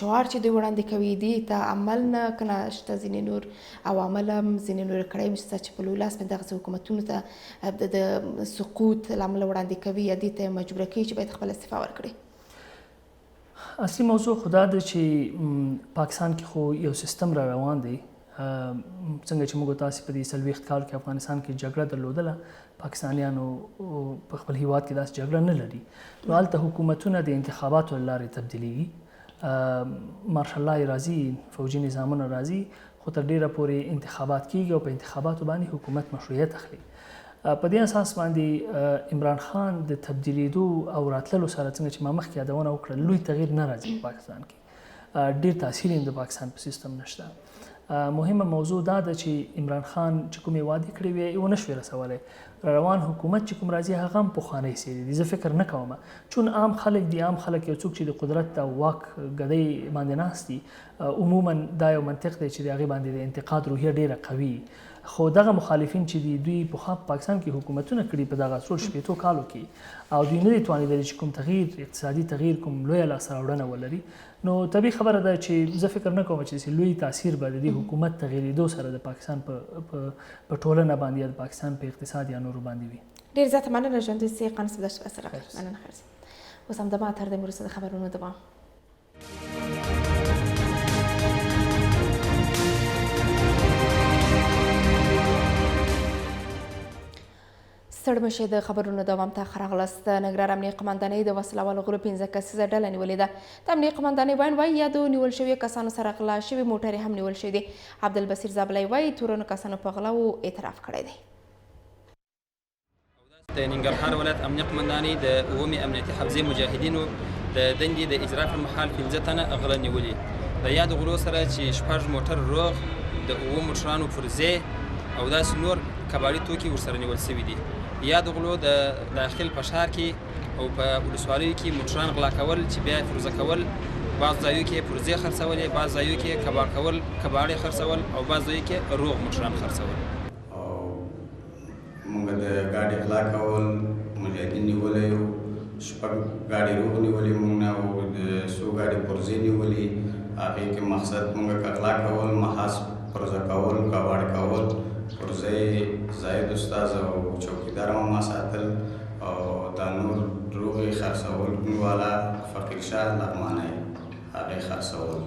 شعار چې دوی وړاندې کوي دې ته عمل نه که نه شته ځینې نور عوامل هم ځینې نور کړی شته چې په لوی لاس باندې دغسې حکومتونو ته د سقوط له امله وړاندې کوي یا دې ته مجبوره کوي چې باید خپل استعفا ورکړي؟ اصلي موضوع خو دا ده چې پاکستان کې خو یو سیستم را روان دی څنګه چې موږ تاسې په دې 40 کال کې افغانستان کې جګړه درلودله پاکستانیانو په خپل هیواد کې داسې جګړه نه لري. نو هلته حکومتونه د انتخاباتو له لارې تبدیلیږي مارشال الله راځي فوجي نظامونه راځي خو تر ډیره پورې انتخابات کیږي او په انتخاباتو باندې حکومت مشروعیت اخلي. په دې اساس باندې عمران خان د تبدیلیدو او راتللو سره څنګه چې ما مخکې یادونه وکړه لوی تغییر نه راځي په پاکستان کې ډیر تاثیر یې د پاکستان په سیستم نشته. مهمه موضوع دا ده چې عمران خان چې کومې وعدې کړې وې یې ونه شوې رسولی. روان حکومت چې کوم راځي هغه هم پخوانی څیرې دي. زه فکر نه کوم چون عام خلک دي عام خلک یو څوک چې د قدرت او واک ګدۍ باندې ناست دي عموما دا یو منطق دی چې د هغې باندې د انتقاد روحیه ډیره قوي. خو دغه مخالفین چې دي دوی پخوا په پاکستان کې حکومتونه کړي په دغه 16 کالو کې او دوی نه دي توانېدلي چې کوم تغییر اقتصادي تغییر کوم لویه لاسته راوړنه ولري. نو طبیعي خبره ده چې زه فکر نه کوم چې لوی تاثیر به د دې حکومت تغییرېدو سره د پاکستان په ټولنه باندې یا د پاکستان په اقتصاد یا نورو باندې وي. ډېر زیاته مننه ژوندي سي قانس بدش سره مننه خرڅ. اوس همدغه تر دې وروسته د خبرونو دوام. ستړمشه د خبرونو دوام ته راغلاست. نګران امنیه قماندانۍ د وسله والو غړو 15 کسیزه ډله نیولې ده. د امنیه قماندانۍ وایي یا د نیول شوي کسانو سره غلا شوي موټرې هم نیول شوي دي. عبدالبصیر زابلی وایي تورنو کسانو په غلاو اعتراف کړی دی. د ننګرهار ولایت امنیه قماندانۍ د 9 امنیتي حفظې مجاهدینو د دندې د اجرا پر مهال 15 تنه غله نیولي. د یاد غلو سره چې 6 موټر روغ د 9 موټرانو پرزې او داسې نور کباړي توکي ورسره نیول شوي دي. یاد غلو د داخل په ښار کې او په ولسوالیو کې موټران غلا کول چې بیا فروزه کول بعض ځایو کې پرزې خرڅولې بعض ځایو کې کباړ کول کباړې خرڅول او بعض ځایو کې روغ موټران خرڅول. موږ د ګاډي غلا کول ګاډي روغ نیولې موږ نه او د څو ګاډي پرزې نیولې هغې کې مقصد موږ کغلا کول محاذ پرزه کول کاوړ کول پرزې زاید استاد او چوکیدار ما ساتل او دا نور روغې خرڅول والا فقیر شاه لغمانی هغې خرڅول.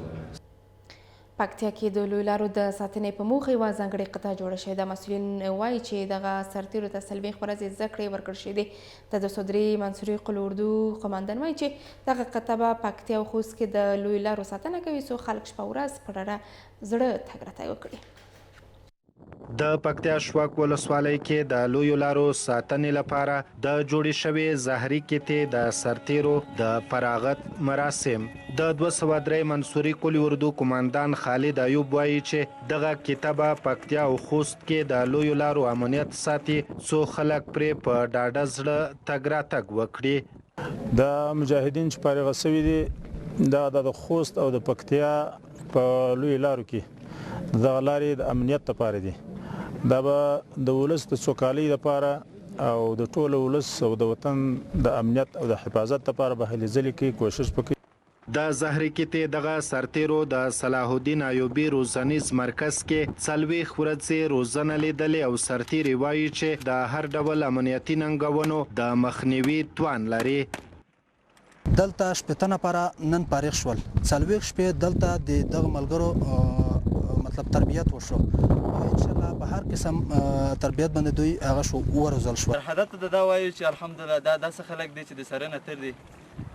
پکتیا کې د لویو لارو د ساتنې په موخه یوه ځانګړې قطعه جوړه شوې ده. مسؤلین وایي چې دغه سرتیرو ته 40 ورځې زده کړې ورکړل شوې دي. د 203 منصوري قل اردو قماندان وایي چې دغه قطعه به پکتیا او خوست کې د لویو لارو ساتنه کوي څو خلک شپه ورځ په ډډه زړه تګ راتګ وکړي. د پکتیا شواک ولسوالۍ کې د لویو لارو ساتنې لپاره د جوړې شوې زهري کیتې د سرتیرو د فراغت مراسم. د 203 منصوري قل اردو قماندان خالد ایوب وایي چې دغه کیته به پکتیا او خوست کې د لویو لارو امنیت ساتي څو خلک پرې په ډاډه زړه تګ راتګ وکړي. د مجاهدین چې فارغ شوي دي دا د خوست او د پکتیا په لویو لارو کې دغه لارې د امنیت لپاره دي. دا به د ولس د سوکالۍ لپاره او د ټولو ولس او د وطن د امنیت او د حفاظت لپاره به هلې ځلې کې کوشش وکړي. د زهري کیتې دغه سرتیرو د صلاح الدین ایوبي روزنیز مرکز کې 40 ورځې روزنه لیدلې او سرتیري وایي چې د هر ډول امنیتي ننګونو د مخنیوي توان لري. دلته شپږ نفره نن فارغ شول. 40 شپې دلته د دغه ملګرو مطلب تربیت وشو. ان شاء الله به هر قسم تربیت باندې دوی هغه شو ورزل شو. هدف ته دا وایي چې الحمدلله دا داسې خلک دي چې د سره نه تر دي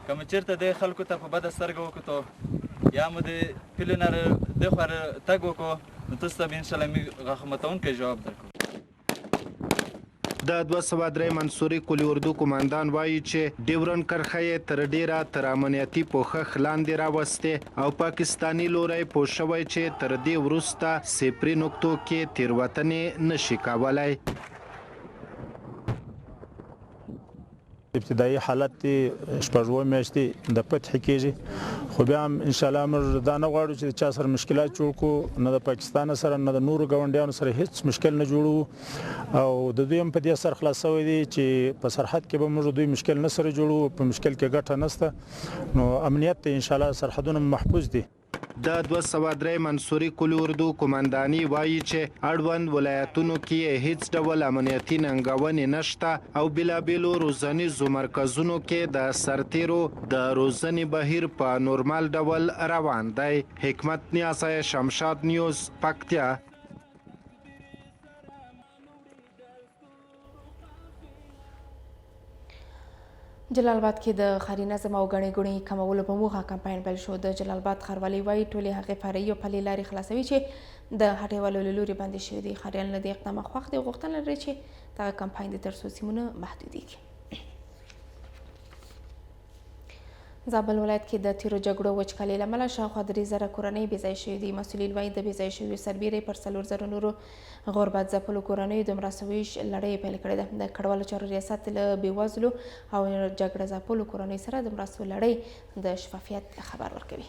کوم چیرته د خلکو ته په بده سترګه وکړو یا مو د پلنر د خور تګ وکړو نو تاسو ته ان شاء الله می غخمتونکو جواب درکو. د 203 منصوري قل اردو قماندان وایي چې ډیورن کرښه یې تر ډیره تر امنیتي پوښښ لاندې راوستې او پاکستاني لوری پوه شوی چې تر دې وروسته صفري نقطو کې تېروتنې نشي کولی. ابتدایي حالت شپږ میاشتې د فتح کېږي خو بیا هم انشاءالله موږ دا نه غواړو چې د چا سره مشکلات جوړ کړو نه د پاکستان سره نه د نورو ګاونډیانو سره هیڅ مشکل نه جوړو او د دوی هم په دې سر خلاص شوی دی چې په سرحد کې به موږ دوی مشکل نه سره جوړو په مشکل کې ګټه نشته نو امنیت ته انشاءالله سرحدونه محفوظ دي. د 203 منصوري قل اردو قمانداني وایي چې اړوند ولایتونو کې هیڅ ډول امنیتي ننګونې نشته او بېلابېلو روزنیزو مرکزونو کې د سرتیرو د روزنې بهیر په نورمال ډول روان دی. حکمت نیازی، شمشاد نیوز، پکتیا. جلال آباد کې د ښاري نظم او ګڼې ګوڼې کمولو په موخه کمپاین پیل شو. د جلال آباد ښاروالۍ وایي ټولې هغې فرعي او پلي لارې خلاصوي چې د هټیوالو له لوري بندې شوي دي. ښاریان له دې اقدامه خوښ دي او غوښتنه لري چې دغه کمپاین د تر څو سیمونه محدودېږي. زابل ولایت کې د تیرو جګړو وچکالۍ له امله شاوخوا 3000 کورنۍ بېځایه شوي دي. مسؤلین وایي د بېځایه شویو سربیرې پر 4000 نورو غربت ځپلو کورنیو د مرسته ویش لړۍ پیل کړې ده. د کډوالو چارو ریاست له بېوزلو او جګړه ځپلو کورنیو سره د مرستو لړۍ د شفافیت خبر ورکوي.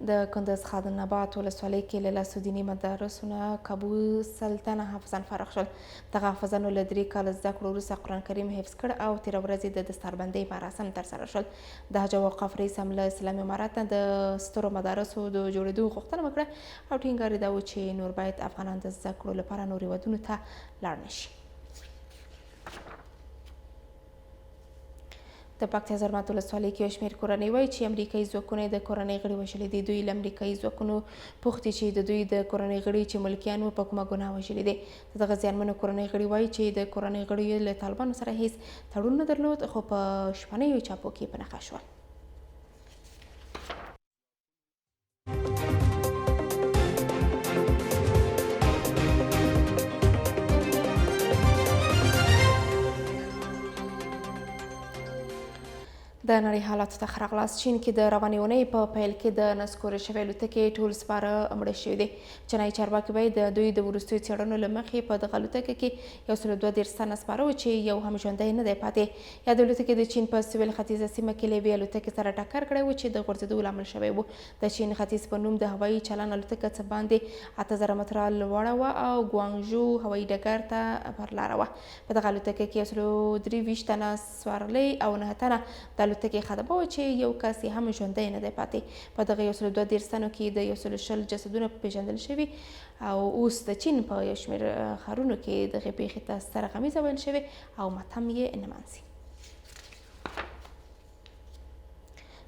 د کندز خادم آباد ولسوالۍ کې له لسو دیني مدارسو نه کابو سلطنه حافظان فارغ شول. دغه حافظانو له 3 کاله زده کړو وروسته قرآن کریم حفظ کړ او تېره ورځ یې د دستاربندۍ مراسم ترسره شول. د حج او اوقاف رئیس هم له اسلامي امارت نه د سترو مدارسو د جوړېدو غوښتنه وکړه او ټینګار یې دا و چې نور باید افغانان د زده کړو لپاره نورو هېوادونو ته لاړ نه شي. د پکتیا زرمت ولسوالۍ کې یو شمېر کورنۍ وایي چې امریکایي ځواکونه د کورنۍ غړي وژلي دي. دوی له امریکایي ځواکونو پوښتي چې د دوی د کورنۍ غړي چې ملکیان وو په کومه ګناه وژلي دي. دغه زیانمنو کورنۍ غړي وایي چې د کورنۍ غړیو له طالبانو سره هیڅ تړون نه درلود خو په شپنیو چاپو کې په نښه شول. د نړۍ حالاتو ته ښه راغلاست. چین کې د روانې اونۍ په پیل کې د نسکورې شوې الوتکې ټول سپاره مړه شوي دي. چینایي چارواکي وایي د دوی د وروستیو څېړنو له مخې په دغه الوتکه کې 132 تنه سپاره وو چې یو هم ژوندی نه دی پاتې. یا د الوتکې د چین په سویل ختیځه سیمه کې له یوې الوتکې سره ټکر کړی و چې د غورځېدو لامل شوی و. د چین ختیځ په نوم د هوایي چلن الوتکه څه باندې 8000 متره لوړه وه او ګوانګژو هوایي ډګر ته پر لاره وه. په دغه الوتکه کې 123 تنه سوارلۍ او 9 تنه د الوتکې خدمه وه چې یو کس یې هم ژوندی نه دی پاتې. په دغه 132 تنو کې د 120 جسدونه پیژندل شوي او اوس د چین په یو شمېر ښارونو کې دغې پیښې ته ستره غمیزه ویل شوې او ماتم یې نه منځي.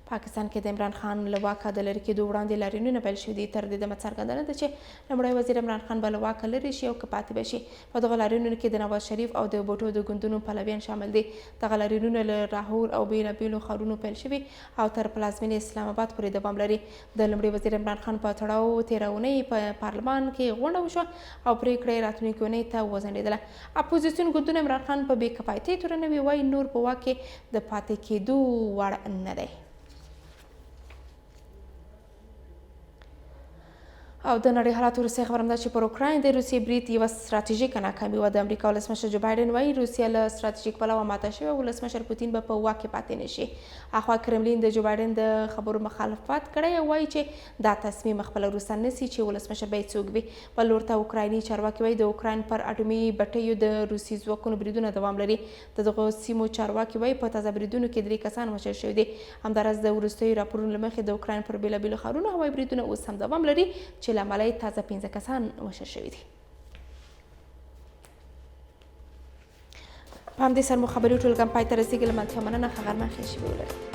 پاکستان کې د عمران خان له واکه د لرې کېدو وړاندې لاریونونه پیل شوي دي. تر دې دمه څرګنده نه ده چې لومړی وزیر عمران خان به له واکه لرې شي او که پاتې به شي. په دغه لاریونونو کې د نواز شریف او د بوټو د ګوندونو پلویان شامل دي. دغه لاریونونه له لاهور او بېلابېلو ښارونو پیل شوي او تر پلازمینې اسلام آباد پورې دوام لري. د لومړي وزیر عمران خان په تړاو تېره اونۍ په پارلمان کې غونډه وشوه او پرېکړه یې راتلونکې اونۍ ته وځنډېدله. اپوزیسیون ګوندونه عمران خان په بې کفایتۍ تورنوي، وایي نور په واک کې د پاتې کېدو وړ نه دی. او د نړۍ حالات وروستۍ خبرم ده چې پر اوکراین د روسیې برید یوه ستراتیژیکه ناکامي وه. د امریکا ولسمشر جو بایډن وایي روسیه له ستراتیژیک پلوه ماته شوې او ولسمشر پوتین به په واک کې پاتې نه شي. اخوا کرملین د جو بایډن د خبرو مخالفت کړی او وایي چې دا تصمیم خپله وروسته نیسي چې ولسمشر به یې څوک وي. بل لور ته اوکرایني چارواکي وایي د اوکراین پر اټومي بټیو د روسي ځواکونو بریدونه دوام لري. د دغو سیمو چارواکي وایي په تازه بریدونو کې 3 کسان وژل شوي دي. همداراز د وروستیو راپورونو له مخې د اوکراین پر بېلابېلو ښارونو هوایي بریدونه اوس هم دوام لري چې له امله یې تازه 15 کسان وژل شوي دي. په همدې سر مو خبري ټولګه پای ته رسېږي. له منتیا مننه. ښه غرمه ښې شېبې ولرئ.